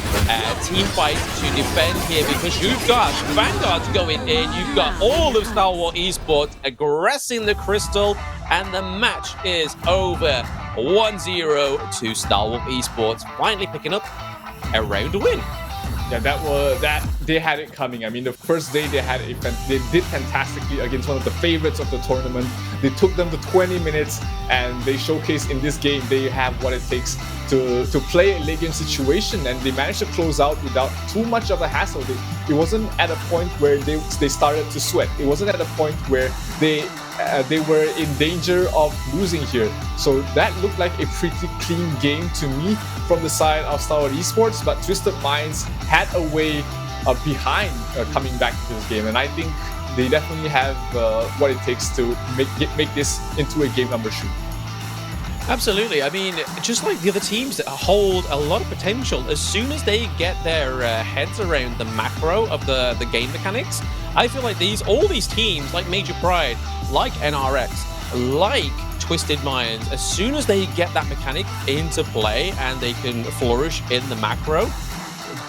team fight to defend here, because you've got Vanguards going in, you've got all of Stalwart Esports aggressing the crystal, and the match is over. 1-0 to Stalwart Esports, finally picking up a round to win. Yeah, they had it coming. I mean, the first day they did fantastically against one of the favorites of the tournament. They took them to 20 minutes, and they showcased in this game they have what it takes to play a late game situation, and they managed to close out without too much of a hassle. It wasn't at a point where they started to sweat. It wasn't at a point where they were in danger of losing here. So that looked like a pretty clean game to me from the side of Stalwart Esports, but Twisted Minds had a way behind coming back to this game, and I think they definitely have what it takes to make this into a game number shoot. Absolutely. I mean, just like the other teams that hold a lot of potential, as soon as they get their heads around the macro of the game mechanics, I feel like all these teams, like Major Pride, like NRX, like Twisted Minds, as soon as they get that mechanic into play and they can flourish in the macro,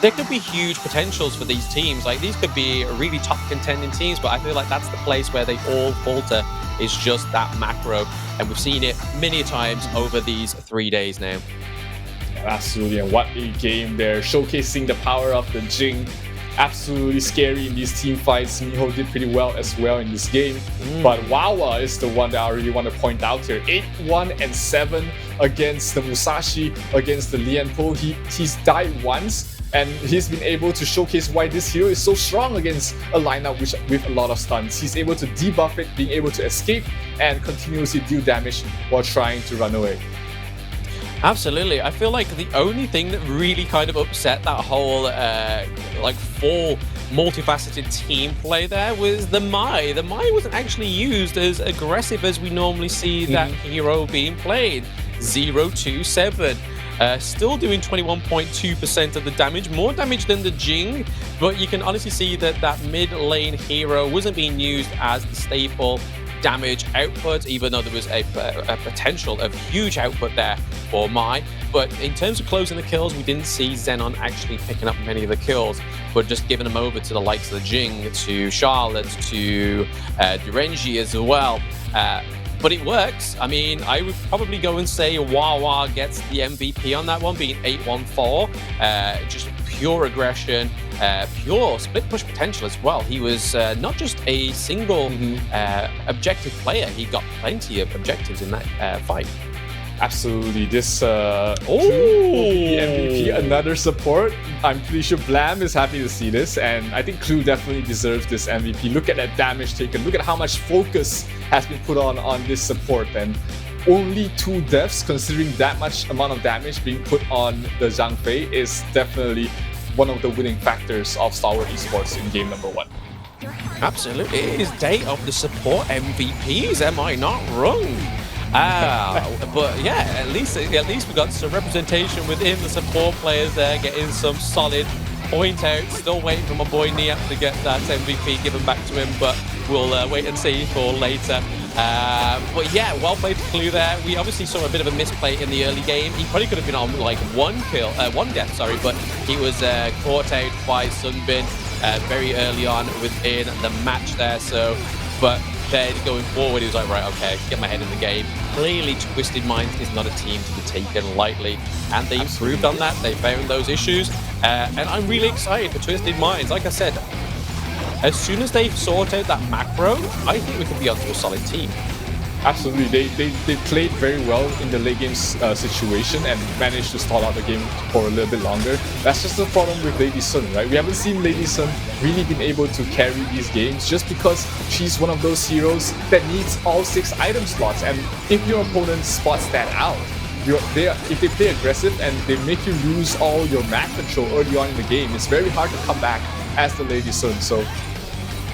there could be huge potentials for these teams. Like, these could be really top contending teams, but I feel like that's the place where they all falter, is just that macro. And we've seen it many times over these 3 days now. Absolutely, and what a game there, showcasing the power of the Jing. Absolutely scary in these team fights. Miho did pretty well as well in this game. But Wawa is the one that I really want to point out here. 8-1-7 against the Musashi, against the Lian Po. He's died once, and he's been able to showcase why this hero is so strong against a lineup with a lot of stuns. He's able to debuff it, being able to escape, and continuously deal damage while trying to run away. Absolutely. I feel like the only thing that really kind of upset that whole like full multifaceted team play there was the Mai. The Mai wasn't actually used as aggressive as we normally see that hero being played. 0-2-7. Still doing 21.2% of the damage, more damage than the Jing, but you can honestly see that that mid lane hero wasn't being used as the staple damage output, even though there was a potential of huge output there for Mai. But in terms of closing the kills, we didn't see Xenon actually picking up many of the kills, but just giving them over to the likes of the Jing, to Charlotte, to Durenji as well. But it works. I mean, I would probably go and say Wawa gets the MVP on that one, being 8-1-4. Just pure aggression, pure split push potential as well. He was not just a single objective player, he got plenty of objectives in that fight. Absolutely. This will be the MVP, another support. I'm pretty sure Blam is happy to see this, and I think Clue definitely deserves this MVP. Look at that damage taken. Look at how much focus has been put on this support, and only 2 deaths, considering that much amount of damage being put on the Zhang Fei, is definitely one of the winning factors of Stalwart Esports in game number 1. Absolutely. It is day of the support MVPs, am I not wrong? But yeah, at least we got some representation within the support players there, getting some solid point out. Still waiting for my boy Niap to get that MVP given back to him, but we'll wait and see for later. But yeah, well played for Clue there. We obviously saw a bit of a misplay in the early game. He probably could have been on like one death, but he was caught out by Sunbin. very early on within the match there. So, but then going forward, he was like, right, okay, get my head in the game. Clearly, Twisted Minds is not a team to be taken lightly, and they improved on that. They found those issues, and I'm really excited for Twisted Minds. Like I said, as soon as they sort out that macro, I think we could be onto a solid team. Absolutely, they played very well in the late game situation and managed to stall out the game for a little bit longer. That's just the problem with Lady Sun, right? We haven't seen Lady Sun really been able to carry these games just because she's one of those heroes that needs all 6 item slots. And if your opponent spots that out, if they play aggressive and they make you lose all your map control early on in the game, it's very hard to come back as the Lady Sun. So,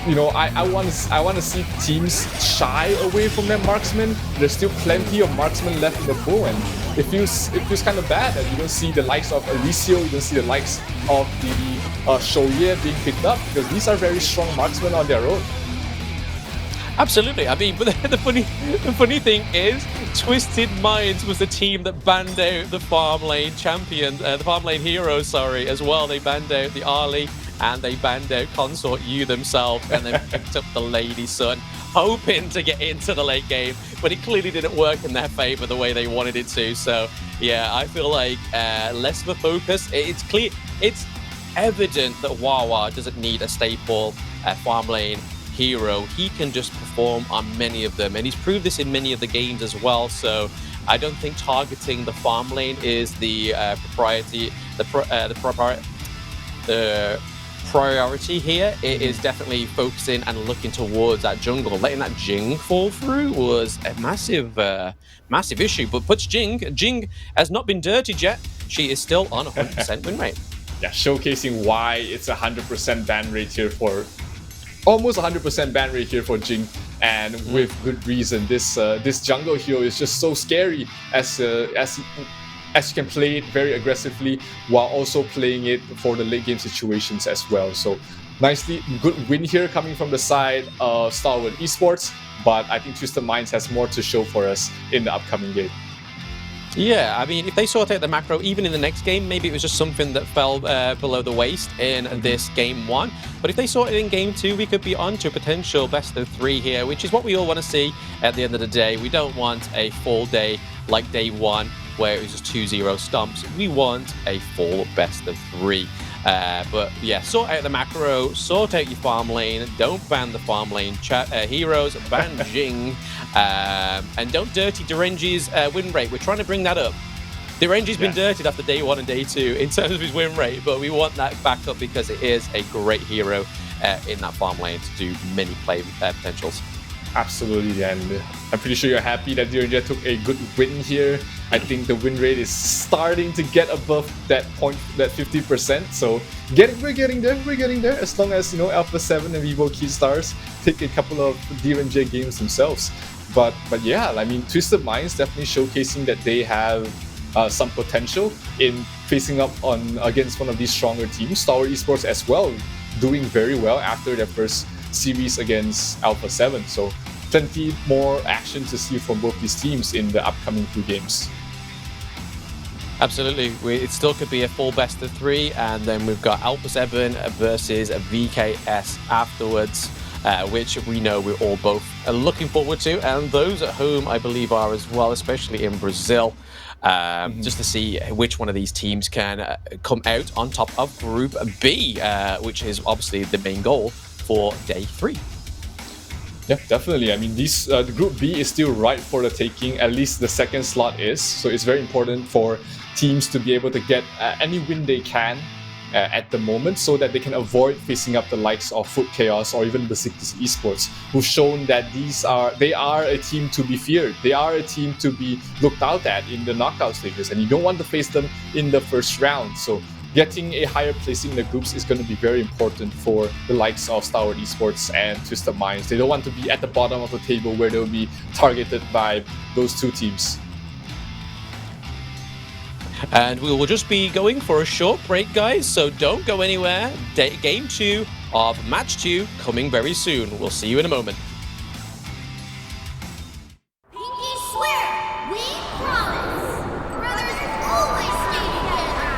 you know, I want to see teams shy away from their marksmen. There's still plenty of marksmen left in the pool, and it feels kind of bad that you don't see the likes of Alicio, you don't see the likes of the Shoye being picked up, because these are very strong marksmen on their own. Absolutely. I mean, but the funny thing is, Twisted Minds was the team that banned out the farm lane champion, the farm lane heroes, sorry, as well. They banned out the Ali and they banned out Consort U themselves, and then picked up the Lady Sun, hoping to get into the late game, but it clearly didn't work in their favor the way they wanted it to. So yeah, I feel like less of a focus. It's clear, it's evident that Wawa doesn't need a staple farm lane hero. He can just perform on many of them, and he's proved this in many of the games as well. So I don't think targeting the farm lane is the priority here. It is definitely focusing and looking towards that jungle. Letting that Jing fall through was a massive issue, but puts Jing has not been dirtied yet. She is still on 100% win rate. Yeah, showcasing why it's 100% ban rate here for almost 100% ban rate here for Jing, and with good reason. This jungle hero is just so scary as you can play it very aggressively while also playing it for the late game situations as well. So good win here coming from the side of Stalwart Esports, but I think Twisted Minds has more to show for us in the upcoming game. Yeah, I mean, if they sort out the macro, even in the next game, maybe it was just something that fell below the waist in this game 1. But if they sort it in game 2, we could be on to a potential best of 3 here, which is what we all want to see at the end of the day. We don't want a full day like day 1, where it was just 2-0 stomps. We want a full best of 3. But yeah, sort out the macro, sort out your farm lane, don't ban the farm lane heroes, ban Jing, and don't dirty Derenji's win rate. We're trying to bring that up. Derenji's been dirtied after day 1 and day 2 in terms of his win rate, but we want that back up because it is a great hero in that farm lane to do many play potentials. Absolutely, and I'm pretty sure you're happy that Derenji took a good win here. I think the win rate is starting to get above that 50%. So we're getting there. As long as, you know, Alpha 7 and Vivo Key Stars take a couple of Derenji games themselves. But yeah, I mean, Twisted Minds definitely showcasing that they have some potential in facing up against one of these stronger teams. Stalwart Esports as well, doing very well after their first series against Alpha 7. So plenty more action to see from both these teams in the upcoming 2 games. Absolutely. It still could be a full best of 3, and then we've got Alpha 7 versus VKS afterwards, which we know we're all both looking forward to, and those at home I believe are as well, especially in Brazil, just to see which one of these teams can come out on top of Group B, which is obviously the main goal for day 3. Yeah, definitely. I mean, the Group B is still right for the taking, at least the second slot is. So it's very important for teams to be able to get any win they can at the moment, so that they can avoid facing up the likes of Foot Chaos or even Decisive Esports, who've shown that they are a team to be feared. They are a team to be looked out at in the knockout stages, and you don't want to face them in the first round. So getting a higher placing in the groups is going to be very important for the likes of Stalwart Esports and Twisted Minds. They don't want to be at the bottom of the table where they'll be targeted by those 2 teams. And we will just be going for a short break, guys, so don't go anywhere. Game 2 of Match 2 coming very soon. We'll see you in a moment. Pinky swear, we promise. Brothers always stay together.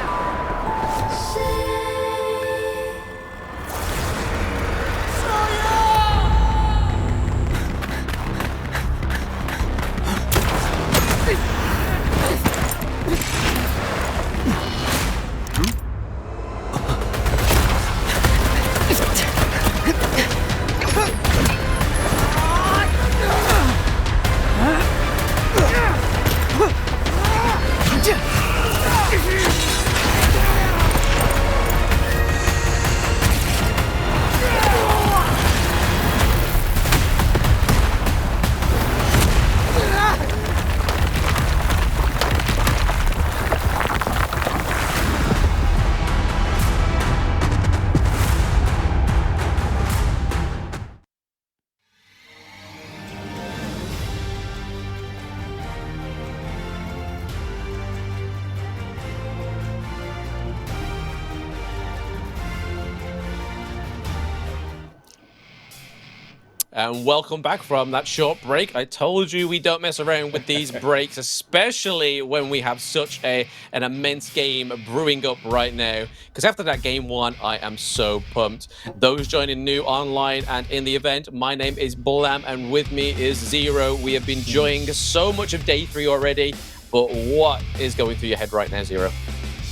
and welcome back from that short break. I told you we don't mess around with these breaks, especially when we have such an immense game brewing up right now. Because after that game one, I am so pumped. Those joining new online and in the event, my name is Blam, and with me is Zero. We have been enjoying so much of day 3 already, but what is going through your head right now, Zero?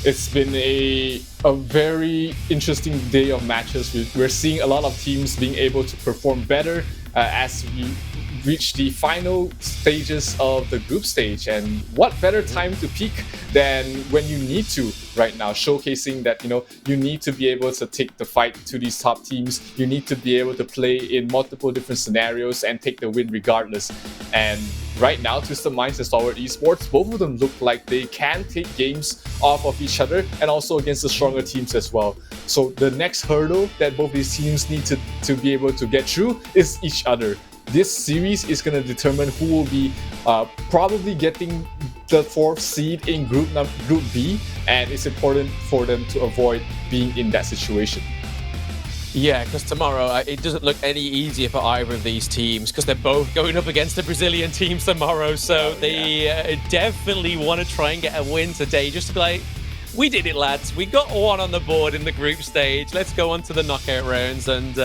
It's been a very interesting day of matches. We're seeing a lot of teams being able to perform better as we reach the final stages of the group stage. And what better time to peak than when you need to right now, showcasing that, you need to be able to take the fight to these top teams. You need to be able to play in multiple different scenarios and take the win regardless. And right now, Twisted Minds and Stalwart Esports, both of them look like they can take games off of each other and also against the stronger teams as well. So the next hurdle that both these teams need to be able to get through is each other. This series is going to determine who will be probably getting the 4th seed in Group B, and it's important for them to avoid being in that situation. Yeah, because tomorrow it doesn't look any easier for either of these teams because they're both going up against the Brazilian teams tomorrow. So they definitely want to try and get a win today, just to be like, we did it, lads. We got one on the board in the group stage. Let's go on to the knockout rounds and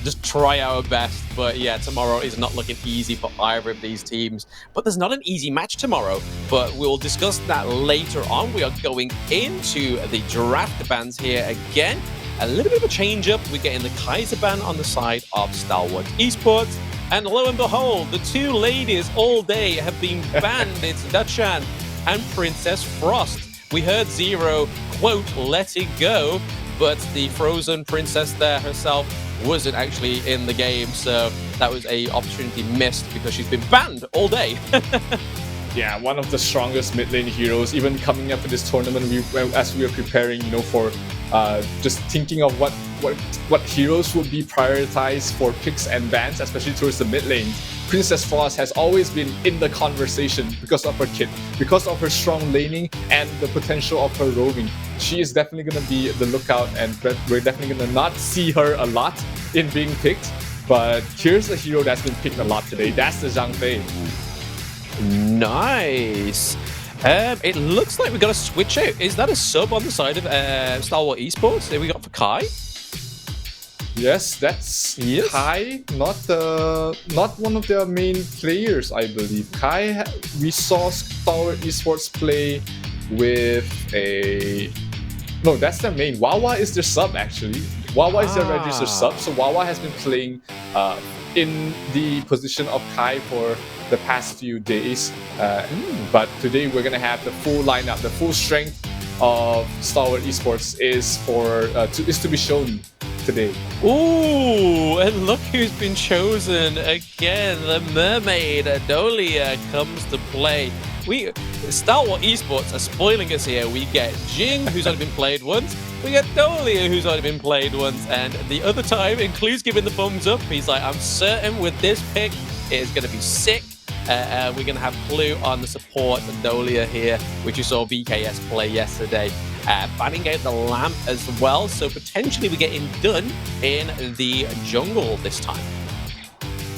just try our best. But yeah, tomorrow is not looking easy for either of these teams. But there's not an easy match tomorrow. But we'll discuss that later on. We are going into the draft bans here again. A little bit of a change up. We're getting the Kaiser ban on the side of Stalwart Esports. And lo and behold, the 2 ladies all day have been banned. It's Dachan and Princess Frost. We heard Zero, quote, let it go. But the frozen princess there herself wasn't actually in the game. So that was a opportunity missed because she's been banned all day. Yeah, one of the strongest mid lane heroes. Even coming up to this tournament, as we were preparing, for just thinking of what heroes would be prioritized for picks and bans, especially towards the mid lane. Princess Frost has always been in the conversation because of her kit, because of her strong laning and the potential of her roaming. She is definitely going to be the lookout, and we're definitely going to not see her a lot in being picked. But here's a hero that's been picked a lot today. That's the Zhang Fei. Nice. It looks like we got a switch out. Is that a sub on the side of Stalwart Esports that we got for Kai? Yes, that's Kai, not one of their main players, I believe. Kai, we saw Stalwart Esports play with no, that's their main. Wawa is their sub, actually. Wawa is their registered sub, so Wawa has been playing in the position of Kai for the past few days. But today we're gonna have the full lineup, the full strength of Stalwart Esports is to be shown today. Ooh, and look who's been chosen again. The mermaid Adolia comes to play. Stalwart Esports are spoiling us here. We get Jing, who's only been played once. We get Dolia, who's only been played once. And the other time, Include's giving the thumbs up. He's like, I'm certain with this pick, it is going to be sick. We're going to have Clue on the support Dolia here, which you saw BKS play yesterday. Banning out the lamp as well, so potentially we're getting done in the jungle this time.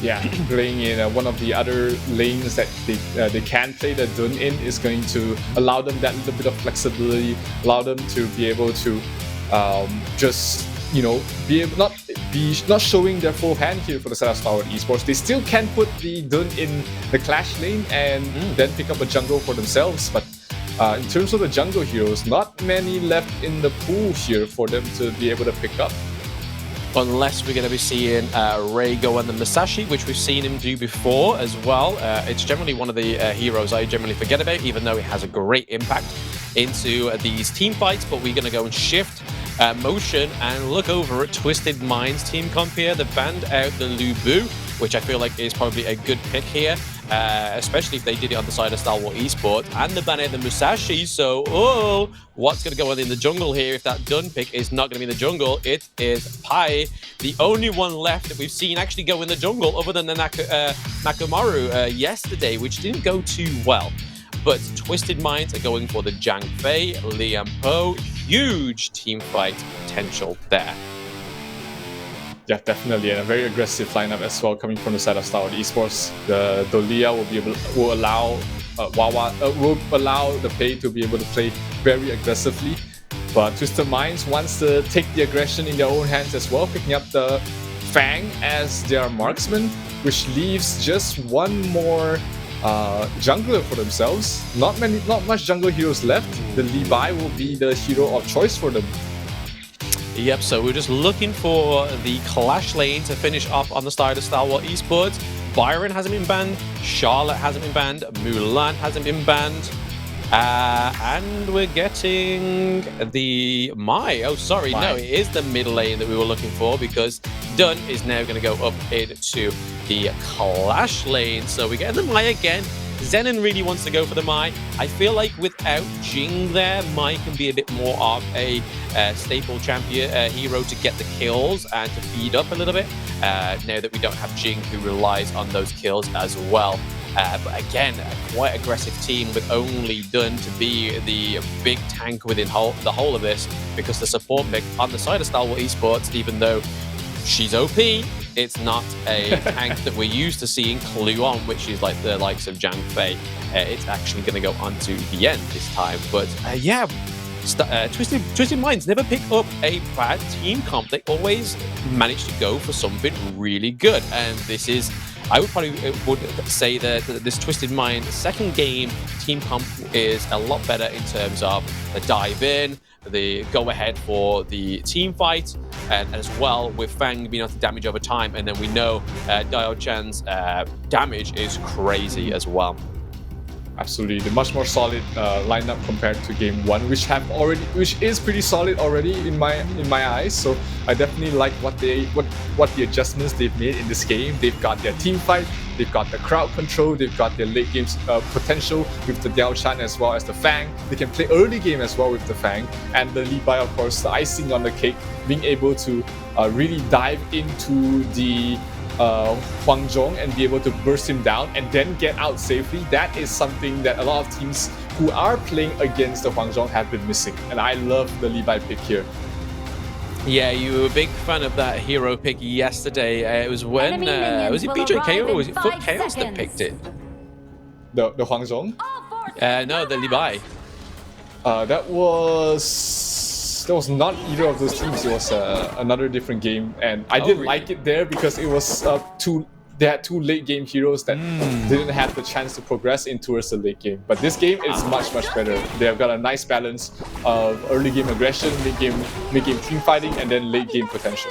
Yeah, playing in one of the other lanes that they can play the Dun in is going to allow them that little bit of flexibility, allow them to be able to just not showing their full hand here for the side of Stalwart Esports. They still can put the Dun in the clash lane and then pick up a jungle for themselves, but in terms of the jungle heroes, not many left in the pool here for them to be able to pick up. Unless we're going to be seeing Ray go on the Musashi, which we've seen him do before as well. It's generally one of the heroes I generally forget about, even though it has a great impact into these team fights. But we're going to go and shift motion and look over at Twisted Minds team comp here. They banned out the Lubu, which I feel like is probably a good pick here. Especially if they did it on the side of Stalwart Esports, and the ban out the Musashi. So, what's going to go on in the jungle here if that Dun pick is not going to be in the jungle? It is Pai, the only one left that we've seen actually go in the jungle, other than the Nakamaru yesterday, which didn't go too well. But Twisted Minds are going for the Zhang Fei, Liam Po. Huge team fight potential there. Yeah, definitely, and a very aggressive lineup as well coming from the side of Stalwart Esports. The Dolia will allow the play to be able to play very aggressively, but Twisted Minds wants to take the aggression in their own hands as well, picking up the Fang as their marksman, which leaves just one more jungler for themselves. Not much jungle heroes left. The Levi will be the hero of choice for them. Yep, so we're just looking for the Clash lane to finish up on the side of Stalwart Esports. Byron hasn't been banned, Charlotte hasn't been banned, Mulan hasn't been banned, and we're getting the Mai. Oh, sorry, no, it is the mid lane that we were looking for, because Dun is now going to go up into the Clash lane. So we're getting the Mai again. Zenon really wants to go for the Mai. I feel like without Jing there, Mai can be a bit more of a staple champion hero to get the kills and to feed up a little bit. Now that we don't have Jing, who relies on those kills as well. But again, a quite aggressive team with only Dun to be the big tank within the whole of this, because the support pick on the side of Stalwart Esports, even though she's OP, it's not a tank that we're used to seeing Clue on, which is like the likes of Zhang Fei. It's actually going to go on to the end this time. But yeah, Twisted Minds never pick up a bad team comp. They always manage to go for something really good. And this is, I would say that this Twisted Mind second game team comp is a lot better in terms of the dive in, the go ahead for the team fight, and as well with Fang being able to damage over time. And then we know Diao Chan's damage is crazy as well. Absolutely, the much more solid lineup compared to game one, which is pretty solid already in my eyes. So I definitely like what the adjustments they've made in this game. They've got their team fight, they've got the crowd control, they've got their late game potential with the Diao Chan as well as the Fang. They can play early game as well with the Fang, and the Levi, of course, the icing on the cake, being able to really dive into the Huangjong and be able to burst him down and then get out safely. That is something that a lot of teams who are playing against the Huangjong have been missing, and I love the Levi pick here. Yeah, you were a big fan of that hero pick yesterday. It was when was it BJK or was it Foot Chaos that picked it? The Huangjong? No, the Levi. That was not either of those teams. It was another different game, and I didn't like it there because it was they had two late game heroes that didn't have the chance to progress in towards the late game. But this game is much better. They have got a nice balance of early game aggression, mid game team fighting, and then late game potential.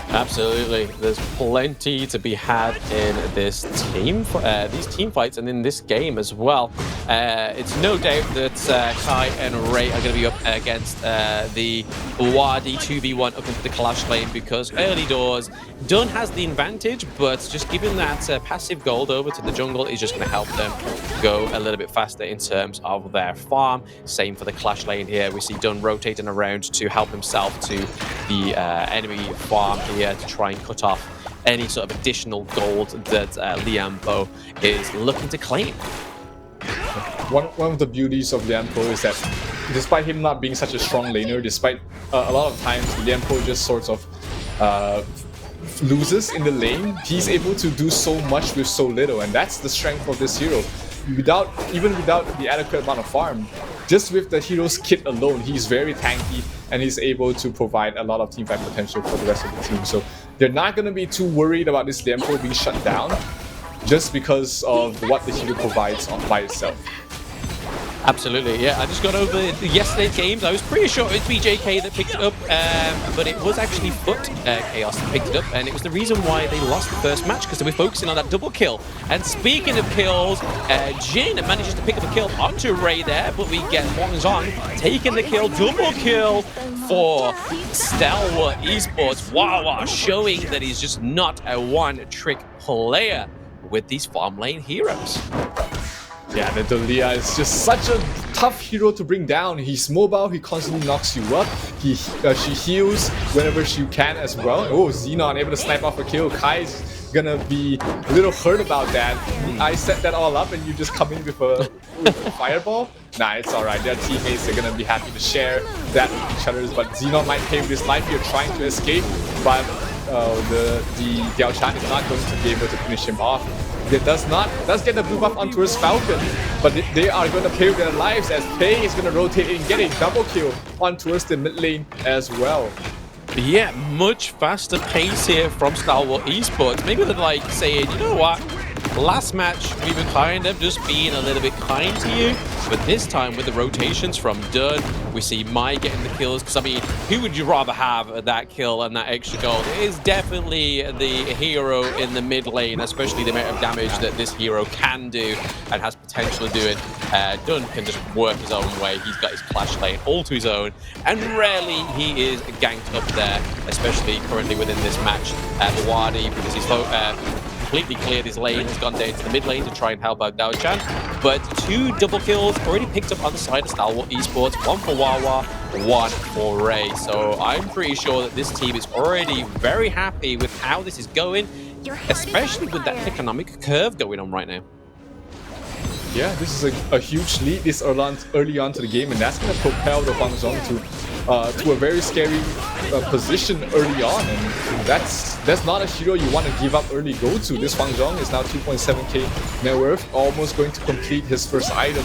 Absolutely, there's plenty to be had in this these team fights and in this game as well. It's no doubt that Kai and Ray are going to be up against the Wadi 2v1 up into the Clash lane, because early doors, Dun has the advantage, but just giving that passive gold over to the jungle is just going to help them go a little bit faster in terms of their farm. Same for the Clash lane here. We see Dun rotating around to help himself to the enemy farm here to try and cut off any sort of additional gold that Liampo is looking to claim. One of the beauties of Liampo is that despite him not being such a strong laner, despite a lot of times Liampo just sort of loses in the lane, he's able to do so much with so little, and that's the strength of this hero. Even without the adequate amount of farm, just with the hero's kit alone, he's very tanky and he's able to provide a lot of teamfight potential for the rest of the team. So they're not going to be too worried about this Liampo being shut down just because of what the hero provides by itself. Absolutely, yeah. I just got over yesterday's games. I was pretty sure it was BJK that picked it up, but it was actually Foot Chaos that picked it up, and it was the reason why they lost the first match, because they were focusing on that double kill. And speaking of kills, Jin manages to pick up a kill onto Ray there, but we get Wang Zhang taking the kill, double kill for Stalwart Esports. Wow, showing that he's just not a one-trick player with these farm lane heroes. Yeah, the Dolia is just such a tough hero to bring down. He's mobile, he constantly knocks you up. She heals whenever she can as well. Oh, Xenon able to snipe off a kill. Kai's gonna be a little hurt about that. I set that all up and you just come in with a fireball? Nah, it's alright. Their teammates are gonna be happy to share that with each other. But Xenon might pay with his life here trying to escape. But the Diao Chan is not going to be able to finish him off. It does get the blue buff onto his Falcon, but they are going to pay with their lives as Pei is going to rotate and get a double kill on towards the mid lane as well. Yeah, much faster pace here from Stalwart Esports. Maybe they're like saying, you know what? Last match, we were kind of just being a little bit kind to you, but this time with the rotations from Dunn, we see Mai getting the kills, because I mean, who would you rather have that kill and that extra gold? It is definitely the hero in the mid lane, especially the amount of damage that this hero can do and has potential of doing. Dunn can just work his own way. He's got his clash lane all to his own, and rarely he is ganked up there, especially currently within this match. Bawadi, because he's completely cleared his lane, has gone down to the mid lane to try and help out Dao Chan. But 2 double kills already picked up on the side of Stalwart Esports, 1 for Wawa, 1 for Ray. So I'm pretty sure that this team is already very happy with how this is going, especially with that economic curve going on right now. Yeah, this is a huge lead this early on to the game, and that's going to propel the Huang Zhong to a very scary position early on, and that's not a hero you want to give up early go to. This Huang Zhong is now 2.7k net worth, almost going to complete his first item,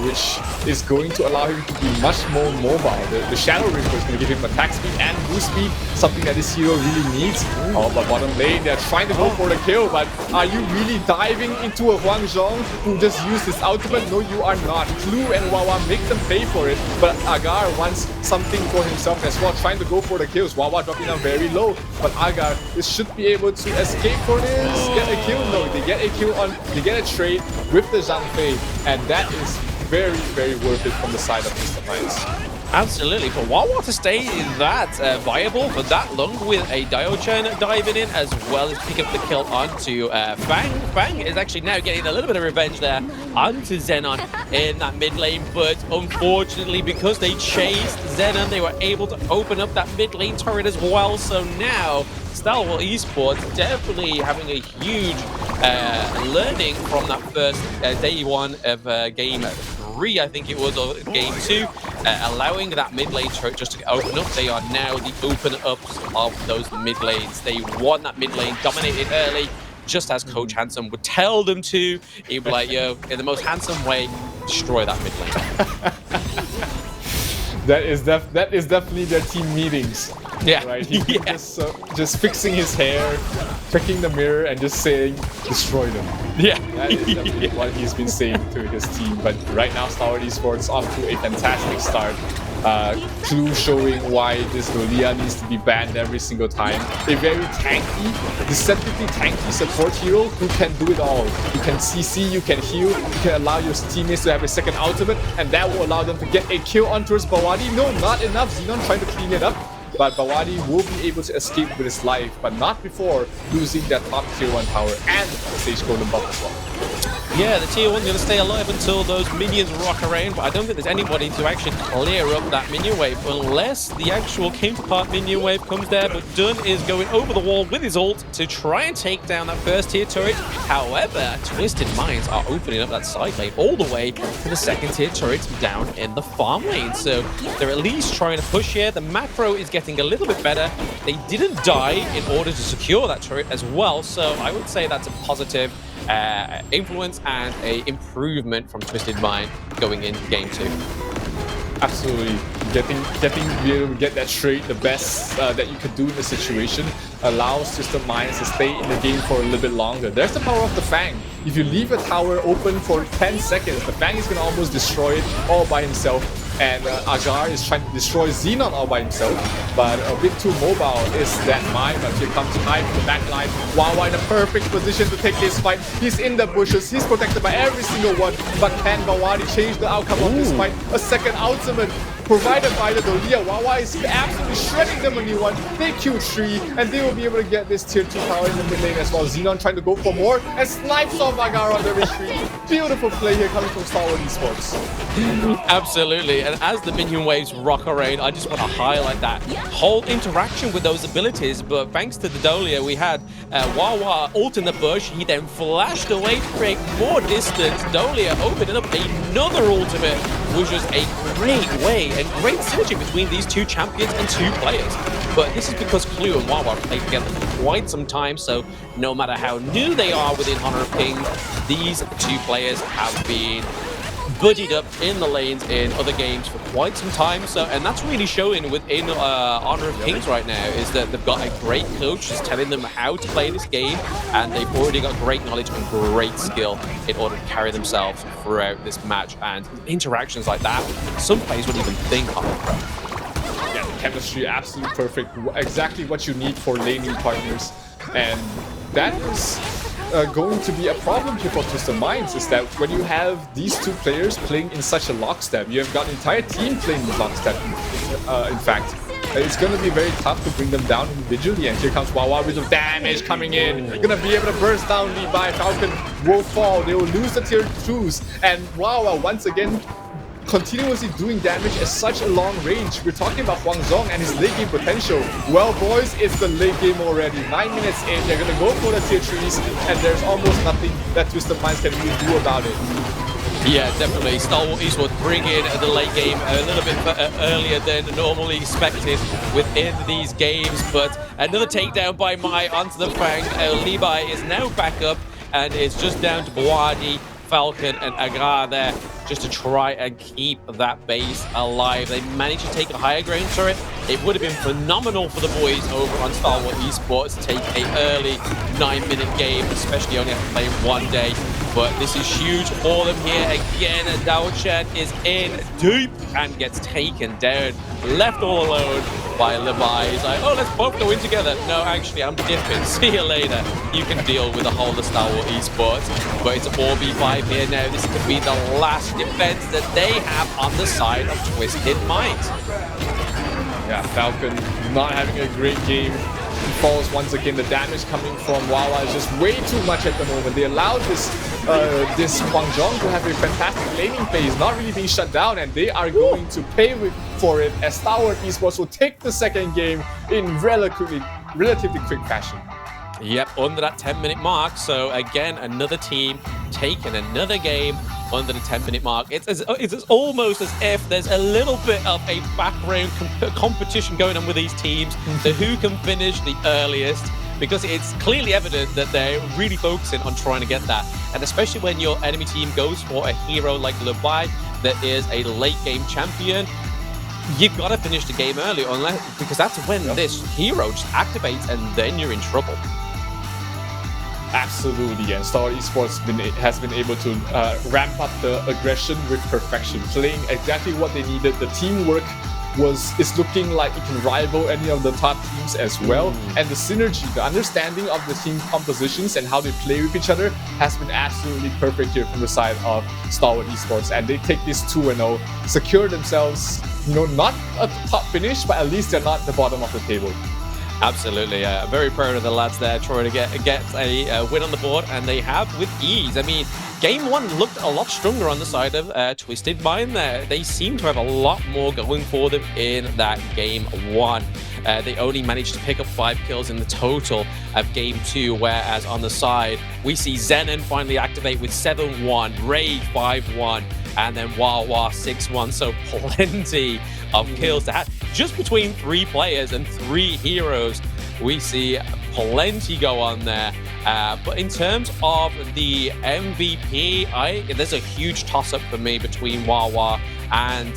which is going to allow him to be much more mobile. The Shadow Reaper is going to give him attack speed and boost speed, something that this hero really needs. Oh, but bottom lane, they're trying to go for the kill, but are you really diving into a Huang Zhong who just used his ultimate? No, you are not. Clue and Wawa make them pay for it, but Agar wants something for himself as well, trying to go for the kills. Wawa dropping down very low, but Agar should be able to escape for this. Get a kill? No, they get a kill on, they get a trade with the Zhang Fei, and that is very, very worth it from the side of Mr. Mines. Absolutely, for Wawa to stay that viable for that long with a Dio-chan diving in, as well as pick up the kill onto Fang. Fang is actually now getting a little bit of revenge there onto Xenon in that mid lane, but unfortunately, because they chased Xenon, they were able to open up that mid lane turret as well. So now Stalwart Esports definitely having a huge learning from that first day one of game 3, I think it was, or game 2, allowing that mid lane turret just to open up. They are now the open ups of those mid lanes. They won that mid lane, dominated early, just as Coach Handsome would tell them to. He'd be like, yo, in the most handsome way, destroy that mid lane. That is definitely their team meetings. Yeah. Right? He just fixing his hair, checking the mirror, and just saying, destroy them. Yeah. That is definitely what he's been saying to his team. But right now, Stalwart Esports off to a fantastic start. Clue showing why this Lolia needs to be banned every single time. A very tanky, deceptively tanky support hero who can do it all. You can CC, you can heal, you can allow your teammates to have a second ultimate, and that will allow them to get a kill on towards Bawadi. No, not enough. Xenon trying to clean it up, but Bawadi will be able to escape with his life, but not before losing that top tier 1 power and the Sage Golden buff as well. Yeah, the tier 1's going to stay alive until those minions rock around, but I don't think there's anybody to actually clear up that minion wave unless the actual counterpart minion wave comes there. But Dunn is going over the wall with his ult to try and take down that first tier turret. However, Twisted Minds are opening up that side lane all the way to the second tier turret down in the farm lane. So they're at least trying to push here. The macro is getting a little bit better. They didn't die in order to secure that turret as well, so I would say that's a positive influence and a improvement from Twisted Mind going into game 2. Absolutely. Being able to get that trade, the best that you could do in the situation, allows Twisted Minds to stay in the game for a little bit longer. There's the power of the Fang. If you leave a tower open for 10 seconds, the Fang is going to almost destroy it all by himself. And Agar is trying to destroy Xenon all by himself, but a bit too mobile is that Mai. But here comes Mai from the back line. Wawa in a perfect position to take this fight. He's in the bushes, he's protected by every single one, but can Bawadi change the outcome of this fight? A second ultimate provided by the Dolia. Wawa is absolutely shredding them a new one. They Q3, and they will be able to get this tier 2 power in the mid lane as well. Xenon trying to go for more, and snipes off Agar on the retreat. Beautiful play here coming from Stalwart Esports. Absolutely, and as the minion waves rock around, I just want to highlight that whole interaction with those abilities. But thanks to the Dolia, we had Wawa ult in the bush. He then flashed away to create more distance. Dolia opening up another ultimate was just a great way and great synergy between these two champions and two players. But this is because Clue and Wawa played together for quite some time, so no matter how new they are within Honor of Kings, these two players have been buddied up in the lanes in other games for quite some time. So, and that's really showing within Honor of Kings right now, is that they've got a great coach who's telling them how to play this game, and they've already got great knowledge and great skill in order to carry themselves throughout this match. And interactions like that, some players wouldn't even think of. Yeah, the chemistry absolutely perfect. Exactly what you need for laning partners, and that is going to be a problem here for Twisted Minds, is that when you have these two players playing in such a lockstep, you have got an entire team playing in lockstep, in fact. It's going to be very tough to bring them down individually, and here comes Wawa with the damage coming in. Going to be able to burst down Levi. Falcon will fall. They will lose the tier 2s, and Wawa once again continuously doing damage at such a long range. We're talking about Huang Zhong and his late game potential. Well, boys, it's the late game already. 9 minutes in, they're going to go for the tier 3s, and there's almost nothing that Twisted Minds can really do about it. Yeah, definitely. Stalwart Esports bring in the late game a little bit earlier than normally expected within these games, but another takedown by Mai onto the Fang. Levi is now back up, and it's just down to Bawadi, Falcon, and Agra there just to try and keep that base alive. They managed to take a higher ground turret. It would have been phenomenal for the boys over on Stalwart Esports to take an early 9-minute game, especially only after playing one day. But this is huge for them here. Again, Dao-Chan is in deep and gets taken down, left all alone by Levi. He's like, oh, let's both go in together. No, actually, I'm dipping. See you later. You can deal with the whole of Stalwart Esports. But it's a 4v5 here now. This could be the last defense that they have on the side of Twisted Minds. Yeah, Falcon not having a great game. He falls once again. The damage coming from Wawa is just way too much at the moment. They allowed this Huang Zhong to have a fantastic laning phase, not really being shut down, and they are going to pay for it as Stalwart Esports will take the second game in relatively quick fashion. Yep, under that 10-minute mark. So again, another team taking another game under the 10-minute mark. It's almost as if there's a little bit of a background competition going on with these teams to who can finish the earliest, because it's clearly evident that they're really focusing on trying to get that. And especially when your enemy team goes for a hero like Levi that is a late game champion, you've got to finish the game early, because that's when this hero just activates, and then you're in trouble. Absolutely, and Stalwart Esports has been able to ramp up the aggression with perfection, playing exactly what they needed. The teamwork is looking like it can rival any of the top teams as well, and the synergy, the understanding of the team compositions and how they play with each other has been absolutely perfect here from the side of Stalwart Esports, and they take this 2-0, secure themselves, not a top finish, but at least they're not at the bottom of the table. Absolutely, very proud of the lads there trying to get a win on the board, and they have with ease. I mean, game one looked a lot stronger on the side of Twisted Mind there. They seem to have a lot more going for them in that game one. They only managed to pick up 5 kills in the total of game 2, whereas on the side, we see Zenon finally activate with 7-1, Ray 5-1, and then Wawa 6-1. So plenty of kills to have. Just between 3 players and 3 heroes, we see plenty go on there. But in terms of the MVP, there's a huge toss-up for me between Wawa and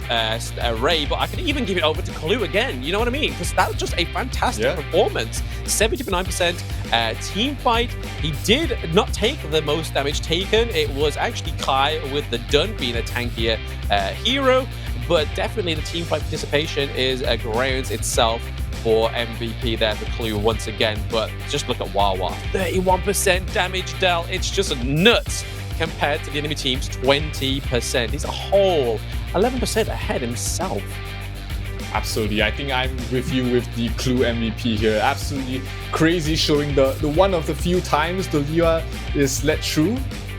Ray, but I could even give it over to Clue again, you know what I mean? Because that was just a fantastic performance. 79% team fight. He did not take the most damage taken. It was actually Kai with the Dun being a tankier hero, but definitely the team fight participation is grounds itself for MVP there for Clue once again. But just look at Wawa, 31% damage dealt. It's just nuts compared to the enemy team's 20%. He's a whole 11% ahead himself. Absolutely, I think I'm with you with the Clue MVP here. Absolutely crazy, showing the one of the few times the Leah is let through.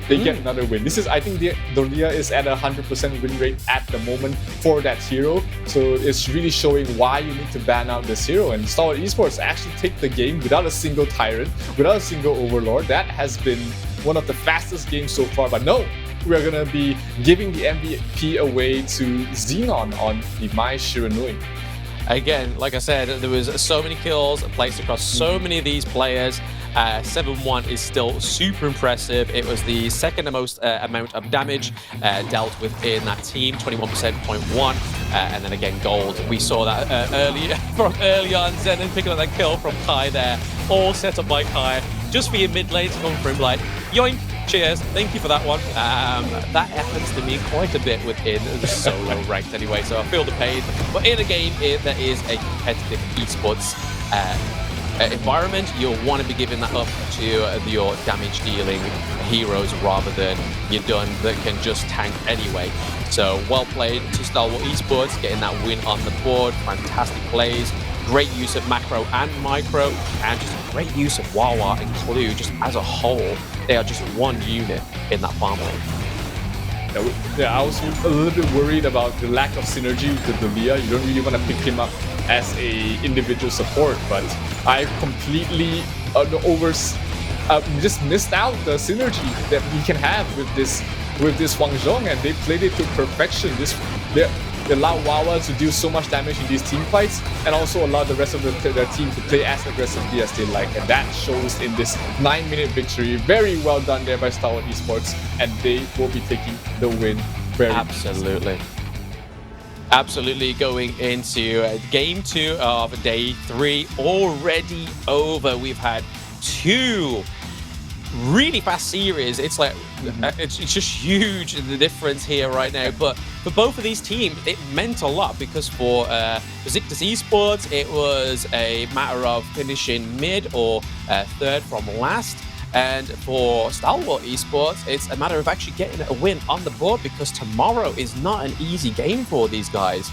They get another win. This is, I think the Leah is at a 100% win rate at the moment for that hero. So it's really showing why you need to ban out this hero. And Stalwart Esports actually take the game without a single Tyrant, without a single Overlord. That has been one of the fastest games so far. But no, we're gonna be giving the MVP away to Xenon on the Mai Shiranui. Again, like I said, there was so many kills placed across so many of these players. 7-1 is still super impressive. It was the second most amount of damage dealt within that team, 21%.1, and then again gold. We saw that early on. Zenon picking up that kill from Kai there, all set up by Kai, just for your mid lane to come from like, yoink, cheers, thank you for that one. That happens to me quite a bit within the solo ranked anyway, so I feel the pain. But in a game that is a competitive esports environment, you'll want to be giving that up to your damage dealing heroes rather than your Dun that can just tank anyway. So well played to Stalwart Esports, getting that win on the board. Fantastic plays, great use of macro and micro, and just great use of Wawa and Clue just as a whole. They are just one unit in that farm lane. Yeah, I was a little bit worried about the lack of synergy with the Dalia. You don't really want to pick him up as a individual support, but I completely just missed out the synergy that we can have with this Wang Zhong, and they played it to perfection. They allow Wawa to do so much damage in these team fights, and also allow the rest of their team to play as aggressively as they like, and that shows in this 9-minute victory. Very well done there by Stalwart Esports, and they will be taking the win very Absolutely, going into game 2 of day 3 already over. We've had 2 really fast series. It's like it's just huge, the difference here right now. But for both of these teams, it meant a lot, because for Decisive Esports, it was a matter of finishing mid or third from last. And for Stalwart Esports, it's a matter of actually getting a win on the board, because tomorrow is not an easy game for these guys.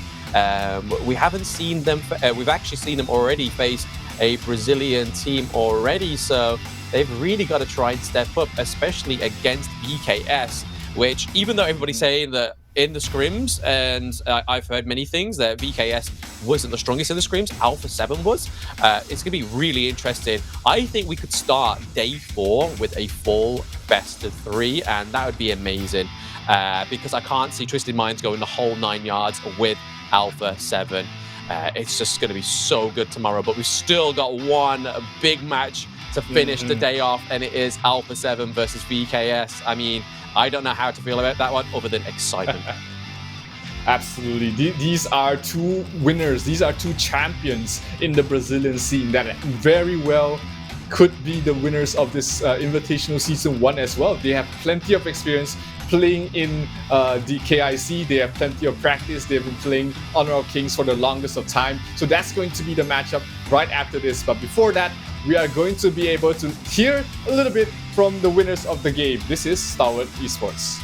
We haven't seen them, we've actually seen them already face a Brazilian team already, so they've really got to try and step up, especially against BKS, which, even though everybody's saying that in the scrims, and I've heard many things, that VKS wasn't the strongest in the scrims, Alpha 7 was. It's going to be really interesting. I think we could start day 4 with a full best of 3, and that would be amazing, because I can't see Twisted Minds going the whole 9 yards with Alpha 7. It's just going to be so good tomorrow, but we've still got one big match to finish the day off, and it is Alpha 7 versus VKS. I mean, I don't know how to feel about that one other than excitement. Absolutely. These are 2 winners. These are 2 champions in the Brazilian scene that very well could be the winners of this Invitational Season 1 as well. They have plenty of experience playing in the KIC. They have plenty of practice. They've been playing Honor of Kings for the longest of time. So that's going to be the matchup right after this. But before that, we are going to be able to hear a little bit from the winners of the game. This is Stalwart Esports.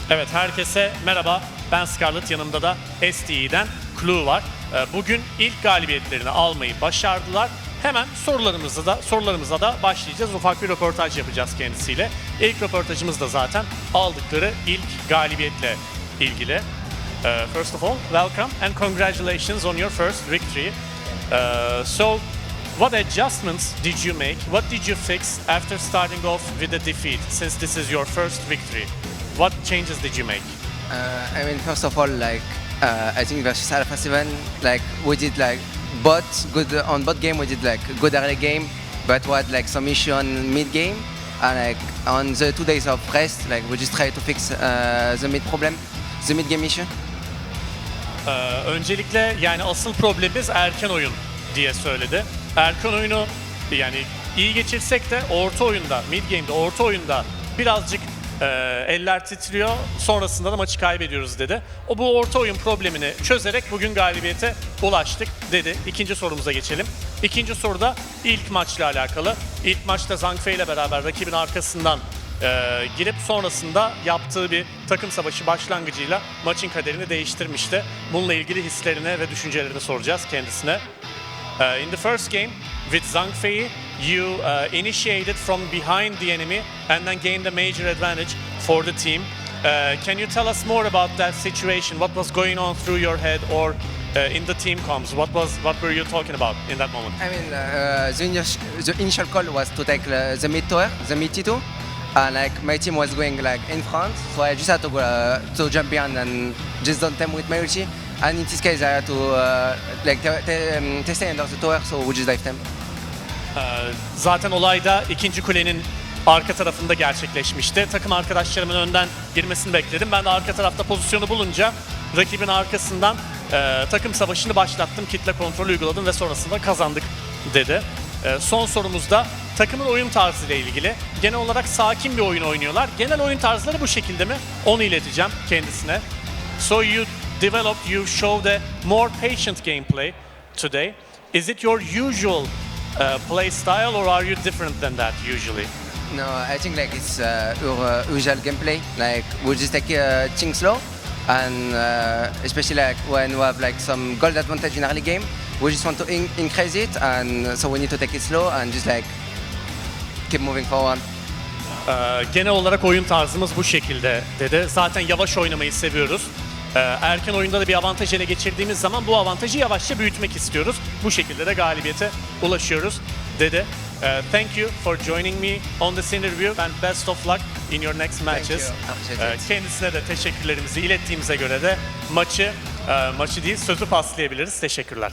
Evet, herkese merhaba. Ben Scarlett, yanımda da STE'den Clue var. Bugün ilk galibiyetlerini almayı başardılar. Hemen sorularımıza da başlayacağız. Ufak bir röportaj yapacağız kendisiyle. İlk röportajımız da zaten aldıkları ilk galibiyetle ilgili. First of all, welcome and congratulations on your first victory. So, what adjustments did you make? What did you fix after starting off with a defeat, since this is your first victory? What changes did you make? I mean, first of all, like, I think versus Alpha 7, like, we did, like, on bot game, we did, like, good early game, but we had, like, some issue on mid game, and, like, on the 2 days of rest, like, we just tried to fix the mid game issue. Öncelikle yani asıl problemimiz erken oyun diye söyledi. Erken oyunu yani iyi geçirsek de orta oyunda, mid game'de, orta oyunda birazcık eller titriyor. Sonrasında da maçı kaybediyoruz dedi. Bu orta oyun problemini çözerek bugün galibiyete ulaştık dedi. İkinci sorumuza geçelim. İkinci soruda ilk maçla alakalı. İlk maçta Zhang Fei ile beraber rakibin arkasından girip sonrasında yaptığı bir takım savaşı başlangıcıyla maçın kaderini değiştirmişti. Bununla ilgili hislerini ve düşüncelerini soracağız kendisine. In the first game with Zhang Fei, you initiated from behind the enemy and then gained a major advantage for the team. Can you tell us more about that situation? What was going on through your head, or in the team comms, what were you talking about in that moment? I mean, the initial call was to take the mid tower, the mid T2, and like my team was going like in front, so I just had to go to jump behind and just don't them with my ulti. And in this case, I had to they stay under the tower, so we just dive them. Zaten olayda ikinci kulenin arka tarafında gerçekleşmişti. Takım arkadaşlarımın önden girmesini bekledim. Ben de arka tarafta pozisyonu bulunca rakibin arkasından takım savaşını başlattım. Kitle kontrolü uyguladım ve sonrasında kazandık dedi. Son sorumuzda takımın oyun tarzıyla ilgili. Genel olarak sakin bir oyun oynuyorlar. Genel oyun tarzları bu şekilde mi? Onu ileteceğim kendisine. So you showed a more patient gameplay today. Is it your usual play style or are you different than that usually? No, I think like it's our usual gameplay. Like we just take things slow, and especially like when we have like some gold advantage in early game, we just want to increase it, and so we need to take it slow and just like keep moving forward. Genel olarak oyun tarzımız bu şekilde dedi. Zaten yavaş oynamayı seviyoruz. Erken oyunda da bir avantaj ele geçirdiğimiz zaman bu avantajı yavaşça büyütmek istiyoruz. Bu şekilde de galibiyete ulaşıyoruz dedi. Thank you for joining me on this interview and best of luck in your next matches. Kendisine de teşekkürlerimizi ilettiğimize göre de maçı değil sözü paslayabiliriz. Teşekkürler.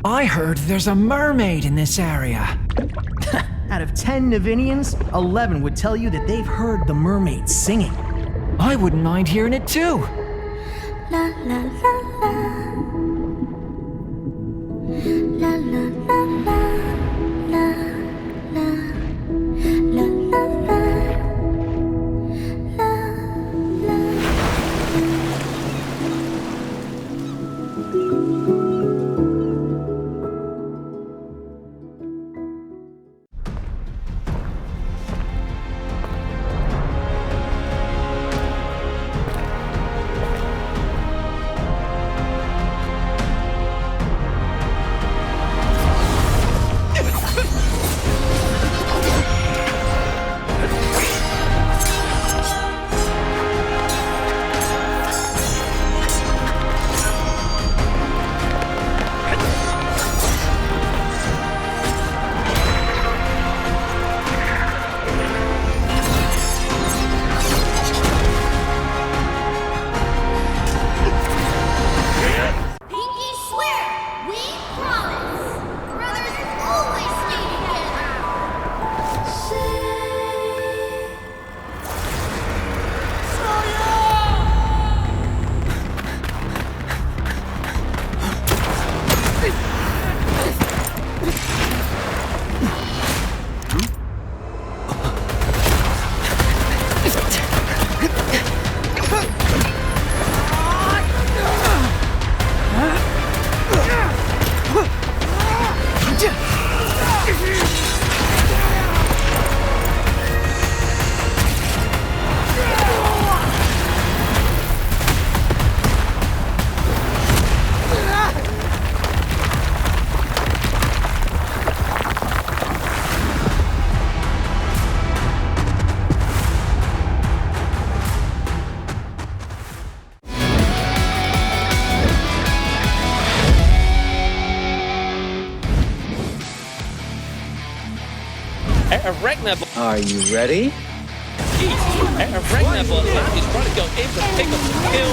I heard there's a mermaid in this area. Out of 10 Navinians, 11 would tell you that they've heard the mermaid singing. I wouldn't mind hearing it too. La la la la. La la la la. La la la la la. La la. Ragnar. Are you ready? Ragnar Botland is trying to go in to pick up the kill.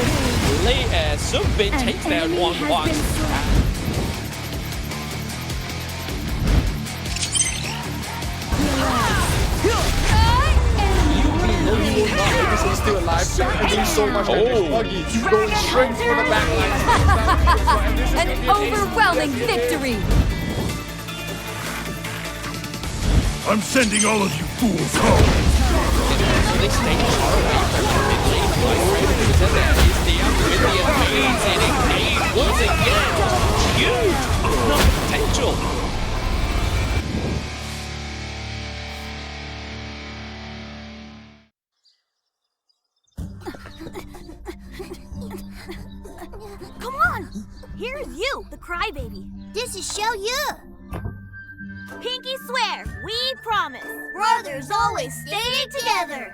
Subbin takes down 1-1. He's still alive. Doing so much damage. Buggy going straight for the backline. An overwhelming victory! I'm sending all of you fools home. They stay far away from the mid lane. That is the amazing engage once again. Huge potential. Come on! Here's you, the crybaby. This is Xiao Yu. Pinky swear, we promise. Brothers always stay together.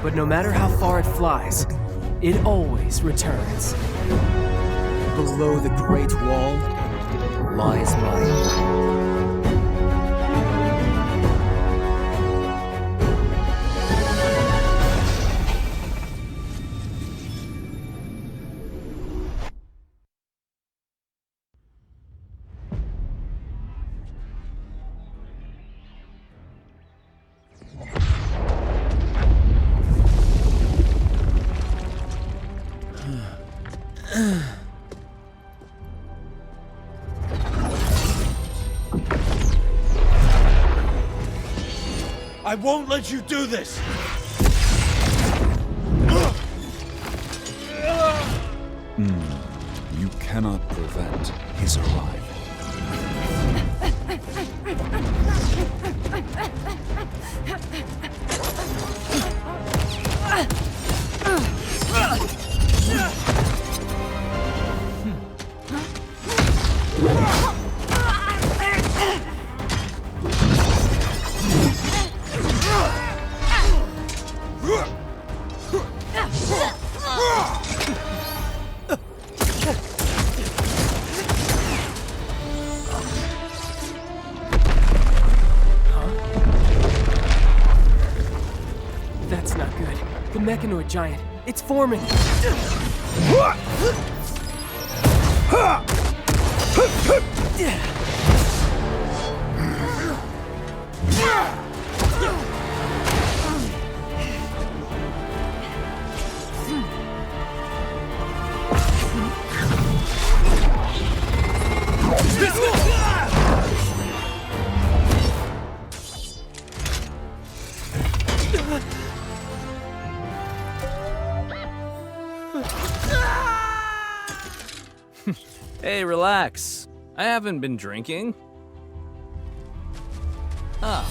But no matter how far it flies, it always returns. Below the Great Wall lies mine. I won't let you do this! You cannot prevent his arrival. That's not good. The mechanoid giant. It's forming. Hey, relax. I haven't been drinking. Ah.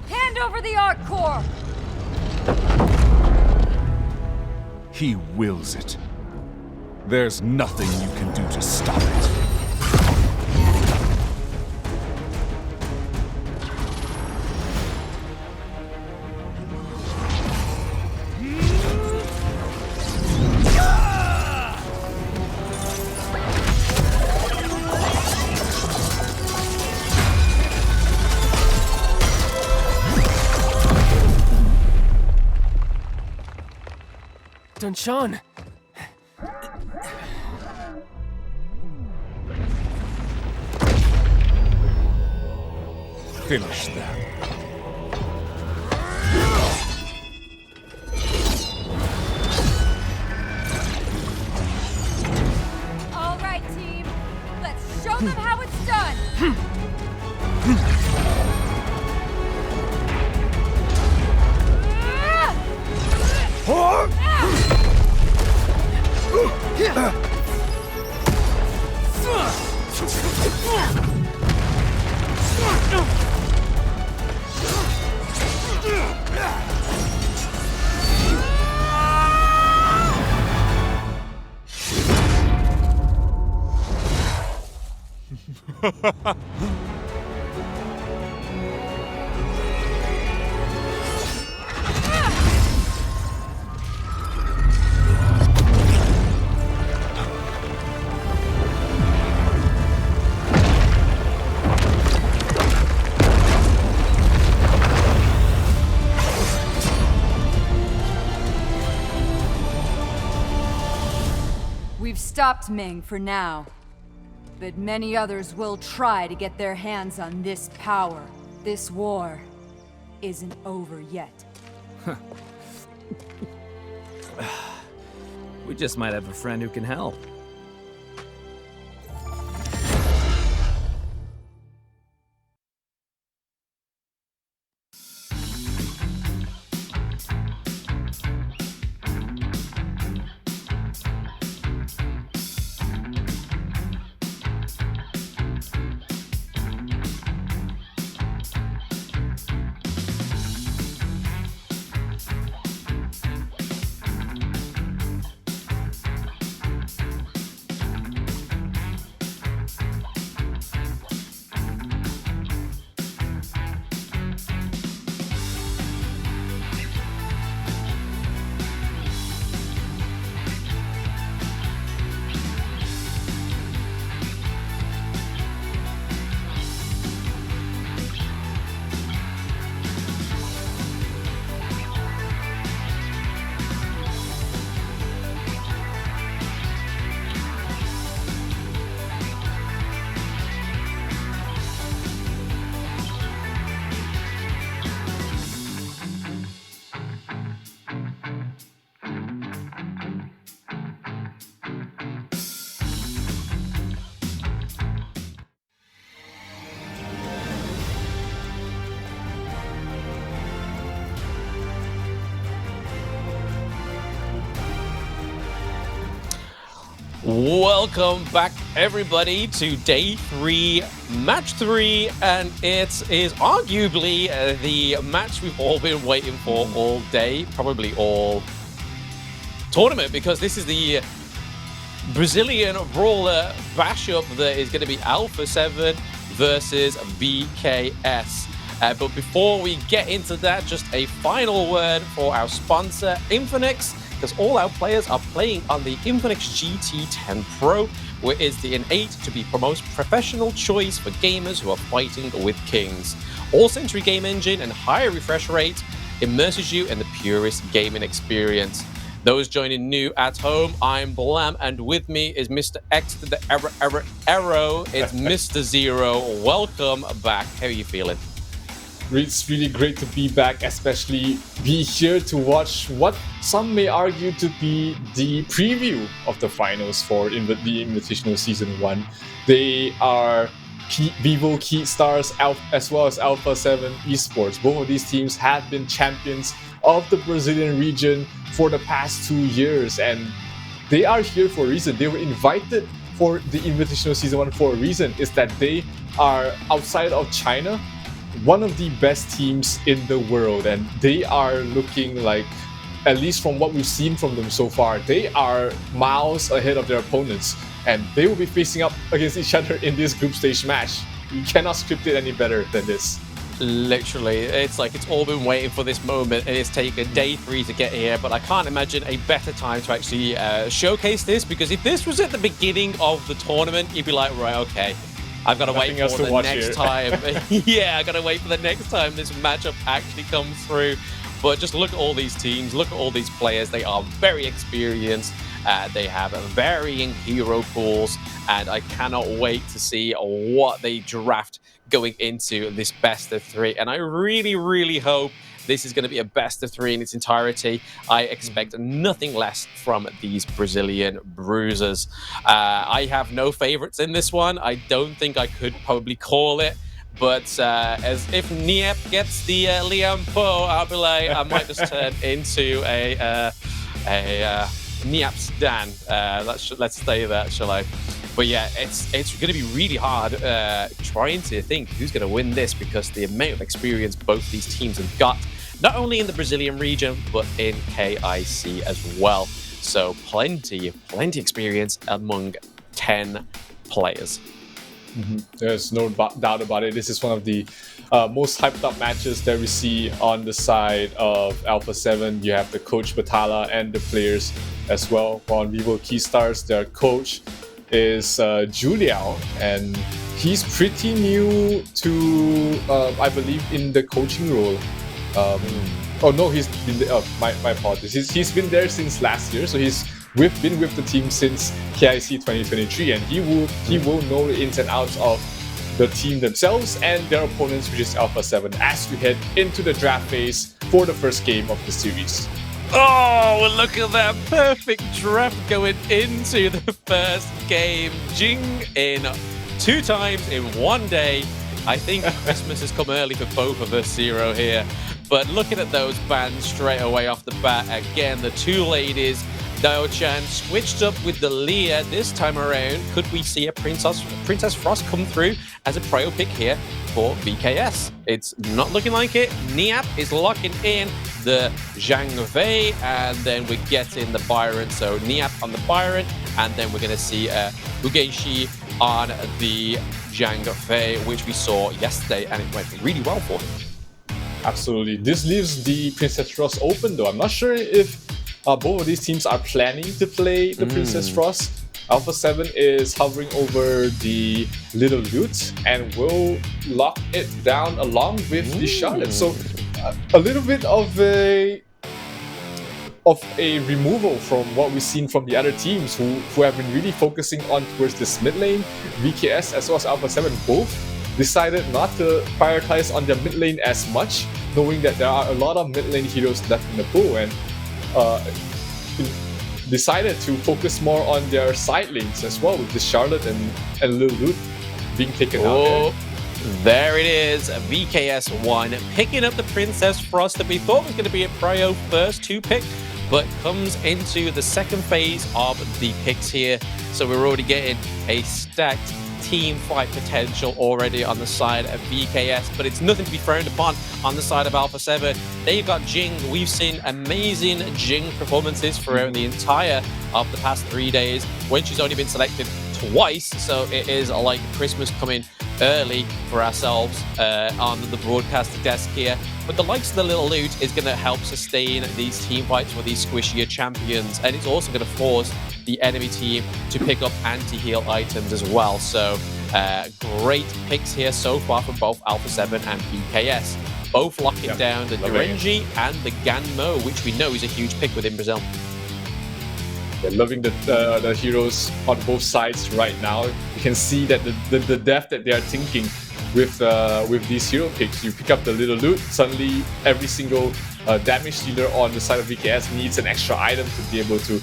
Hand over the arc core! He wills it. There's nothing you can do to stop it. Dunshan! Finish them. All right, team. Let's show them how it's done. We've stopped Ming for now, but many others will try to get their hands on this power. This war isn't over yet. We just might have a friend who can help. Welcome back, everybody, to day 3, match 3, and it is arguably the match we've all been waiting for all day, probably all tournament, because this is the Brazilian brawler bash-up that is going to be Alpha 7 versus BKS. But before we get into that, just a final word for our sponsor, Infinix, because all our players are playing on the Infinix GT10 Pro, where it's the innate to be the most professional choice for gamers who are fighting with kings. All-century game engine and higher refresh rate immerses you in the purest gaming experience. Those joining new at home, I'm Blam, and with me is Mr. X to the arrow. It's Mr. Zero. Welcome back. How are you feeling? It's really great to be back, especially be here to watch what some may argue to be the preview of the finals for the Invitational Season 1. They are Vivo Key Stars as well as Alpha 7 Esports. Both of these teams have been champions of the Brazilian region for the past 2 years, and they are here for a reason. They were invited for the Invitational Season 1 for a reason, is that they are outside of China, one of the best teams in the world, and they are looking like, at least from what we've seen from them so far, they are miles ahead of their opponents, and they will be facing up against each other in this group stage match. You cannot script it any better than this. Literally, it's like it's all been waiting for this moment, and it's taken day 3 to get here, but I can't imagine a better time to actually showcase this, because if this was at the beginning of the tournament, you'd be like, right, okay, I've got to wait for the next time. Yeah, I got to wait for the next time this matchup actually comes through. But just look at all these teams, look at all these players. They are very experienced. They have varying hero pools, and I cannot wait to see what they draft going into this best of 3. And I really, really hope this is going to be a best of 3 in its entirety. I expect nothing less from these Brazilian bruisers. I have no favorites in this one. I don't think I could probably call it. But as if Niep gets the Liam Po, I'll be like, I might just turn into a Niep Stan. Let's stay there, shall I? But yeah, it's going to be really hard trying to think who's going to win this, because the amount of experience both these teams have got, not only in the Brazilian region, but in KIC as well. So plenty experience among 10 players. There's no doubt about it. This is one of the most hyped up matches that we see on the side of Alpha 7. You have the coach Batala and the players as well. On Vivo Keystars, their coach is Juliao, and he's pretty new to, I believe, in the coaching role. Oh no, he's been my apologies. He's been there since last year, so we've been with the team since KIC 2023, and he will know the ins and outs of the team themselves and their opponents, which is Alpha 7, as we head into the draft phase for the first game of the series. Oh, well, look at that perfect draft going into the first game. Jing in 2 times in 1 day. I think Christmas has come early for both of us, Zero, here. But looking at those bans straight away off the bat, again, the 2 ladies, Dao-chan switched up with the Leah this time around. Could we see a Princess Frost come through as a prio pick here for VKS? It's not looking like it. Niap is locking in the Zhang Wei, and then we're getting the Byron. So Niap on the Byron, and then we're going to see Ugenshi on the Zhang Wei, which we saw yesterday, and it went really well for him. Absolutely. This leaves the Princess Frost open, though. I'm not sure if both of these teams are planning to play the Princess Frost. Alpha 7 is hovering over the Little Lute and will lock it down along with the Charlotte. So a little bit of a removal from what we've seen from the other teams who have been really focusing on towards this mid lane. VKS as well as Alpha 7 both decided not to prioritize on their mid lane as much, knowing that there are a lot of mid lane heroes left in the pool, and decided to focus more on their side lanes as well, with the Charlotte and Lil Lute being taken out there it is, VKS 1 picking up the Princess Frost that we thought was going to be a prio first 2 pick, but comes into the second phase of the picks here. So we're already getting a stacked team fight potential already on the side of VKS, but it's nothing to be frowned upon on the side of Alpha 7. They've got Jing. We've seen amazing Jing performances throughout the entire of the past 3 days, when she's only been selected twice, so it is like Christmas coming early for ourselves on the broadcaster desk here. But the likes of the Little Loot is going to help sustain these team fights for these squishier champions, and it's also going to force the enemy team to pick up anti-heal items as well. So great picks here so far from both Alpha 7 and BKS. Both locking down the Durenji and the Ganmo, which we know is a huge pick within Brazil. They're loving the heroes on both sides right now. You can see that the depth that they are thinking with these hero picks. You pick up the Little Loot, suddenly every single damage dealer on the side of VKS needs an extra item to be able to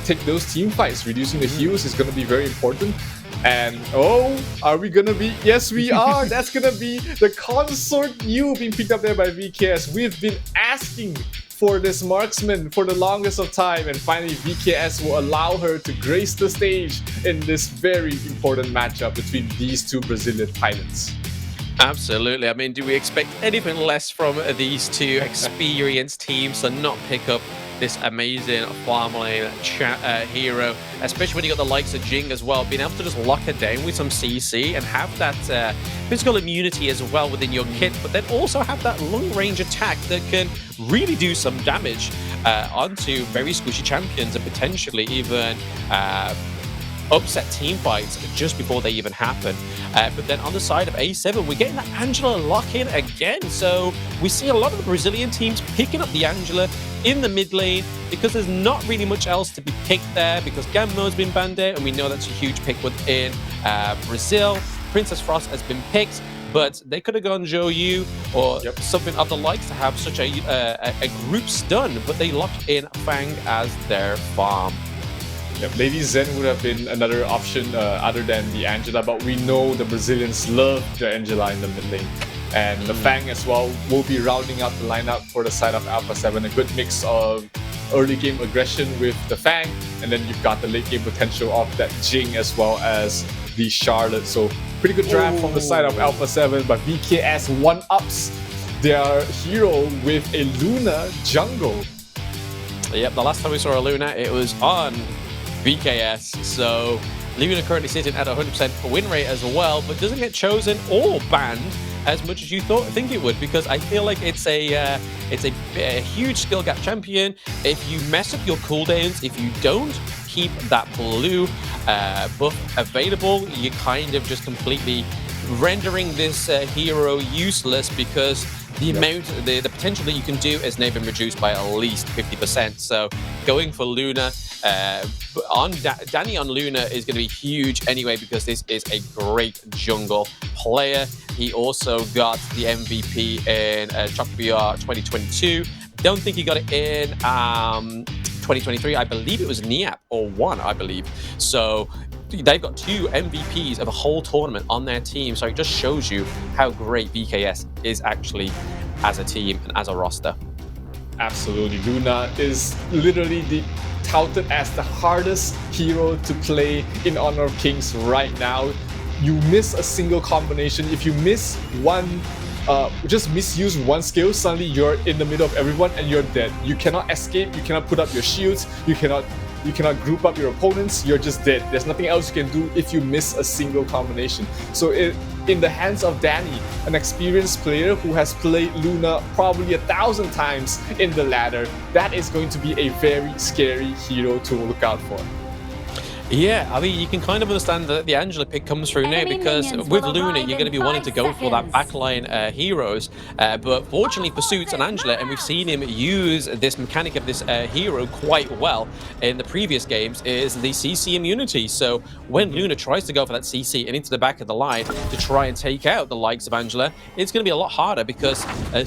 take those team fights. Reducing the heals is going to be very important. And are we gonna be? Yes, we are. That's gonna be the Consort U being picked up there by VKS. We've been asking for this marksman for the longest of time, and finally VKS will allow her to grace the stage in this very important matchup between these two Brazilian titans. Absolutely. I mean, do we expect anything less from these two experienced teams to not pick up this amazing farm lane hero, especially when you got the likes of Jing as well, being able to just lock her down with some CC and have that physical immunity as well within your kit, but then also have that long range attack that can really do some damage onto very squishy champions and potentially even upset team fights just before they even happen. But then on the side of A7, we're getting that Angela lock-in again. So we see a lot of the Brazilian teams picking up the Angela in the mid lane because there's not really much else to be picked there because Gammo's been banned out, and we know that's a huge pick within Brazil. Princess Frost has been picked, but they could have gone Zhou Yu or something of the likes to have such a group stun, but they locked in Fang as their farm. Yeah, maybe Zen would have been another option other than the Angela, but we know the Brazilians love the Angela in the mid lane. And the Fang as well will be rounding out the lineup for the side of Alpha 7. A good mix of early game aggression with the Fang, and then you've got the late game potential of that Jing as well as the Charlotte. So pretty good draft from the side of Alpha 7, but VKS one-ups their hero with a Luna jungle. Yep, the last time we saw a Luna, it was on VKS. So Luna currently sitting at 100% win rate as well, but doesn't get chosen or banned as much as you think it would, because I feel like it's a huge skill gap champion. If you mess up your cooldowns, if you don't keep that blue buff available, you kind of just completely rendering this hero useless, because the amount, the potential that you can do is now been reduced by at least 50%. So going for Luna on Danny on Luna is going to be huge anyway, because this is a great jungle player. He also got the MVP in CHOC 2022. Don't think he got it in 2023. I believe it was Niap or one, I believe. So they've got 2 MVPs of a whole tournament on their team. So it just shows you how great VKS is actually as a team and as a roster. Absolutely. Luna is literally touted as the hardest hero to play in Honor of Kings right now. You miss a single combination. If you miss one, just misuse one skill, suddenly you're in the middle of everyone and you're dead. You cannot escape, you cannot put up your shields, you cannot group up your opponents, you're just dead. There's nothing else you can do if you miss a single combination. So in the hands of Danny, an experienced player who has played Luna probably 1,000 times in the ladder, that is going to be a very scary hero to look out for. Yeah, I mean, you can kind of understand that the Angela pick comes through now, because with Luna, you're going to be wanting to go for that backline heroes. But fortunately for Suits and Angela, and we've seen him use this mechanic of this hero quite well in the previous games, is the CC immunity. So when Luna tries to go for that CC and into the back of the line to try and take out the likes of Angela, it's going to be a lot harder, because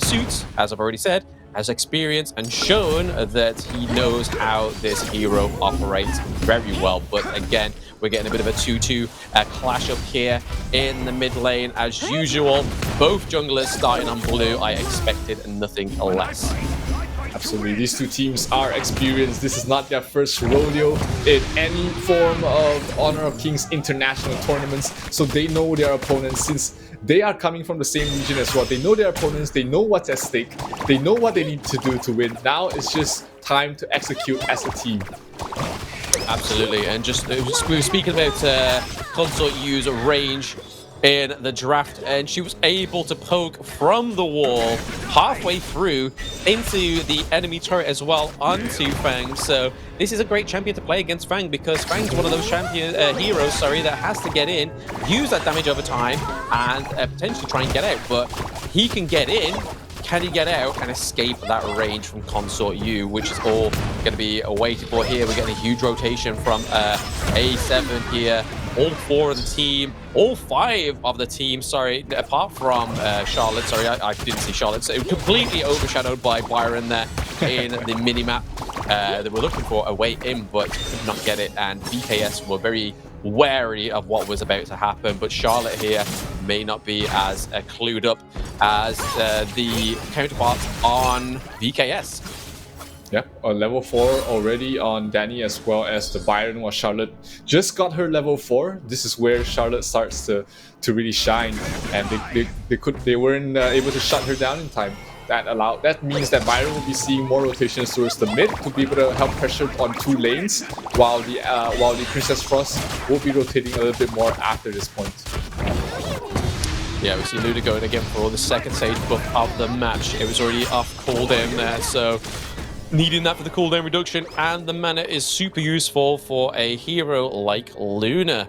Suits, as I've already said, has experienced and shown that he knows how this hero operates very well. But again, we're getting a bit of a 2-2 clash up here in the mid lane as usual. Both junglers starting on blue. I expected nothing less. Absolutely, these two teams are experienced. This is not their first rodeo in any form of Honor of Kings international tournaments, so they know their opponents, since they are coming from the same region as well. They know their opponents, they know what's at stake, they know what they need to do to win. Now it's just time to execute as a team. Absolutely, and just we were speaking about Consort U's range in the draft, and she was able to poke from the wall halfway through into the enemy turret as well onto Fang. So this is a great champion to play against Fang, because Fang's one of those heroes that has to get in, use that damage over time, and potentially try and get out. But he can get in. Can he get out and escape that range from Consort U, which is all going to be waited for here. We're getting a huge rotation from A7 here. All 4 of the team, all 5 of the team, sorry, apart from Charlotte, sorry, I didn't see Charlotte. So it was completely overshadowed by Byron there in the minimap. They were looking for a way in, but could not get it. And VKS were very wary of what was about to happen. But Charlotte here may not be as clued up as the counterparts on VKS. Yep, on level 4 already on Danny, as well as the Byron, while Charlotte just got her level 4. This is where Charlotte starts to really shine, and they weren't able to shut her down in time. That means that Byron will be seeing more rotations towards the mid to be able to help pressure on 2 lanes, while the Princess Frost will be rotating a little bit more after this point. Yeah, we see Luna going again for the second stage buff of the match. It was already off cooldown there, so needing that for the cooldown reduction, and the mana is super useful for a hero like Luna.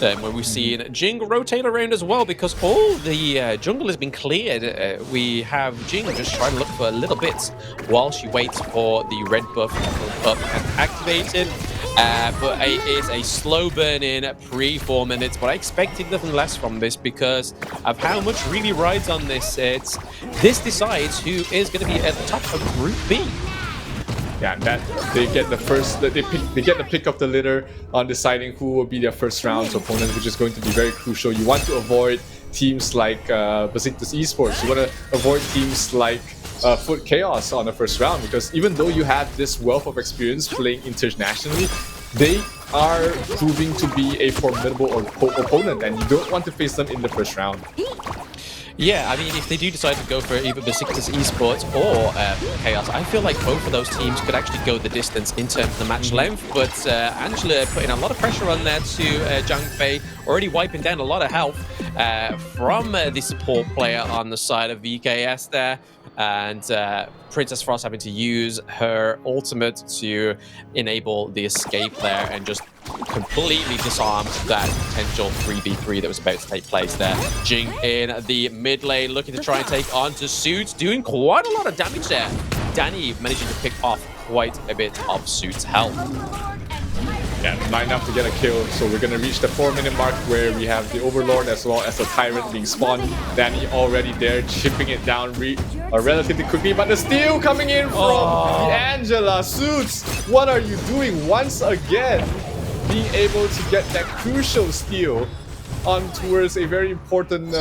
Then when we see Jing rotate around as well, because all the jungle has been cleared. We have Jing just trying to look for little bits while she waits for the red buff to come up and activated. But it is a slow burn in pre-4 minutes, but I expected nothing less from this because of how much really rides on this. This decides who is going to be at the top of Group B. Yeah, that they get the first, they get the pick of the litter on deciding who will be their first round's opponent, which is going to be very crucial. You want to avoid teams like Beşiktaş Esports. You want to avoid teams like Foot Chaos on the first round, because even though you have this wealth of experience playing internationally, they are proving to be a formidable opponent, and you don't want to face them in the first round. Yeah, I mean, if they do decide to go for either Beşiktaş Esports or Chaos, I feel like both of those teams could actually go the distance in terms of the match length. But Angela putting a lot of pressure on there to Zhang Fei, already wiping down a lot of health from the support player on the side of VKS there. And Princess Frost having to use her ultimate to enable the escape there and just completely disarmed that potential 3v3 that was about to take place there. Jing in the mid lane looking to try and take on to Suits, doing quite a lot of damage there. Danny managing to pick off quite a bit of Suits' health. Yeah, not enough to get a kill, so we're gonna reach the 4-minute mark where we have the Overlord as well as the Tyrant being spawned. Danny already there, chipping it down relatively quickly, but the steal coming in from the Angela. Suits, what are you doing once again? Being able to get that crucial steal on towards a very important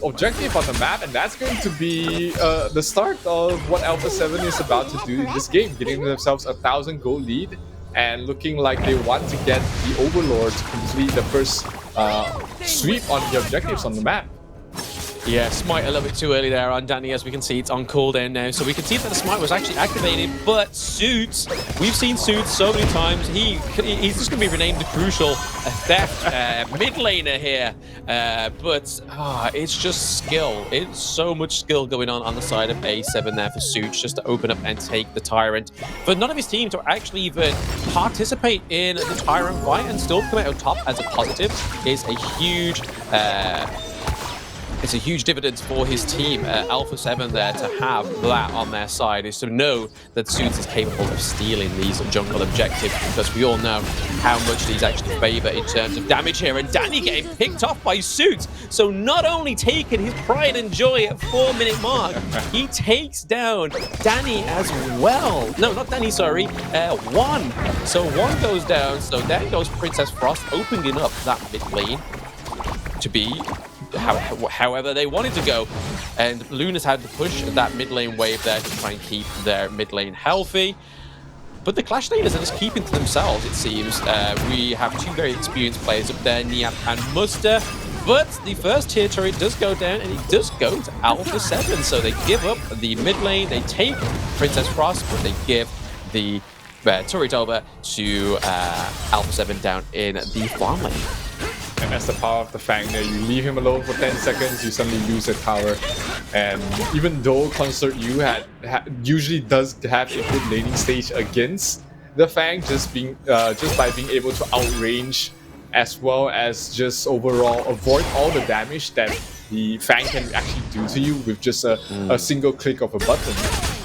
objective on the map, and that's going to be the start of what Alpha 7 is about to do in this game, getting themselves a 1,000 gold lead and looking like they want to get the Overlord to complete the first sweep on the objectives on the map. Yeah, Smite a little bit too early there on Danny. As we can see, it's on cooldown now. So we can see that the Smite was actually activated, but Suits, we've seen Suits so many times. He's just going to be renamed the Crucial Theft mid laner here. But it's just skill. It's so much skill going on the side of A7 there for Suits, just to open up and take the Tyrant. For none of his team to actually even participate in the Tyrant fight and still come out on top as a positive is a huge... it's a huge dividend for his team, Alpha 7 there, to have that on their side, is to know that Suits is capable of stealing these jungle objectives, because we all know how much these actually favor in terms of damage here. And Danny getting picked off by Suits, so not only taking his pride and joy at 4-minute mark, he takes down Danny as well. No, not Danny, sorry, One. So One goes down, so there goes Princess Frost, opening up that mid lane to be however they wanted to go, and Luna's had to push that mid lane wave there to try and keep their mid lane healthy. But the Clash laners are just keeping to themselves, it seems. We have two very experienced players up there, Niap and Muster, but the first tier turret does go down, and it does go to Alpha 7, so they give up the mid lane, they take Princess Frost, but they give the turret over to Alpha 7 down in the farm lane. And that's the power of the Fang there. You leave him alone for 10 seconds, you suddenly lose a tower. And even though Concert U usually does have a good laning stage against the Fang, just by being able to outrange as well as just overall avoid all the damage that the Fang can actually do to you with just a single click of a button.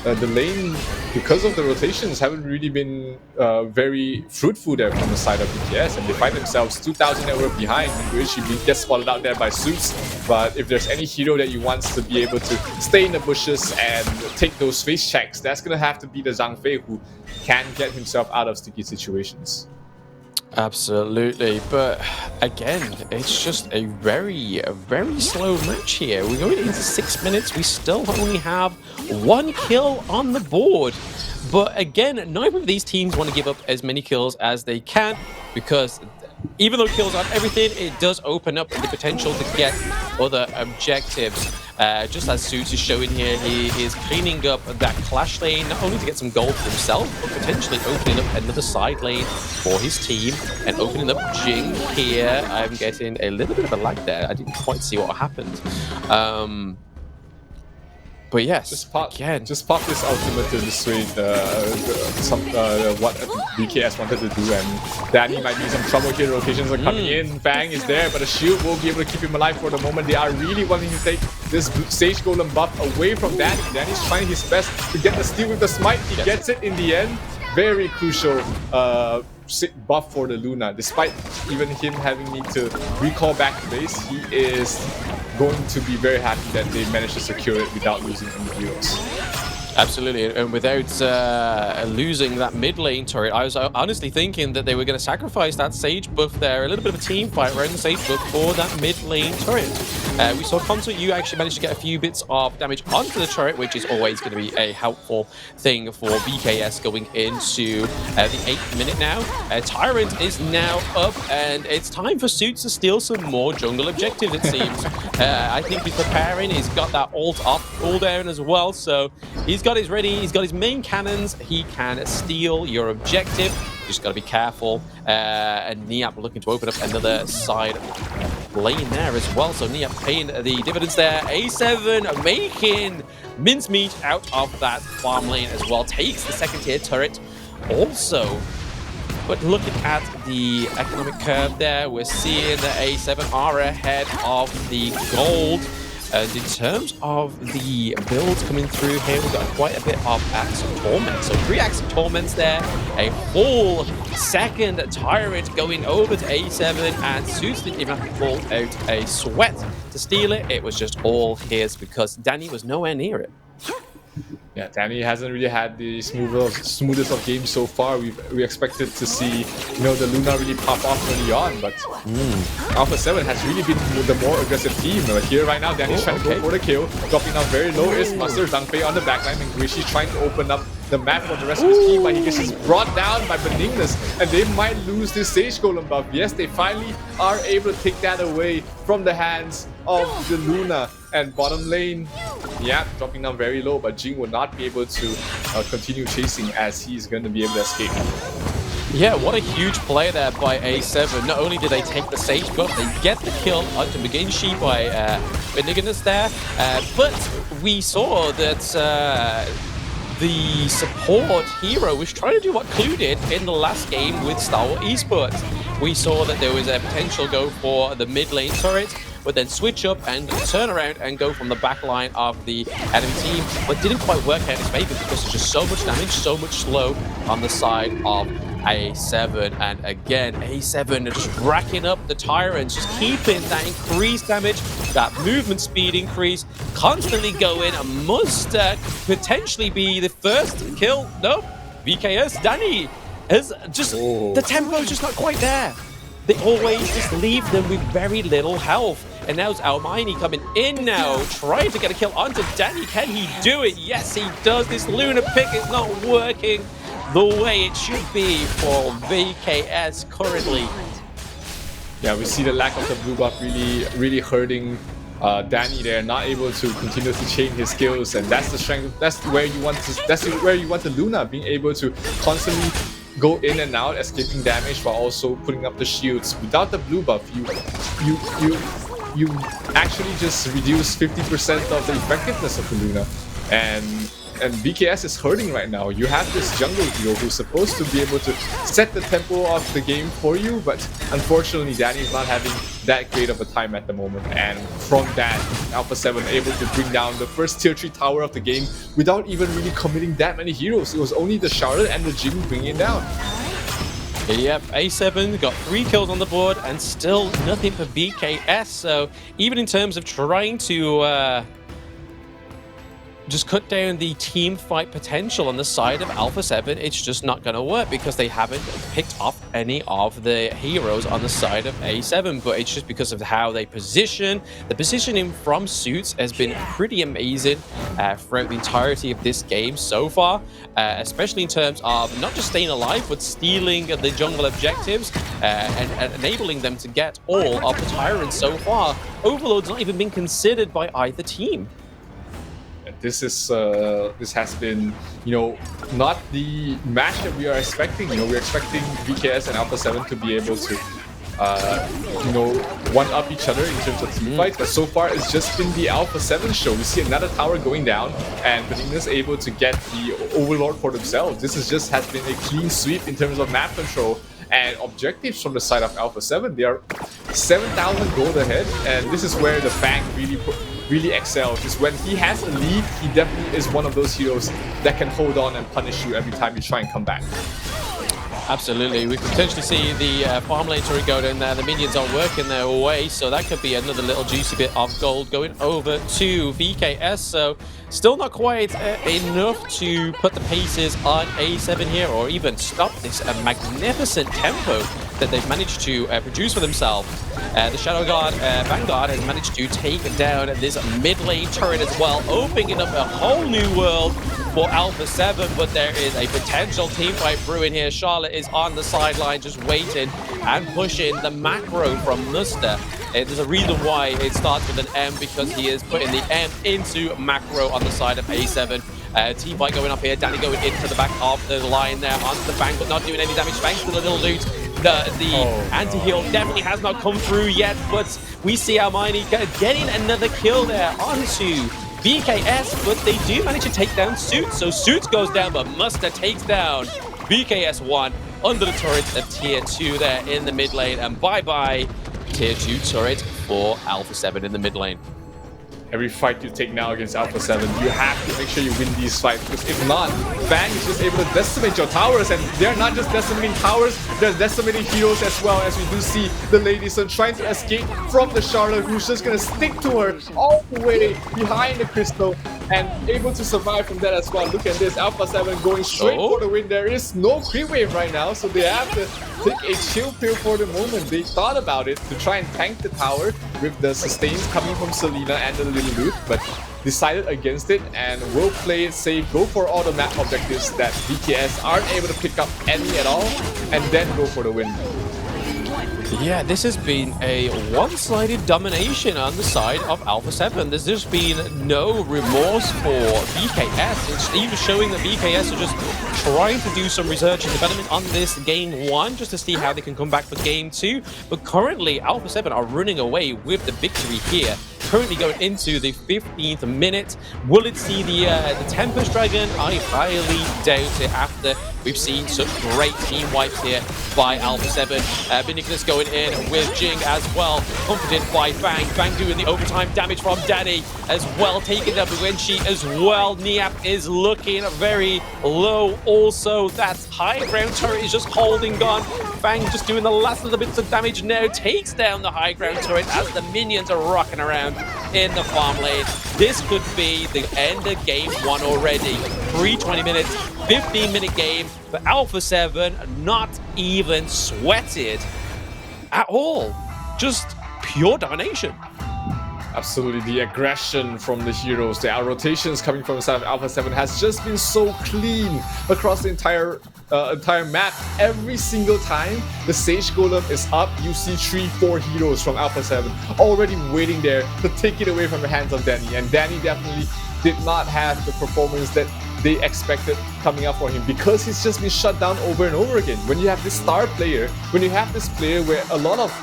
The lane, because of the rotations, haven't really been very fruitful there from the side of BTS, and they find themselves 2,000 network behind, which he gets spotted out there by Suits. But if there's any hero that you want to be able to stay in the bushes and take those face checks, that's going to have to be the Zhang Fei, who can get himself out of sticky situations. Absolutely, but again, it's just a very slow match here. We're going into 6 minutes. We still only have 1 kill on the board. But again, neither of these teams want to give up as many kills as they can, because even though kills aren't everything, it does open up the potential to get other objectives. Just as Suits is showing here, he is cleaning up that Clash lane, not only to get some gold for himself, but potentially opening up another side lane for his team, and opening up Jing here. I'm getting a little bit of a lag there. I didn't quite see what happened. But yes, just pop this ultimate to dissuade what BKS wanted to do, and Danny might be in some trouble here. Rotations are coming in. Fang is there, but a shield won't be able to keep him alive for the moment. They are really wanting to take this Sage Golem buff away from Danny. Danny's trying his best to get the steal with the smite. He gets it in the end. Very crucial buff for the Luna. Despite even him having need to recall back to base, he is going to be very happy that they managed to secure it without losing any heroes. Absolutely, and without losing that mid lane turret, I was honestly thinking that they were going to sacrifice that Sage buff there, a little bit of a team fight around the Sage buff for that mid lane turret. We saw Confront, you actually managed to get a few bits of damage onto the turret, which is always going to be a helpful thing for BKS going into the 8th minute now. Tyrant is now up, and it's time for Suits to steal some more jungle objectives, it seems. I think he's preparing, he's got that ult off cooldown as well, so he's got his ready, he's got his main cannons, he can steal your objective. Just got to be careful. And Niap looking to open up another side lane there as well. So Niap paying the dividends there. A7 making mincemeat out of that farm lane as well. Takes the second tier turret also. But looking at the economic curve there, we're seeing the A7 are ahead of the gold. And in terms of the builds coming through here, we've got quite a bit of Axe of Torment. So 3 Axe of Torments there, a full second Tyrant going over to A7, and Suits didn't even have to pull out a sweat to steal it. It was just all his because Danny was nowhere near it. Yeah, Danny hasn't really had the smoothest of games so far. We expected to see, the Luna really pop off early on, but Alpha 7 has really been the more aggressive team. Here right now, Danny's trying to go for the kill, dropping down very low is Master Zhangfei on the backline, and Guishi's trying to open up the map for the rest of his team, but he gets just brought down by Benignus, and they might lose this Sage Golem buff. Yes, they finally are able to take that away from the hands of the Luna. And bottom lane, yeah, dropping down very low, but Jing will not be able to continue chasing as he's going to be able to escape. Yeah, what a huge play there by A7. Not only did they take the Sage buff, they get the kill onto Beginshi by Benignus there, but we saw that the support hero was trying to do what Clue did in the last game with Stalwart Esports. We saw that there was a potential go for the mid lane turret, but then switch up and turn around and go from the back line of the enemy team, but didn't quite work out in his favor because there's just so much damage, so much slow on the side of A7. And again, A7 just racking up the Tyrants, just keeping that increased damage, that movement speed increase, constantly going, and must potentially be the first kill. Nope, BKS, Danny is just, the tempo's just not quite there. They always just leave them with very little health. And now's Almighty coming in now, trying to get a kill onto Danny. Can he do it? Yes, he does. This Luna pick is not working the way it should be for BKS currently. Yeah, we see the lack of the blue buff really hurting Danny there, not able to continue to chain his skills, and that's the strength. That's where you want the Luna being able to constantly go in and out, escaping damage while also putting up the shields. Without the blue buff, you actually just reduce 50% of the effectiveness of the Luna, and BKS is hurting right now. You have this jungle hero who's supposed to be able to set the tempo of the game for you, but unfortunately Danny is not having that great of a time at the moment. And from that, Alpha 7 able to bring down the first tier 3 tower of the game without even really committing that many heroes. It was only the Charlotte and the Jing bringing it down. Yep, A7 got 3 kills on the board and still nothing for BKS. So even in terms of trying to just cut down the team fight potential on the side of Alpha 7, it's just not going to work because they haven't picked off any of the heroes on the side of A7. But it's just because of how they position. The positioning from Suits has been pretty amazing throughout the entirety of this game so far, especially in terms of not just staying alive, but stealing the jungle objectives and enabling them to get all of the Tyrants so far. Overload's not even been considered by either team. This has been, not the match that we are expecting. We're expecting BKS and Alpha 7 to be able to you know, one-up each other in terms of team fights, but so far it's just been the Alpha 7 show. We see another tower going down, and Benigna's able to get the Overlord for themselves. This has been a clean sweep in terms of map control and objectives from the side of Alpha 7. They are 7,000 gold ahead, and this is where the Fang really excels. Is when he has a lead, he definitely is one of those heroes that can hold on and punish you every time you try and come back. Absolutely, we could potentially see the farm lane turret go in there. The minions are working their way, so that could be another little juicy bit of gold going over to VKS. So still not quite enough to put the paces on A7 here, or even stop this magnificent tempo that they've managed to produce for themselves. The Shadow Guard Vanguard has managed to take down this mid lane turret as well, opening up a whole new world for Alpha 7, but there is a potential team fight brewing here. Charlotte is on the sideline just waiting and pushing the macro from Nuster. There's a reason why it starts with an M, because he is putting the M into macro on the side of A7. Team fight going up here. Danny going into the back of the line there onto the Fang, but not doing any damage. Fang's with a little loot. The anti-heal definitely has not come through yet, but we see Hermione getting another kill there onto VKS, but they do manage to take down Suits. So Suits goes down, but Muster takes down VKS 1 under the turret of Tier 2 there in the mid lane, and bye-bye Tier 2 turret for Alpha 7 in the mid lane. Every fight you take now against Alpha 7, you have to make sure you win these fights, because if not, Fang is just able to decimate your towers, and they're not just decimating towers, they're decimating heroes as well, as we do see the Lady Sun trying to escape from the Charlotte, who's just going to stick to her all the way behind the crystal, and able to survive from that as well. Look at this, Alpha 7 going straight for the win. There is no creep wave right now, so they have to take a chill pill for the moment. They thought about it to try and tank the tower with the sustains coming from Selena and the little loot, but decided against it and will play it safe, go for all the map objectives that VKS aren't able to pick up any at all, and then go for the win. Yeah, this has been a one-sided domination on the side of Alpha 7. There's just been no remorse for VKS. It's even showing that VKS are just trying to do some research and development on this game 1 just to see how they can come back for game 2. But currently, Alpha 7 are running away with the victory here. Currently going into the 15th minute. Will it see the Tempest Dragon? I highly doubt it after we've seen such great team wipes here by Alpha 7. Benigna's going in with Jing as well, comforted by Fang. Fang doing the overtime damage from Danny as well, taking down Buenchi as well. Niap is looking very low also. That high ground turret is just holding on. Fang just doing the last little bits of damage now, takes down the high ground turret as the minions are rocking around in the farm lane. This could be the end of game 1 already. 3:20 minutes, 15-minute game for Alpha 7, not even sweated at all. Just pure domination. Absolutely, the aggression from the heroes, the rotations coming from the side of Alpha 7 has just been so clean across the entire map. Every single time the Sage Golem is up, you see 3-4 heroes from Alpha 7 already waiting there to take it away from the hands of Danny. And Danny definitely did not have the performance that they expected coming up for him, because he's just been shut down over and over again. When you have this star player, when you have this player where a lot of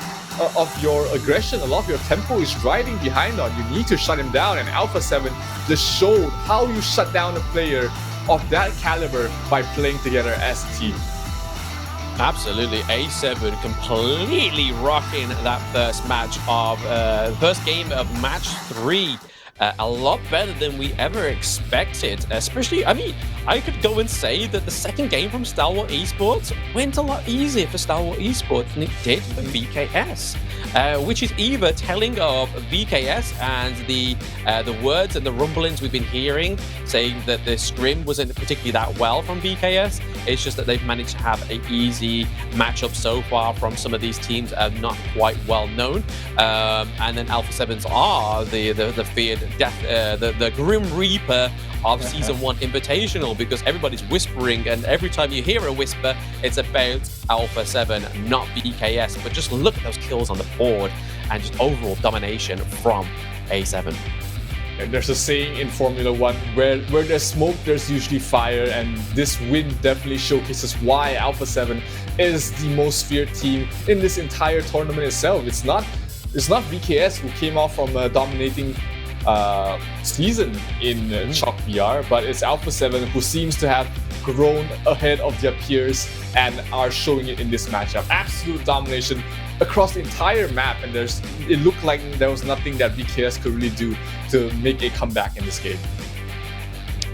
your aggression, a lot of your tempo is driving behind on, you need to shut him down, and Alpha 7 just showed how you shut down a player of that caliber by playing together as a team. Absolutely, A7 completely rocking that first game of match 3. A lot better than we ever expected, especially, I mean, I could go and say that the second game from Stalwart Esports went a lot easier for Stalwart Esports than it did for VKS, which is either telling of VKS and the words and the rumblings we've been hearing saying that the scrim wasn't particularly that well from VKS. It's just that they've managed to have an easy matchup so far from some of these teams that are not quite well known. And then Alpha 7s are the feared death, the Grim Reaper of Season 1 Invitational, because everybody's whispering, and every time you hear a whisper, it's about Alpha 7, not VKS. But just look at those kills on the board and just overall domination from A7. And there's a saying in Formula One where there's smoke, there's usually fire, and this win definitely showcases why Alpha 7 is the most feared team in this entire tournament itself. It's not VKS who came off from a dominating season in Chalk VR, but it's Alpha 7 who seems to have grown ahead of their peers and are showing it in this matchup. Absolute domination across the entire map, and it looked like there was nothing that VKS could really do to make a comeback in this game.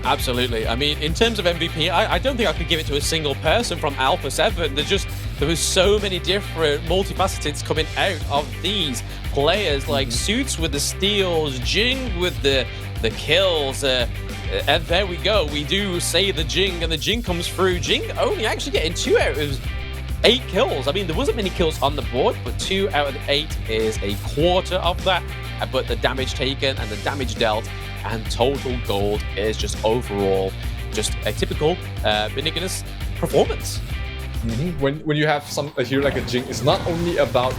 Absolutely. I mean, in terms of MVP, I don't think I could give it to a single person from Alpha 7. There was so many different multifacets coming out of these players, like Suits with the steals, Jing with the kills, and there we go. We do say the Jing, and the Jing comes through. Jing only actually getting 2 out of 8 kills. I mean, there wasn't many kills on the board, but 2 out of 8 is a quarter of that. But the damage taken and the damage dealt and total gold is just overall just a typical Benignus performance. When you have a hero like a Jing, it's not only about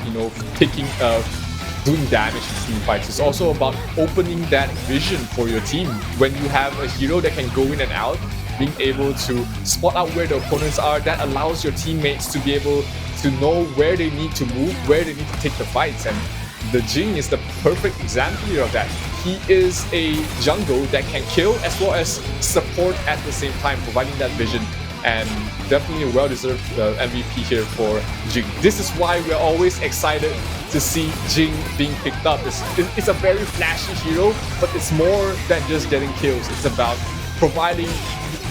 doing damage in team fights. It's also about opening that vision for your team. When you have a hero that can go in and out, being able to spot out where the opponents are, that allows your teammates to be able to know where they need to move, where they need to take the fights. And the Jing is the perfect example of that. He is a jungle that can kill as well as support at the same time, providing that vision. And definitely a well-deserved MVP here for Jing. This is why we're always excited to see Jing being picked up. It's a very flashy hero, but it's more than just getting kills. It's about providing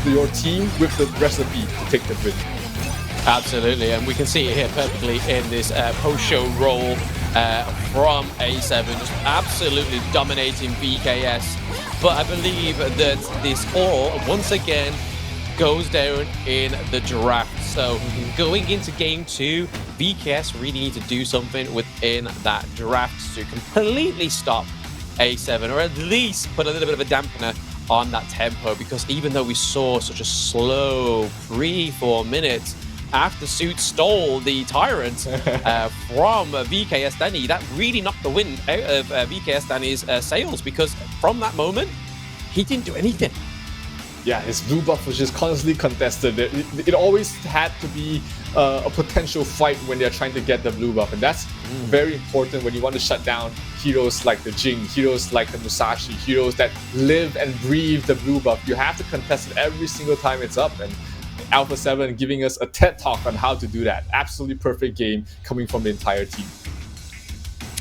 your team with the recipe to take the win. Absolutely, and we can see it here perfectly in this post-show role from A7, just absolutely dominating VKS. But I believe that this all, once again, goes down in the draft. So going into game 2, VKS really need to do something within that draft to completely stop A7, or at least put a little bit of a dampener on that tempo, because even though we saw such a slow 3-4 minutes after Suit stole the Tyrant from VKS Danny, that really knocked the wind out of VKS Danny's sails, because from that moment, he didn't do anything. Yeah, his blue buff was just constantly contested. It always had to be a potential fight when they're trying to get the blue buff, and that's very important when you want to shut down heroes like the Jing, heroes like the Musashi, heroes that live and breathe the blue buff. You have to contest it every single time it's up, and Alpha 7 giving us a TED Talk on how to do that. Absolutely perfect game coming from the entire team.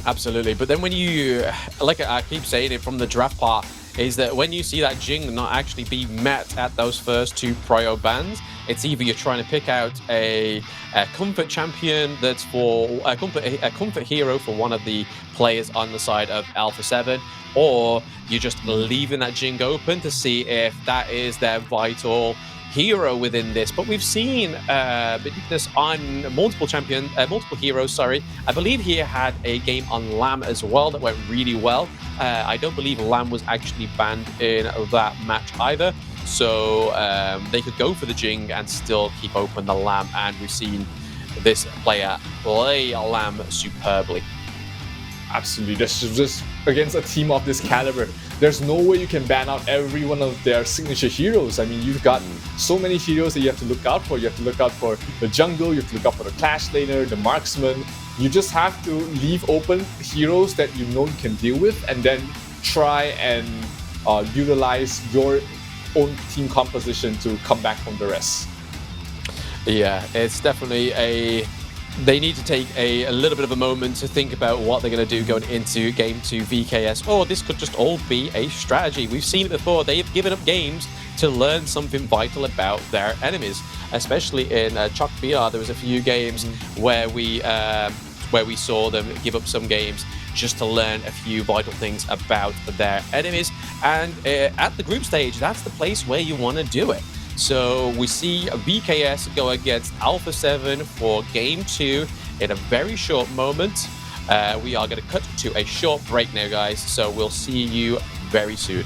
Absolutely, but then when you, like I keep saying it from the draft part, is that when you see that Jing not actually be met at those first 2 prio bans, it's either you're trying to pick out a comfort champion that's for a comfort hero for one of the players on the side of Alpha 7, or you're just leaving that Jing open to see if that is their vital hero within this. But we've seen this on multiple heroes. I believe he had a game on Lamb as well that went really well. I don't believe Lamb was actually banned in that match either, so they could go for the Jing and still keep open the Lamb, and we've seen this player play Lamb superbly. Absolutely, that's just against a team of this caliber. There's no way you can ban out every one of their signature heroes. I mean, you've got so many heroes that you have to look out for. You have to look out for the jungle, you have to look out for the clash laner, the marksman. You just have to leave open heroes that you know you can deal with, and then try and utilize your own team composition to come back from the rest. Yeah, it's definitely they need to take a little bit of a moment to think about what they're going to do going into game 2 VKS, or this could just all be a strategy. We've seen it before. They've given up games to learn something vital about their enemies, especially in Chalk VR. There was a few games where we saw them give up some games just to learn a few vital things about their enemies, and at the group stage, that's the place where you want to do it. So we see VKS go against Alpha 7 for game 2 in a very short moment. We are going to cut to a short break now, guys, so we'll see you very soon.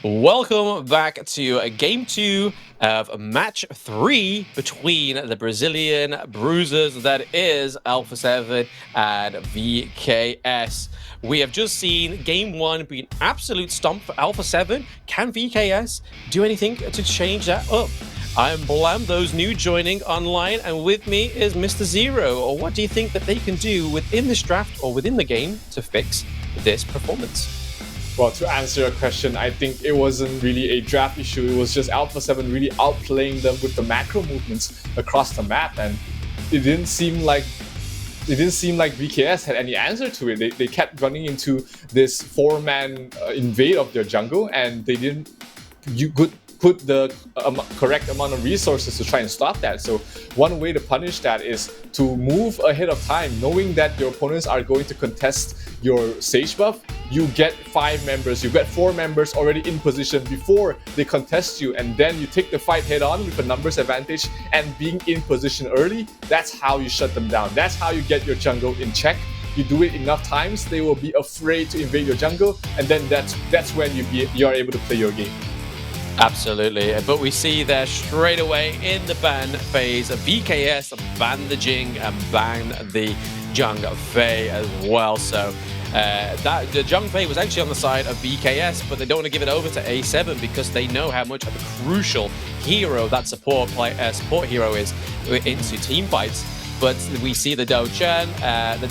Welcome back to game 2 of match 3 between the Brazilian bruisers, that is Alpha 7 and VKS. We have just seen game 1 be an absolute stomp for Alpha 7. Can VKS do anything to change that up? I'm Blam, those new joining online, and with me is Mr. Zero. Or what do you think that they can do within this draft or within the game to fix this performance? Well, to answer your question, I think it wasn't really a draft issue. It was just Alpha 7 really outplaying them with the macro movements across the map, and it didn't seem like VKS had any answer to it. They kept running into this 4-man invade of their jungle, and they didn't put the correct amount of resources to try and stop that. So one way to punish that is to move ahead of time, knowing that your opponents are going to contest your Sage buff. You get 5 members, you get 4 members already in position before they contest you, and then you take the fight head on with a numbers advantage and being in position early. That's how you shut them down. That's how you get your jungle in check. You do it enough times, they will be afraid to invade your jungle, and then that's when you are able to play your game. Absolutely, but we see there straight away in the ban phase, VKS ban the Jing and ban the Zhang Fei as well. So the Zhang Fei was actually on the side of VKS, but they don't want to give it over to A7 because they know how much of a crucial hero that support hero is into team fights. But we see the Dachan, and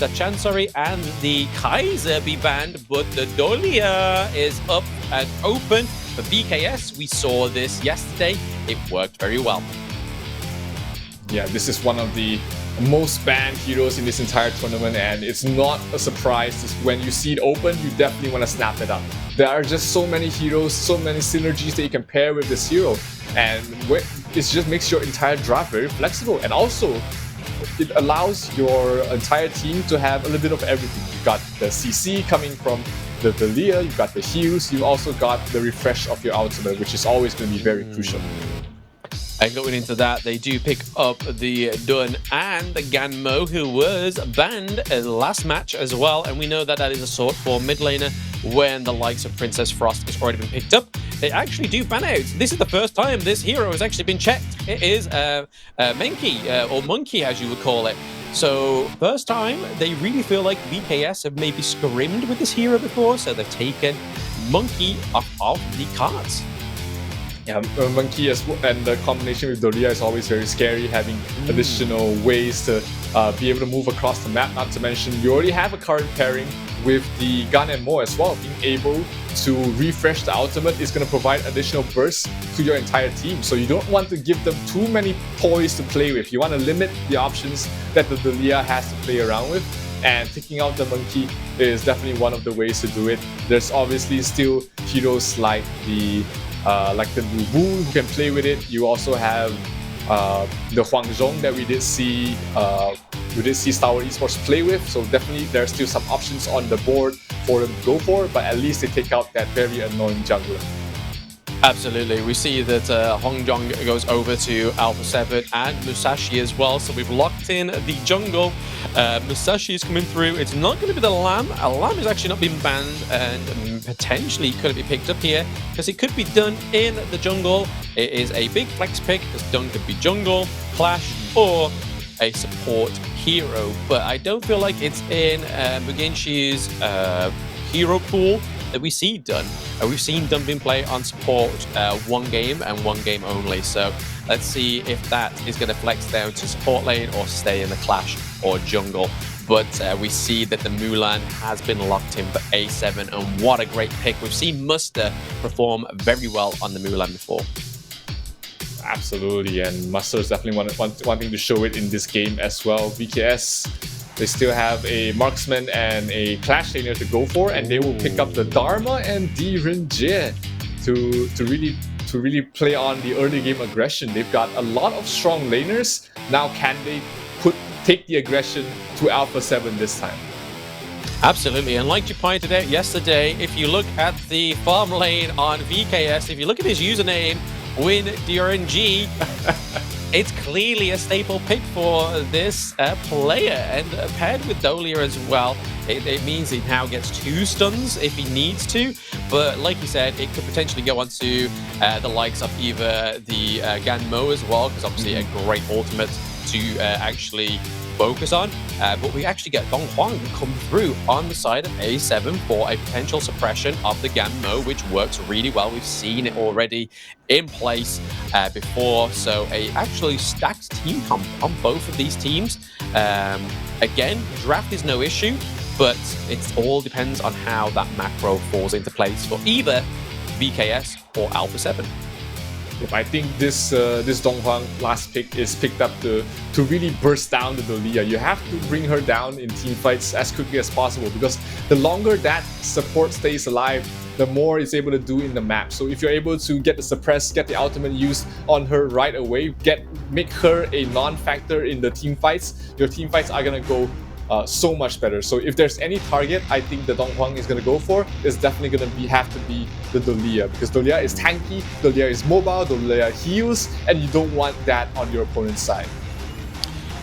the Kaiser be banned, but the Dolia is up and open for VKS. We saw this yesterday. It worked very well. Yeah, this is one of the most banned heroes in this entire tournament, and it's not a surprise. When you see it open, you definitely want to snap it up. There are just so many heroes, so many synergies that you can pair with this hero, and it just makes your entire draft very flexible. And also, it allows your entire team to have a little bit of everything. You've got the CC coming from the Valia, you've got the heals, you also got the refresh of your ultimate, which is always going to be very crucial. And going into that, they do pick up the Dun and the Ganmo, who was banned last match as well. And we know that that is a sort for mid laner when the likes of Princess Frost has already been picked up. They actually do ban out. This is the first time this hero has actually been checked. It is Menki, or Monkey as you would call it. So first time they really feel like VKS have maybe scrimmed with this hero before, so they've taken Monkey off the cards. Yeah, Monkey and the combination with Dolia is always very scary, having additional ways to be able to move across the map. Not to mention, you already have a current pairing with the Gun and Mo as well. Being able to refresh the ultimate is going to provide additional bursts to your entire team. So you don't want to give them too many toys to play with. You want to limit the options that the Dolia has to play around with. And taking out the Monkey is definitely one of the ways to do it. There's obviously still heroes like the Wu who can play with it. You also have the Huangzhong that we did see Stalwart Esports play with. So definitely there's still some options on the board for them to go for, but at least they take out that very annoying jungler. Absolutely. We see that Hongjong goes over to Alpha 7 and Musashi as well. So we've locked in the jungle. Musashi is coming through. It's not going to be the Lamb. A Lamb has actually not been banned and potentially could be picked up here because it could be done in the jungle. It is a big flex pick because done could be jungle, clash, or a support hero. But I don't feel like it's in Muginshi's hero pool that we see Dun. We've seen Dun being played on support one game and one game only. So let's see if that is going to flex down to support lane or stay in the clash or jungle. But we see that the Mulan has been locked in for A7, and what a great pick. We've seen Muster perform very well on the Mulan before. Absolutely, and Muster is definitely wanting to show it in this game as well. VKS, they still have a marksman and a clash laner to go for, and they will pick up the Dharma and Di Renjie to really play on the early game aggression. They've got a lot of strong laners. Now can they take the aggression to Alpha 7 this time? Absolutely, and like you pointed out yesterday, if you look at the farm lane on VKS, if you look at his username, Win DRNG, it's clearly a staple pick for this player, and paired with Dolia as well, it means he now gets 2 stuns if he needs to, but like you said, it could potentially go on to the likes of either the Ganmo as well, because obviously a great ultimate to actually focus on, but we actually get Dong Huang come through on the side of A7 for a potential suppression of the Ganmo, which works really well. We've seen it already in place before, so a actually stacked team comp on both of these teams. Again, draft is no issue, but it all depends on how that macro falls into place for either VKS or Alpha 7. I think this Dong Huang last pick is picked up to really burst down the Dolia. You have to bring her down in team fights as quickly as possible, because the longer that support stays alive, the more it's able to do in the map. So if you're able to get the suppress, get the ultimate used on her right away, make her a non-factor in the team fights, your team fights are gonna go so much better. So if there's any target I think the Dong Huang is going to go for, is definitely going to have to be the Dolia, because Dolia is tanky, Dolia is mobile, Dolia heals, and you don't want that on your opponent's side.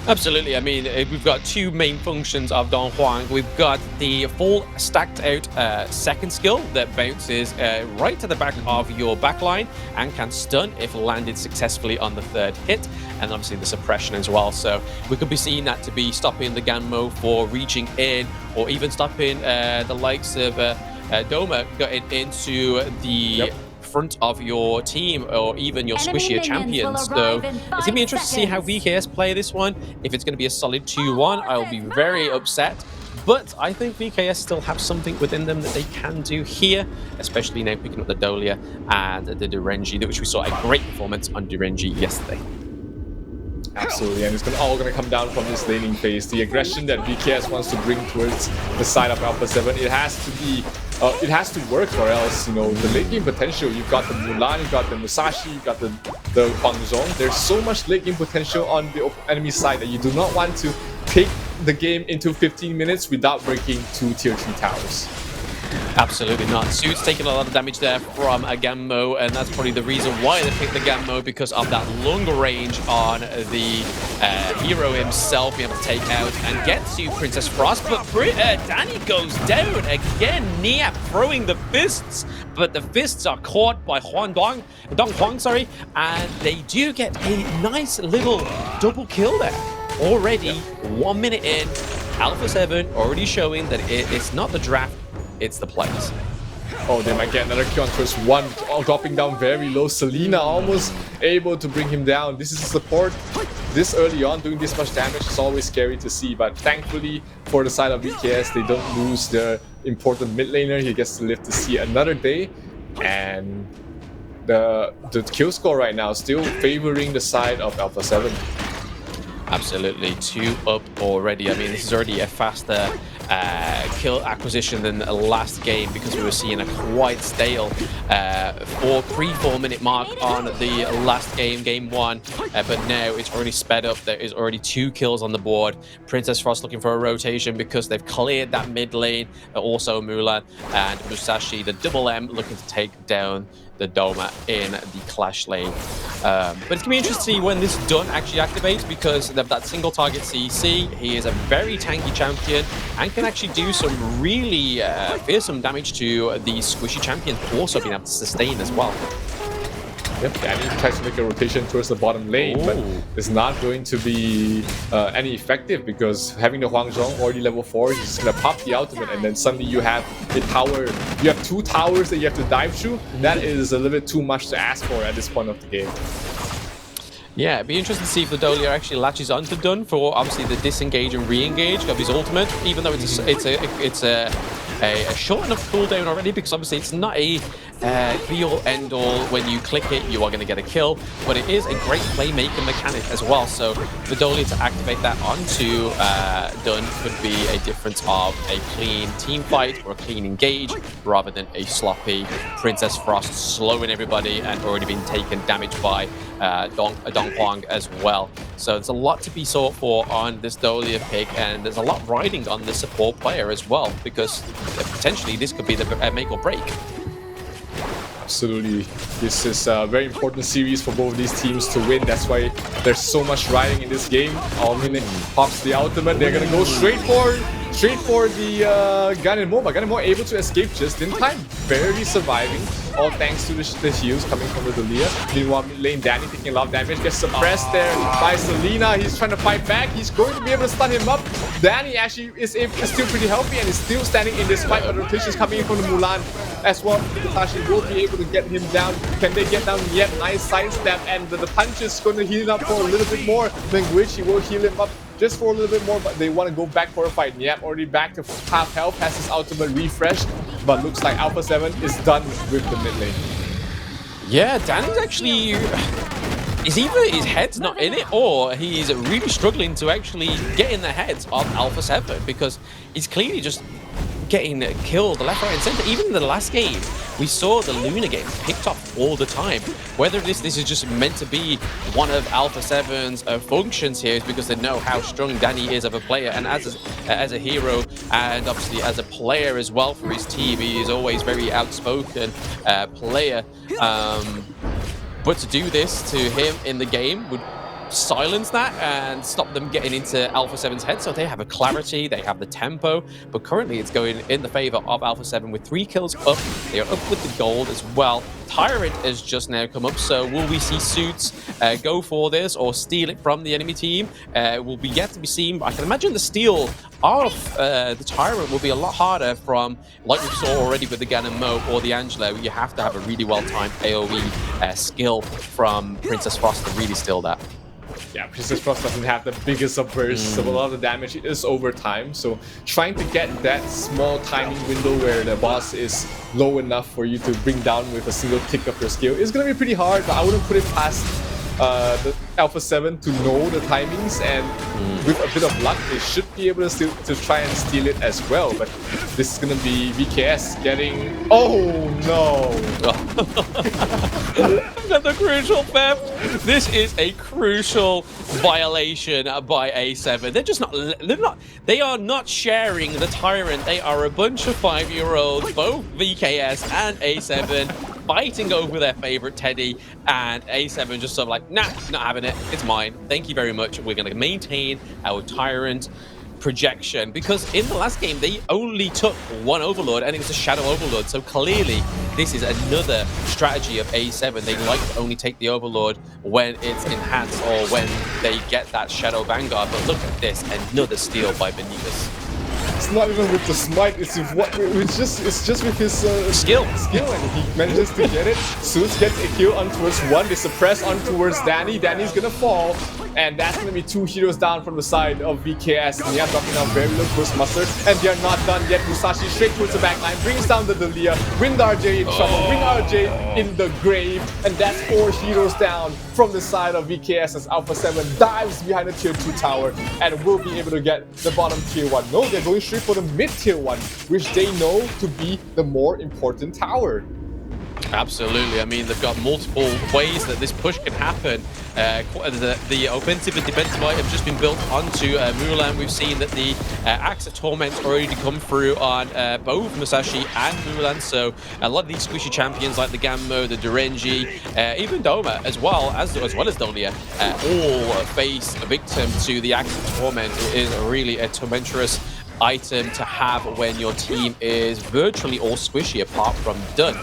Absolutely. I mean, we've got 2 main functions of Dong Huang. We've got the full stacked out second skill that bounces right to the back of your backline and can stun if landed successfully on the 3rd hit, and obviously the suppression as well. So we could be seeing that to be stopping the Ganmo for reaching in, or even stopping the likes of Doma getting into the front of your team, or even your squishier champions. So it's going to be interesting to see how VKS play this one. If it's going to be a solid 2-1, I'll be very upset. But I think VKS still have something within them that they can do here, especially now picking up the Dolia and the Durenji, which we saw a great performance on Durenji yesterday. Absolutely, and it's all going to come down from this laning phase. The aggression that VKS wants to bring towards the side of Alpha 7, it has to be, it has to work, or else, you know, the late game potential. You've got the Mulan, you've got the Musashi, you've got the Huang Zhong. There's so much late game potential on the enemy side that you do not want to take the game into 15 minutes without breaking 2 tier 3 towers. Absolutely not. Suit's taking a lot of damage there from a Ganmo, and that's probably the reason why they picked the Ganmo, because of that longer range on the hero himself, being able to take out and get to Princess Frost. But Danny goes down again. Niap throwing the fists, but the fists are caught by Dong Huang, sorry, and they do get a nice little double kill there. Already 1 minute in, Alpha 7 already showing that it's not the draft, it's the players. Oh, they might get another kill on first one, dropping down very low. Selena almost able to bring him down. This is support this early on, doing this much damage is always scary to see, but thankfully for the side of VKS, they don't lose their important mid laner. He gets to live to see another day, and the kill score right now still favoring the side of Alpha 7. Absolutely, 2 up already. I mean, this is already a faster kill acquisition than the last game, because we were seeing a quite stale 3-4 minute mark on the last game, game 1, but now it's already sped up. There is already 2 kills on the board. Princess Frost looking for a rotation because they've cleared that mid lane. Also Mulan and Musashi, the double M, looking to take down the Doma in the clash lane. But it's gonna be interesting to see when this Dun actually activates, because of that single target CC. He is a very tanky champion and can actually do some really fearsome damage to the squishy champion, also being able to sustain as well. Yep, Danny tries to make a rotation towards the bottom lane, but it's not going to be any effective, because having the Huang Zhong already level 4, he's just gonna pop the ultimate, and then suddenly you have a tower. You have 2 towers that you have to dive through. That is a little bit too much to ask for at this point of the game. Yeah, it'd be interesting to see if the Dolia actually latches onto Dun for obviously the disengage and re-engage of his ultimate, even though it's a short enough cooldown already, because obviously it's not a be-all end-all. When you click it, you are going to get a kill, but it is a great playmaking mechanic as well. So the Dolia to activate that onto Dun could be a difference of a clean team fight or a clean engage, rather than a sloppy Princess Frost slowing everybody and already being taken damage by Dong Huang as well. So there's a lot to be sought for on this Dolia pick, and there's a lot riding on the support player as well, because potentially this could be the make or break. Absolutely. This is a very important series for both of these teams to win. That's why there's so much riding in this game. Almin pops the ultimate. They're gonna go straight for the Ganemo. But Ganemo able to escape just in time, barely surviving. All thanks to the heals coming from the Dalia. Meanwhile, mid lane Danny taking a lot of damage, gets suppressed there by Selena. He's trying to fight back. He's going to be able to stun him up. Danny actually is still pretty healthy and is still standing in this fight. But the rotation is coming in from the Mulan as well. Decisive will be able to get him down. Can they get down yet? Nice sidestep, and the punch is going to heal him up for a little bit more. Then Guichi will heal him up just for a little bit more, but they want to go back for a fight. Yep, already back to half health, has his ultimate refresh, but looks like Alpha 7 is done with the mid lane. Yeah, Danny's actually... is either his head's not in it, or he's really struggling to actually get in the heads of Alpha 7, because he's clearly just getting killed left, right, and center. Even in the last game, we saw the Luna getting picked up all the time. Whether this is just meant to be one of Alpha 7's functions here is because they know how strong Danny is of a player, and as a hero, and obviously as a player as well for his team. He is always very outspoken player. But to do this to him in the game would silence that and stop them getting into Alpha 7's head. So they have a clarity, they have the tempo, but currently it's going in the favor of Alpha 7 with 3 kills up. They are up with the gold as well. Tyrant has just now come up, so will we see Suits go for this or steal it from the enemy team? Will be yet to be seen. I can imagine the steal of the Tyrant will be a lot harder from, like we saw already with the Ganon Mo or the Angela, where you have to have a really well-timed AoE skill from Princess Frost to really steal that. Yeah, Princess Frost doesn't have the biggest of bursts, so a lot of the damage is over time. So trying to get that small timing window where the boss is low enough for you to bring down with a single tick of your skill is going to be pretty hard, but I wouldn't put it past the Alpha 7 to know the timings, and with a bit of luck they should be able to try and steal it as well. But this is going to be VKS getting... Oh no! Another crucial theft. This is a crucial violation by A7. They are not sharing the Tyrant. They are a bunch of 5-year-olds, both VKS and A7, fighting over their favorite Teddy, and A7 just sort of like, nah, not having it. It's mine. Thank you very much. We're going to maintain our Tyrant projection, because in the last game they only took 1 Overlord and it was a Shadow Overlord. So clearly this is another strategy of A7. They like to only take the Overlord when it's enhanced or when they get that Shadow Vanguard. But look at this, another steal by Benitez. It's not even with the smite, it's with what it's just with his skill, and he manages to get it. Suits gets a kill on towards 1, they suppress on towards Danny. Danny's gonna fall, and that's gonna be 2 heroes down from the side of VKS. And they are dropping down very low Burst Mustard, and they are not done yet. Musashi straight towards the backline, brings down the Dalia, Wind RJ in trouble, Wind RJ in the grave, and that's 4 heroes down from the side of VKS as Alpha 7 dives behind the tier 2 tower and will be able to get the bottom tier 1. No, they're going straight for the mid tier 1, which they know to be the more important tower. Absolutely. I mean, they've got multiple ways that this push can happen. The offensive and defensive item have just been built onto Mulan. We've seen that the Axe of Torment already come through on both Musashi and Mulan. So a lot of these squishy champions like the Gammo, the Durenji, even Doma as well as Dolia, all face a victim to the Axe of Torment. It is really a tormentorous item to have when your team is virtually all squishy apart from done.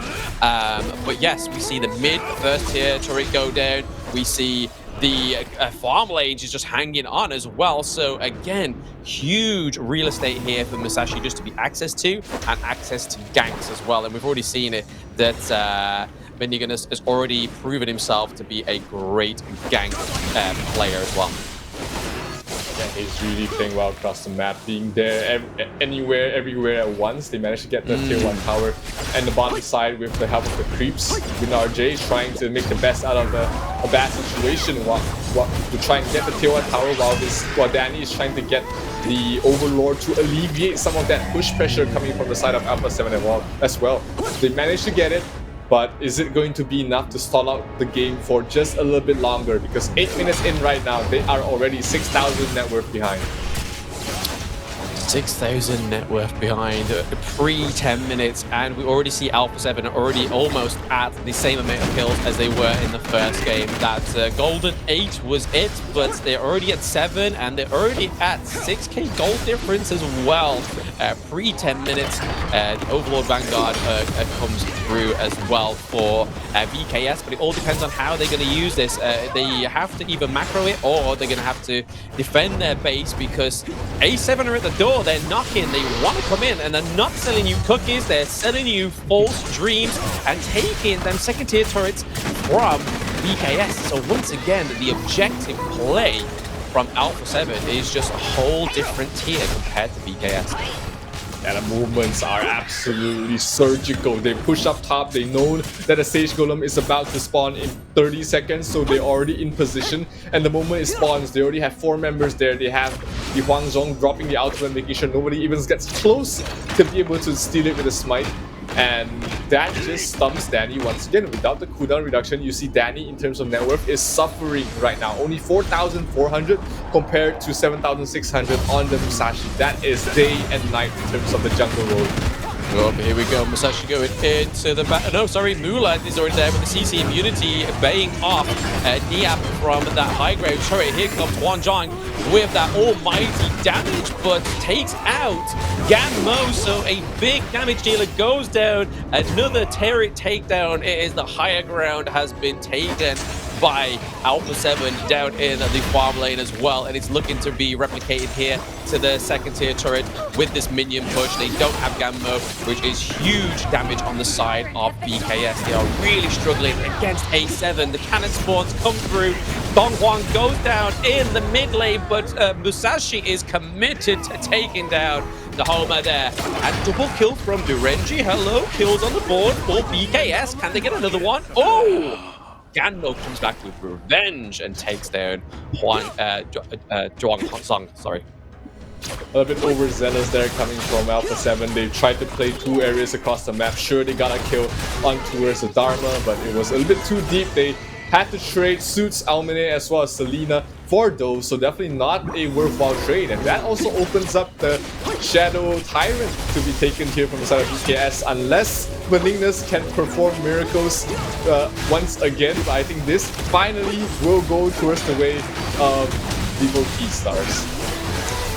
But yes, we see the mid first tier turret go down. We see the farm lanes is just hanging on as well. So again, huge real estate here for Musashi just to be access to, and access to ganks as well. And we've already seen it that Benignas has already proven himself to be a great gank player as well. Yeah, he's really playing well across the map, being there anywhere, everywhere at once. They managed to get the tier 1 tower, and the bottom side with the help of the creeps. With RJ is trying to make the best out of a bad situation to try and get the tier 1 tower while Danny is trying to get the Overlord to alleviate some of that push pressure coming from the side of Alpha 7 as well. They managed to get it, but is it going to be enough to stall out the game for just a little bit longer? Because 8 minutes in right now, they are already 6,000 net worth behind. 6,000 net worth behind pre-10 minutes, and we already see Alpha 7 already almost at the same amount of kills as they were in the first game. That golden 8 was it, but they're already at 7, and they're already at 6k gold difference as well. Pre-10 minutes, the Overlord Vanguard comes through as well for VKS, but it all depends on how they're going to use this. They have to either macro it, or they're going to have to defend their base, because A7 are at the door, they're knocking, they want to come in, and they're not selling you cookies, they're selling you false dreams and taking them second tier turrets from VKS. So once again, the objective play from Alpha 7 is just a whole different tier compared to VKS. And the movements are absolutely surgical. They push up top, they know that a Sage Golem is about to spawn in 30 seconds, so they're already in position. And the moment it spawns, they already have 4 members there. They have the Huangzhong dropping the ultimate, making sure nobody even gets close to be able to steal it with a smite. And that just stumps Danny once again. Without the cooldown reduction, you see Danny in terms of net worth is suffering right now. Only 4,400 compared to 7,600 on the Musashi. That is day and night in terms of the jungle road. Oh, here we go. Musashi going into the back. No, sorry, Mulan is already there with the CC immunity, baying off Niap from that high ground turret. Here comes Huangzhong with that almighty damage, but takes out Ganmo. So a big damage dealer goes down. Another turret takedown. It is the higher ground has been taken by Alpha 7 down in the farm lane as well, and it's looking to be replicated here to the second tier turret with this minion push. They don't have Gammo, which is huge damage on the side of BKS. They are really struggling against A7. The cannon spawns come through. Dong Huang goes down in the mid lane, but Musashi is committed to taking down the Homer there. And double kill from Durenji. Hello, kills on the board for BKS. Can they get another one? Oh! Ganmo comes back with revenge and takes down Zhuang Song. Sorry. A little bit overzealous there coming from Alpha 7. They tried to play 2 areas across the map. Sure, they got a kill on towards the Dharma, but it was a little bit too deep. They had to trade Suits, Almine, as well as Selena for those, so definitely not a worthwhile trade. And that also opens up the Shadow Tyrant to be taken here from the side of BKS, unless Benignus can perform miracles once again. But I think this finally will go towards the way of Vivo Key Stars.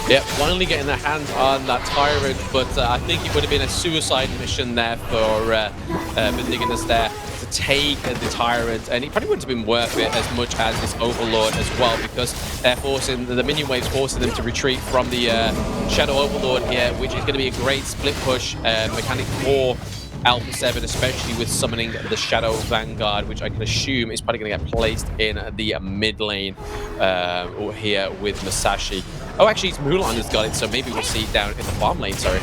Yep, finally getting their hands on that Tyrant, but I think it would have been a suicide mission there for Benignus there to take the Tyrant, and it probably wouldn't have been worth it as much as this Overlord as well, because they're forcing, the minion waves forcing them to retreat from the Shadow Overlord here, which is going to be a great split push mechanic for Alpha 7, especially with summoning the Shadow Vanguard, which I can assume is probably going to get placed in the mid lane here with Musashi. Oh, actually, it's Mulan who's got it, so maybe we'll see it down in the farm lane, sorry.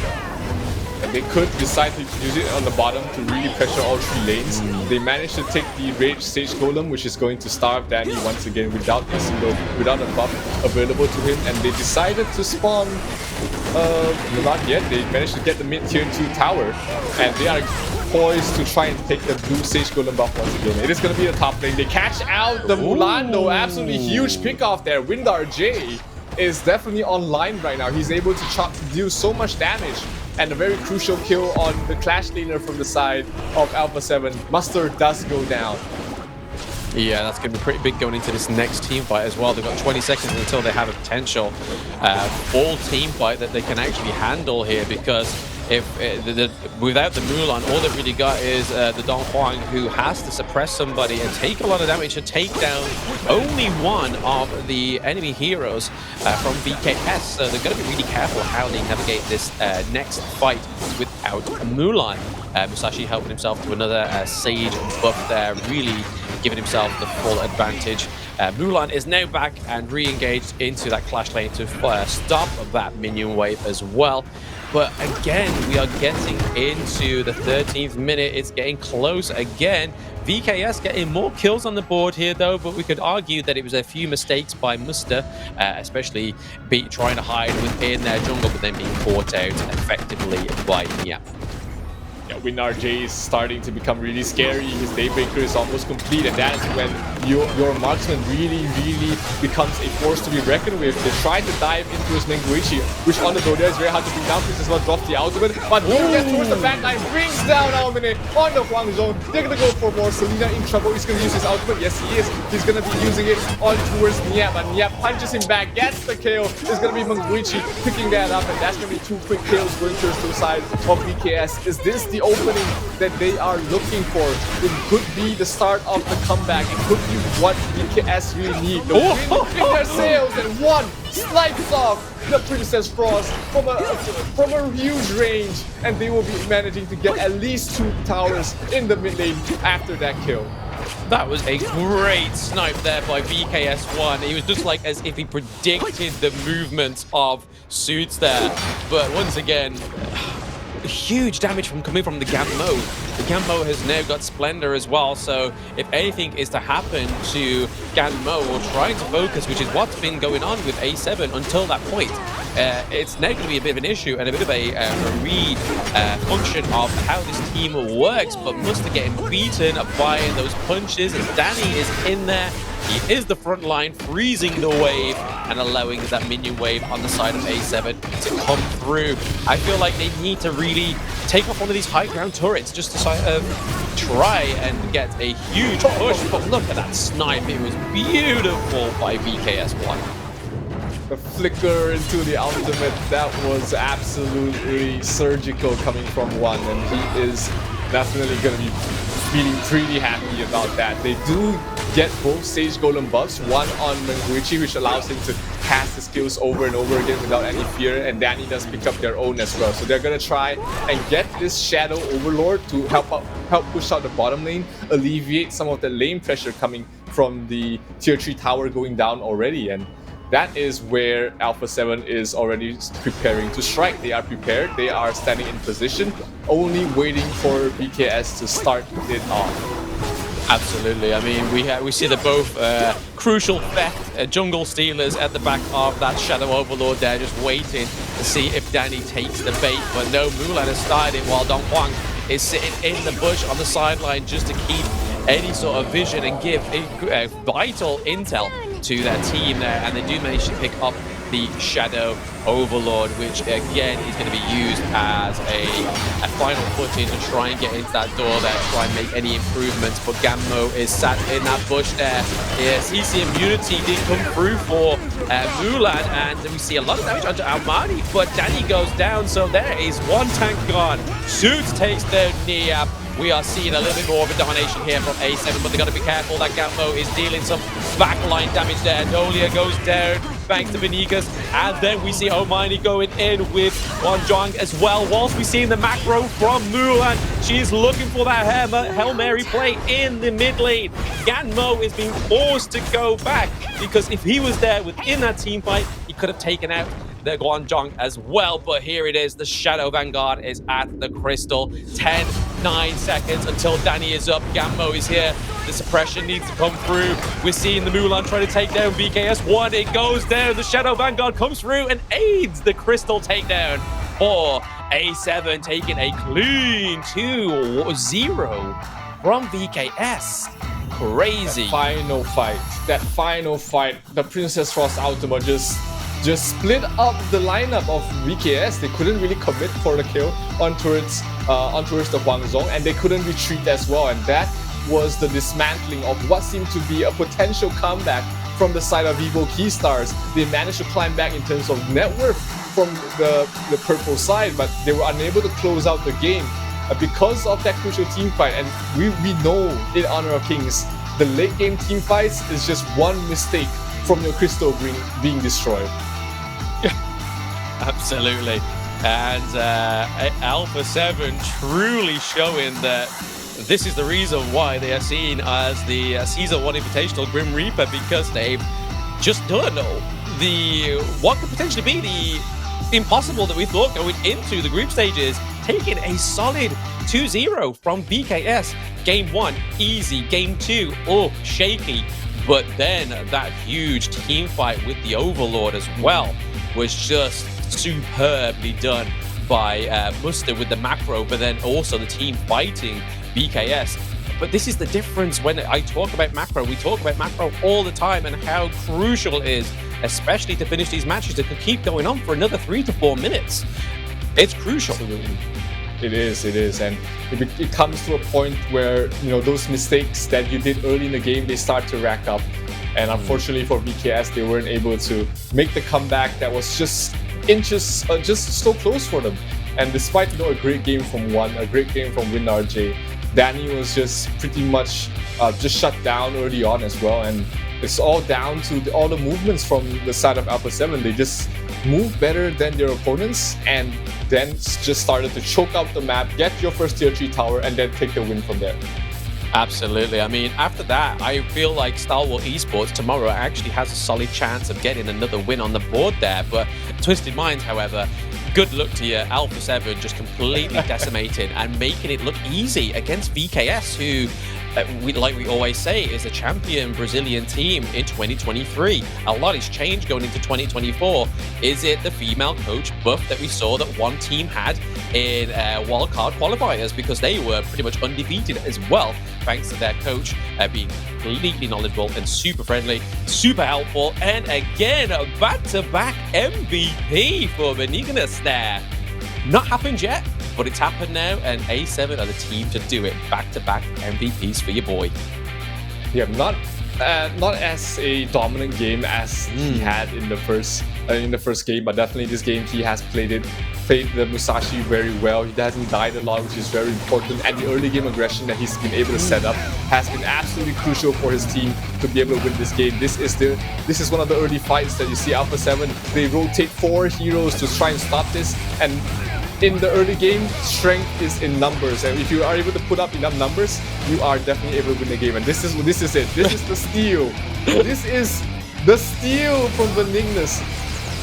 And they could decide to use it on the bottom to really pressure all 3 lanes. They managed to take the Rage Sage Golem, which is going to starve Danny once again without a buff available to him. And they decided to spawn, not yet, they managed to get the mid-tier 2 tower. And they are poised to try and take the blue Sage Golem buff once again. It is going to be the top lane. They catch out the Mulan though, absolutely huge pick off there. Windar J is definitely online right now. He's able to do so much damage. And a very crucial kill on the Clash laner from the side of Alpha 7. Muster does go down. Yeah, that's going to be pretty big going into this next team fight as well. They've got 20 seconds until they have a potential full team fight that they can actually handle here, because if without the Mulan, all they've really got is the Dong Huang, who has to suppress somebody and take a lot of damage to take down only one of the enemy heroes from VKS. So they're going to be really careful how they navigate this next fight without Mulan. Musashi helping himself to another Sage buff there, really giving himself the full advantage. Mulan is now back and re-engaged into that Clash lane to stop that minion wave as well. But again, we are getting into the 13th minute. It's getting close again. VKS getting more kills on the board here, though, but we could argue that it was a few mistakes by Muster, especially trying to hide within their jungle, but then being caught out effectively by Nia. Yeah, Wind RJ is starting to become really scary. His Daybreaker is almost complete, and that is when your marksman really becomes a force to be reckoned with. They try to dive into his Menguichi, which on the Dodia is very hard to bring down. Princess will drop the ultimate, but Dodia towards the back line brings down Almine on the Huang Zone. They're gonna go for more. Selena in trouble. He's gonna use his ultimate. Yes, he is. He's gonna be using it on towards Niap, and Niap punches him back, gets the KO. It's gonna be Menguichi picking that up, and that's gonna be 2 quick kills going towards the side of BKS. Is this the opening that they are looking for? It could be the start of the comeback. It could be what BKS really need. The wind in their sails, and one slides off the Princess Frost from a huge range, and they will be managing to get at least 2 towers in the mid lane after that kill. That was a great snipe there by VKS1. It was just like as if he predicted the movement of Suits there. But once again, huge damage coming from the Gammo. The Gammo has now got Splendor as well, so if anything is to happen to Gammo, or trying to focus, which is what's been going on with A7 until that point, it's now going to be a bit of an issue and a bit of a function of how this team works, but Muster getting beaten, applying those punches, and Danny is in there. He is the front line, freezing the wave and allowing that minion wave on the side of A7 to come through. I feel like they need to really take off one of these high ground turrets just to sort of try and get a huge push. But look at that snipe. It was beautiful by VKS1. The flicker into the ultimate, that was absolutely surgical coming from One, and he is definitely going to be feeling pretty happy about that. They do get both Sage Golem buffs, one on Menguichi, which allows him to cast his skills over and over again without any fear, and Danny does pick up their own as well. So they're gonna try and get this Shadow Overlord to help push out the bottom lane, alleviate some of the lane pressure coming from the tier 3 tower going down already, and that is where Alpha 7 is already preparing to strike. They are prepared, they are standing in position, only waiting for BKS to start it off. Absolutely. I mean, we see the both crucial theft jungle stealers at the back of that Shadow Overlord there, just waiting to see if Danny takes the bait. But no, Mulan has started while Dong Huang is sitting in the bush on the sideline just to keep any sort of vision and give a vital intel to their team there. And they do manage to pick up the Shadow Overlord, which again is going to be used as a final footing to try and get into that door there, try and make any improvements. But Gammo is sat in that bush there. Yes, CC immunity did come through for Mulan, and we see a lot of damage onto Almani, but Danny goes down, so there is one tank gone. Suits takes the Niap. We are seeing a little bit more of a domination here from A7, but they got to be careful. That Gammo is dealing some backline damage there. Nolia goes down thanks to Benikas, and then we see Omani going in with Wanjong as well. Whilst we see the macro from Mulan, she's looking for that Hail Mary play in the mid lane. Gammo is being forced to go back, because if he was there within that team fight, he could have taken out the Guanzhong as well. But here it is, the Shadow Vanguard is at the crystal. 9 seconds until Danny is up. Gammo is here. The suppression needs to come through. We're seeing the Mulan try to take down BKS1. It goes down. The Shadow Vanguard comes through and aids the crystal takedown for A7, taking a clean 2-0 from VKS. Crazy. That final fight, the Princess Frost Ultima just split up the lineup of VKS. They couldn't really commit for the kill on towards the Huangzhong, and they couldn't retreat as well. And that was the dismantling of what seemed to be a potential comeback from the side of Vivo Keystars. They managed to climb back in terms of net worth from the purple side, but they were unable to close out the game because of that crucial team fight. And we know in Honor of Kings, the late game team fights is just one mistake from your crystal being destroyed. Absolutely. And Alpha 7 truly showing that this is the reason why they are seen as the Season 1 Invitational Grim Reaper, because they've just done what could potentially be the impossible that we thought going into the group stages, taking a solid 2-0 from VKS. Game 1, easy. Game 2, shaky. But then that huge team fight with the Overlord as well was just superbly done by Muster with the macro, but then also the team fighting BKS. But this is the difference when I talk about macro. We talk about macro all the time and how crucial it is, especially to finish these matches that could keep going on for another 3 to 4 minutes. It's crucial. Absolutely. It is, and it comes to a point where, you know, those mistakes that you did early in the game, they start to rack up. And unfortunately for BKS, they weren't able to make the comeback that was just inches, just so close for them. And despite, you know, a great game from One, a great game from WinRJ, Danny was just pretty much just shut down early on as well. And it's all down to all the movements from the side of Alpha 7. They just move better than their opponents and then just started to choke out the map, get your first tier 3 tower, and then take the win from there. Absolutely. I mean, after that, I feel like Stalwart Esports tomorrow actually has a solid chance of getting another win on the board there. But Twisted Minds, however, good luck to you. Alpha 7 just completely decimated and making it look easy against VKS, who, like we always say, is a champion Brazilian team in 2023. A lot has changed going into 2024. Is it the female coach buff that we saw that one team had in wildcard qualifiers? Because they were pretty much undefeated as well, thanks to their coach being completely knowledgeable and super friendly, super helpful, and again, back-to-back MVP for Benignas there. Not happened yet, but it's happened now, and A7 are the team to do it. Back-to-back MVPs for your boy. Yeah, not as a dominant game as he had in the first game, but definitely this game he has played the Musashi very well. He hasn't died a lot, which is very important, and the early game aggression that he's been able to set up has been absolutely crucial for his team to be able to win this game. This is one of the early fights that you see Alpha 7. They rotate 4 heroes to try and stop this, and in the early game, strength is in numbers, and if you are able to put up enough numbers, you are definitely able to win the game. And this is it. This is the steal. This is the steal from Benignas,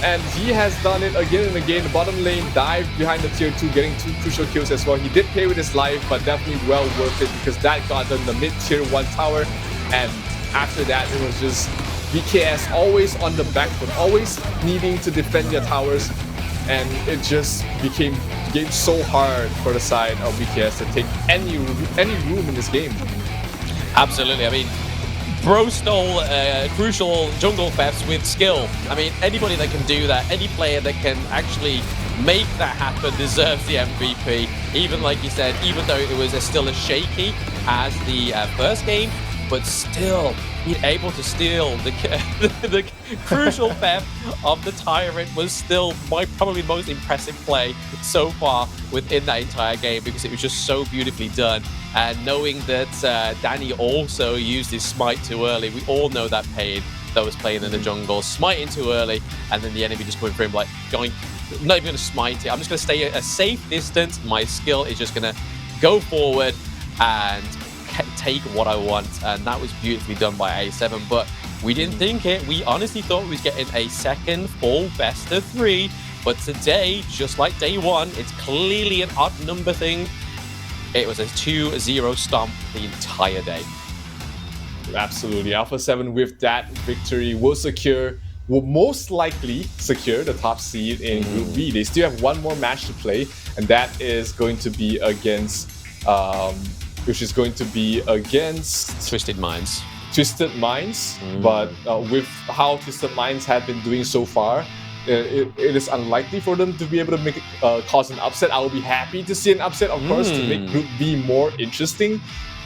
and he has done it again and again. The bottom lane dive behind the tier 2, getting 2 crucial kills as well. He did pay with his life, but definitely well worth it because that got them the mid tier 1 tower, and after that it was just BKS always on the back foot, always needing to defend their towers. And it just became so hard for the side of BKS to take any room in this game. Absolutely. I mean, Bro stole crucial jungle thefts with skill. I mean, anybody that can do that, any player that can actually make that happen deserves the MVP. Even like you said, even though it was still as shaky as the first game, but still being able to steal the crucial theft of the Tyrant was still my probably most impressive play so far within that entire game, because it was just so beautifully done. And knowing that Danny also used his smite too early, we all know that pain that was playing in the jungle, smiting too early, and then the enemy just coming for him like going, I'm not even going to smite it, I'm just going to stay at a safe distance. My skill is just going to go forward and take what I want, and that was beautifully done by A7. But we didn't think it. We honestly thought we was getting a second full best of 3, but today, just like day 1, it's clearly an odd number thing. It was a 2-0 stomp the entire day. Absolutely. Alpha 7 with that victory will most likely secure the top seed in Group B. They still have one more match to play, and that is going to be against Twisted Minds. But with how Twisted Minds have been doing so far, it is unlikely for them to be able to cause an upset. I will be happy to see an upset, of course, to make Group B more interesting,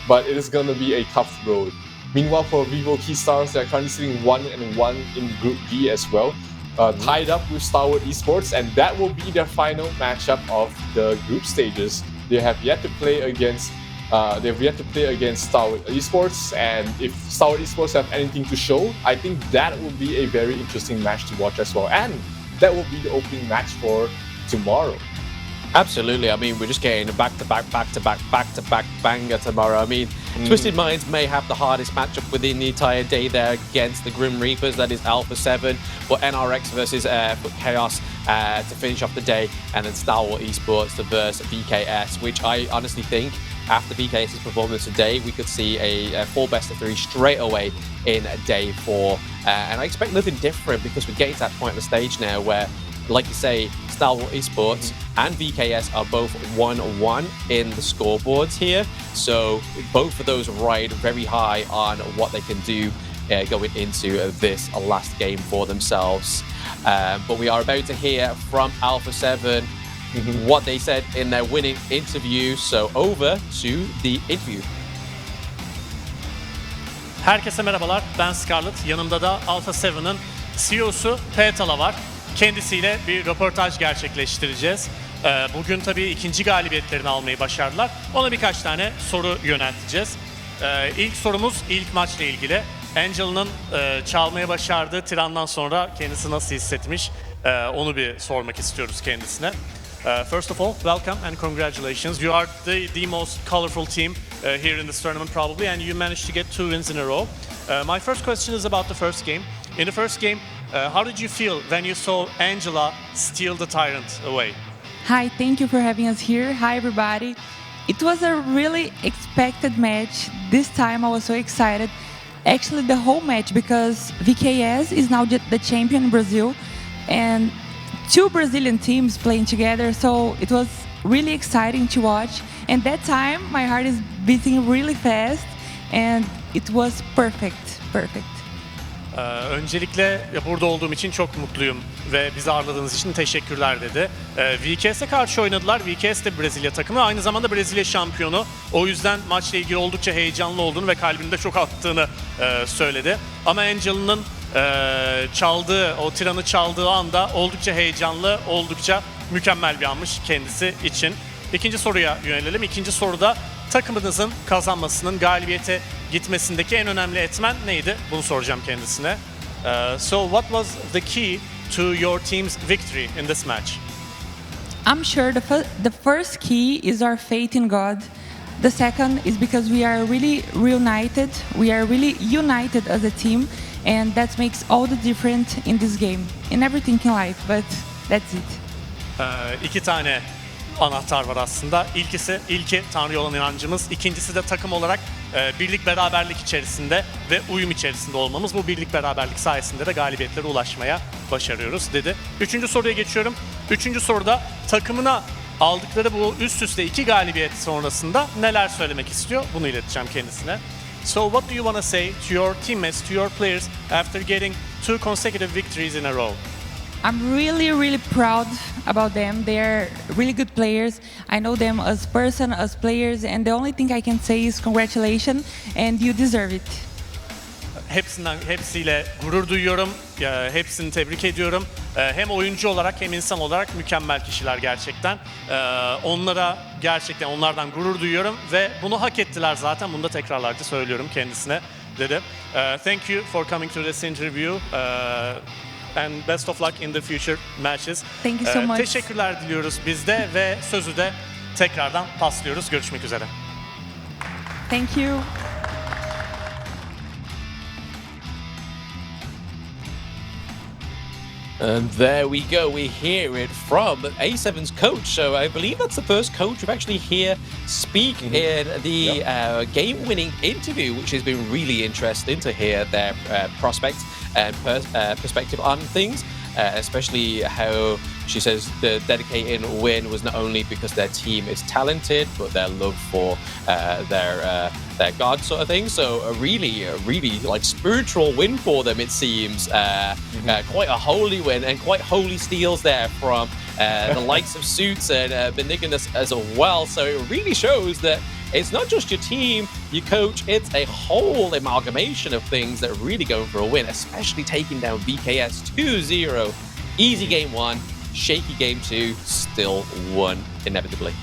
but it is going to be a tough road. Meanwhile, for Vivo Keystars, they are currently sitting 1-1 in Group B as well, tied up with Stalwart Esports, and that will be their final matchup of the group stages. They have yet to play against Stalwart Esports, and if Stalwart Esports have anything to show, I think that will be a very interesting match to watch as well, and that will be the opening match for tomorrow. Absolutely. I mean, we're just getting a back-to-back banger tomorrow. I mean, Twisted Minds may have the hardest matchup within the entire day there against the Grim Reapers, that is Alpha 7, but NRX versus Foot Chaos to finish off the day, and then Stalwart Esports to verse BKS, which I honestly think after BKS's performance today, we could see a full best of 3 straight away in day 4. And I expect nothing different, because we're getting to that point of the stage now where, like you say, Stalwart Esports and VKS are both 1-1 in the scoreboards here. So both of those ride very high on what they can do going into this last game for themselves. But we are about to hear from Alpha 7 what they said in their winning interview. So over to the interview. Herkese merhabalar, ben Scarlett. Yanımda da Alpha 7'ın CEO'su Petala var. Kendisiyle bir röportaj gerçekleştireceğiz. Bugün tabii ikinci galibiyetlerini almayı başardılar. Ona birkaç tane soru yönelteceğiz. İlk sorumuz ilk maçla ilgili. Angel'ın çalmaya başardığı Tiran'dan sonra kendisi nasıl hissetmiş? Onu bir sormak istiyoruz kendisine. First of all, welcome and congratulations. You are the most colorful team here in this tournament probably, and you managed to get 2 wins in a row. My first question is about the first game. In the first game, how did you feel when you saw Angela steal the Tyrant away? Hi, thank you for having us here. Hi, everybody. It was a really expected match. This time I was so excited. Actually, the whole match, because VKS is now the champion in Brazil, and 2 Brazilian teams playing together, so it was really exciting to watch. And that time, my heart is beating really fast, and it was perfect. Öncelikle burada olduğum için çok mutluyum ve bizi ağırladığınız için teşekkürler dedi. VKS'e karşı oynadılar. VKS de Brezilya takımı. Aynı zamanda Brezilya şampiyonu. O yüzden maçla ilgili oldukça heyecanlı olduğunu ve kalbinde çok attığını söyledi. Ama Angel'ın o Tiran'ı çaldığı anda oldukça heyecanlı, oldukça mükemmel bir anmış kendisi için. İkinci soruya yönelelim. İkinci soruda takımınızın kazanmasının, galibiyete gitmesindeki en önemli etmen neydi? Bunu soracağım kendisine. So what was the key to your team's victory in this match? I'm sure the first key is our faith in God. The second is because we are really reunited. We are really united as a team, and that makes all the difference in this game, in everything in life, but that's it. İki tane anahtar var aslında. İlki Tanrı'ya olan inancımız. İkincisi de takım olarak birlik beraberlik içerisinde ve uyum içerisinde olmamız. Bu birlik beraberlik sayesinde de galibiyetlere ulaşmaya başarıyoruz dedi. Üçüncü soruya geçiyorum. Üçüncü soruda takımına aldıkları bu üst üste 2 galibiyet sonrasında neler söylemek istiyor? Bunu ileteceğim kendisine. So what do you want to say to your teammates, to your players after getting 2 consecutive victories in a row? I'm really proud about them. They're really good players. I know them as person, as players, and the only thing I can say is congratulations, and you deserve it. Hepsiyle gurur duyuyorum. Hepsini tebrik ediyorum. Hem oyuncu olarak hem insan olarak mükemmel kişiler gerçekten. Onlardan gurur duyuyorum ve bunu hak ettiler zaten. Bunu da tekrarlarca söylüyorum kendisine dedi. Thank you for coming to this interview. And best of luck in the future matches. Thank you so much. Teşekkürler diliyoruz biz de ve sözü de tekrardan paslıyoruz. Görüşmek üzere. Thank you. And there we go. We hear it from A7's coach. So I believe that's the first coach we've actually hear speak in the game-winning interview, which has been really interesting to hear their prospects and perspective on things, especially how she says the dedicated win was not only because their team is talented, but their love for their god sort of thing. So a really like spiritual win for them, it seems. Quite a holy win and quite holy steals there from the likes of Suits and Benignus as well. So it really shows that it's not just your team, your coach, it's a whole amalgamation of things that are really going for a win, especially taking down VKS 2-0. Easy game 1, shaky game 2, still won inevitably.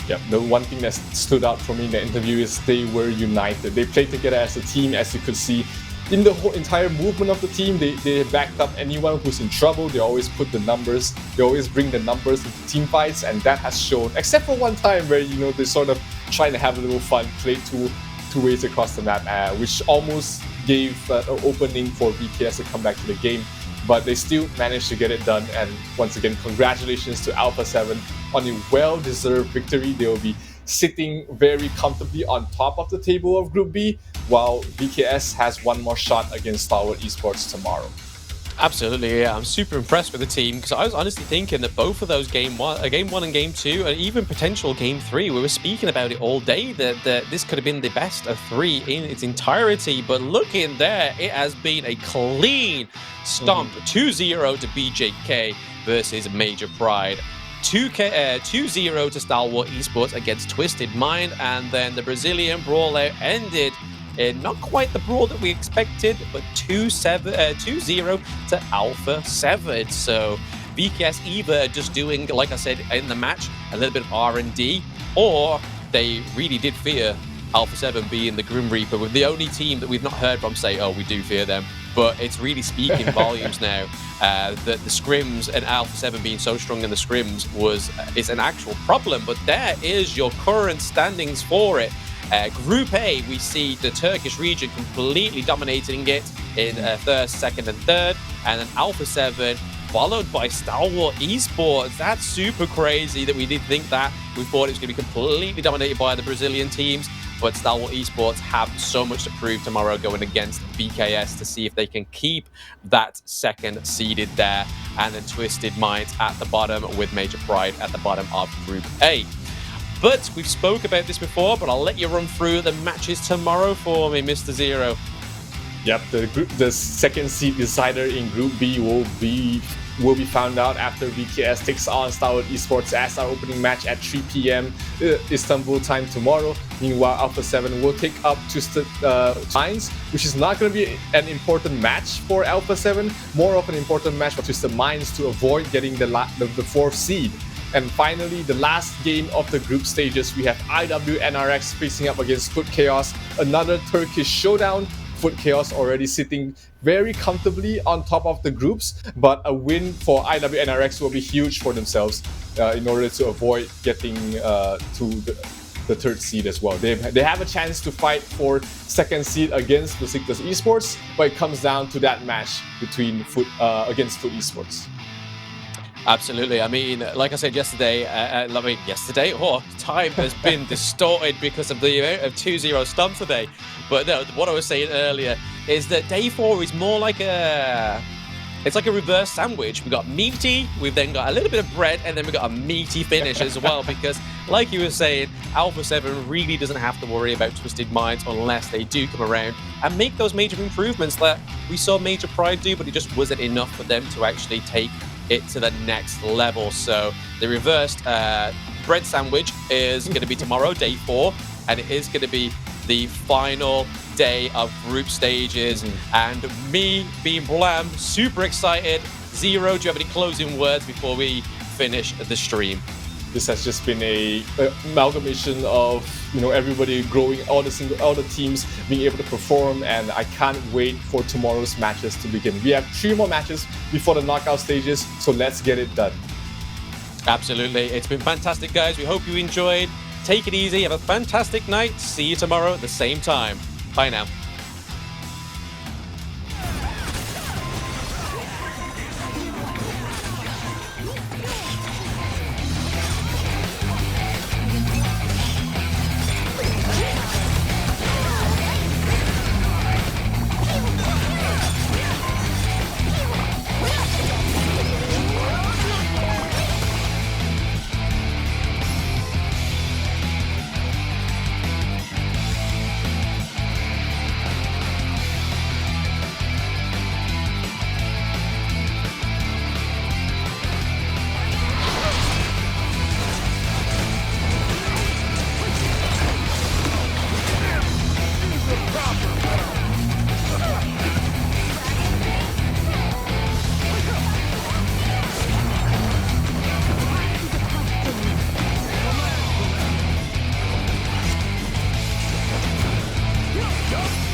Yeah, the one thing that stood out for me in the interview is they were united. They played together as a team, as you could see. In the whole entire movement of the team, they backed up anyone who's in trouble. They always put the numbers, they always bring the numbers into team fights, and that has shown, except for one time where, they sort of trying to have a little fun, play two ways across the map, which almost gave an opening for BKS to come back to the game. But they still managed to get it done, and once again, congratulations to Alpha 7 on a well-deserved victory. They will be sitting very comfortably on top of the table of Group B, while BKS has one more shot against Stalwart Esports tomorrow. Absolutely, yeah. I'm super impressed with the team because I was honestly thinking that both of those game one and game 2, and even potential game 3, we were speaking about it all day that this could have been the best of 3 in its entirety. But looking there, it has been a clean stomp, 2-0 to BJK versus Major Pride. 2-0 to Stalwart Esports against Twisted Mind, and then the Brazilian brawler ended in not quite the brawl that we expected, but 2-0 to Alpha 7. So VKS either just doing, like I said in the match, a little bit of R&D, or they really did fear Alpha 7 being the Grim Reaper, with the only team that we've not heard from say, oh, we do fear them. But it's really speaking volumes now that the scrims and Alpha 7 being so strong in the scrims is an actual problem. But there is your current standings for it. Group A, we see the Turkish region completely dominating it in first, second, and third, and then Alpha 7 followed by Stalwart Esports. That's super crazy that we did think that. We thought it was going to be completely dominated by the Brazilian teams, but Stalwart Esports have so much to prove tomorrow going against BKS to see if they can keep that second seeded there, and then Twisted Minds at the bottom with Major Pride at the bottom of Group A. But we've spoke about this before, but I'll let you run through the matches tomorrow for me, Mr. Zero. Yep, the second seed decider in Group B will be found out after VKS takes on Stalwart Esports as our opening match at 3 p.m. Istanbul time tomorrow. Meanwhile, Alpha 7 will take up Twisted Minds, which is not going to be an important match for Alpha 7, more of an important match for Twisted Minds to avoid getting the 4th seed. And finally, the last game of the group stages, we have IWNRX facing up against Foot Chaos, another Turkish showdown. Foot Chaos already sitting very comfortably on top of the groups, but a win for IWNRX will be huge for themselves in order to avoid getting to the 3rd seed as well. They have a chance to fight for 2nd seed against Beşiktaş Esports, but it comes down to that match between against Foot Esports. Absolutely. I mean, like I said yesterday, time has been distorted because of the amount of 2-0 stomps today. But no, what I was saying earlier is that day 4 is more like it's like a reverse sandwich. We've got meaty, we've then got a little bit of bread, and then we've got a meaty finish as well. Because, like you were saying, Alpha 7 really doesn't have to worry about Twisted Minds unless they do come around and make those major improvements that we saw Major Pride do, but it just wasn't enough for them to actually take it to the next level. So the reversed bread sandwich is going to be tomorrow, day 4, and it is going to be the final day of group stages. And me being Blam, super excited. Zero, do you have any closing words before we finish the stream? This has just been a amalgamation of everybody growing, all the teams being able to perform, and I can't wait for tomorrow's matches to begin. We have 3 more matches before the knockout stages, so let's get it done. Absolutely, it's been fantastic, guys. We hope you enjoyed. Take it easy, have a fantastic night. See you tomorrow at the same time. Bye now. Go!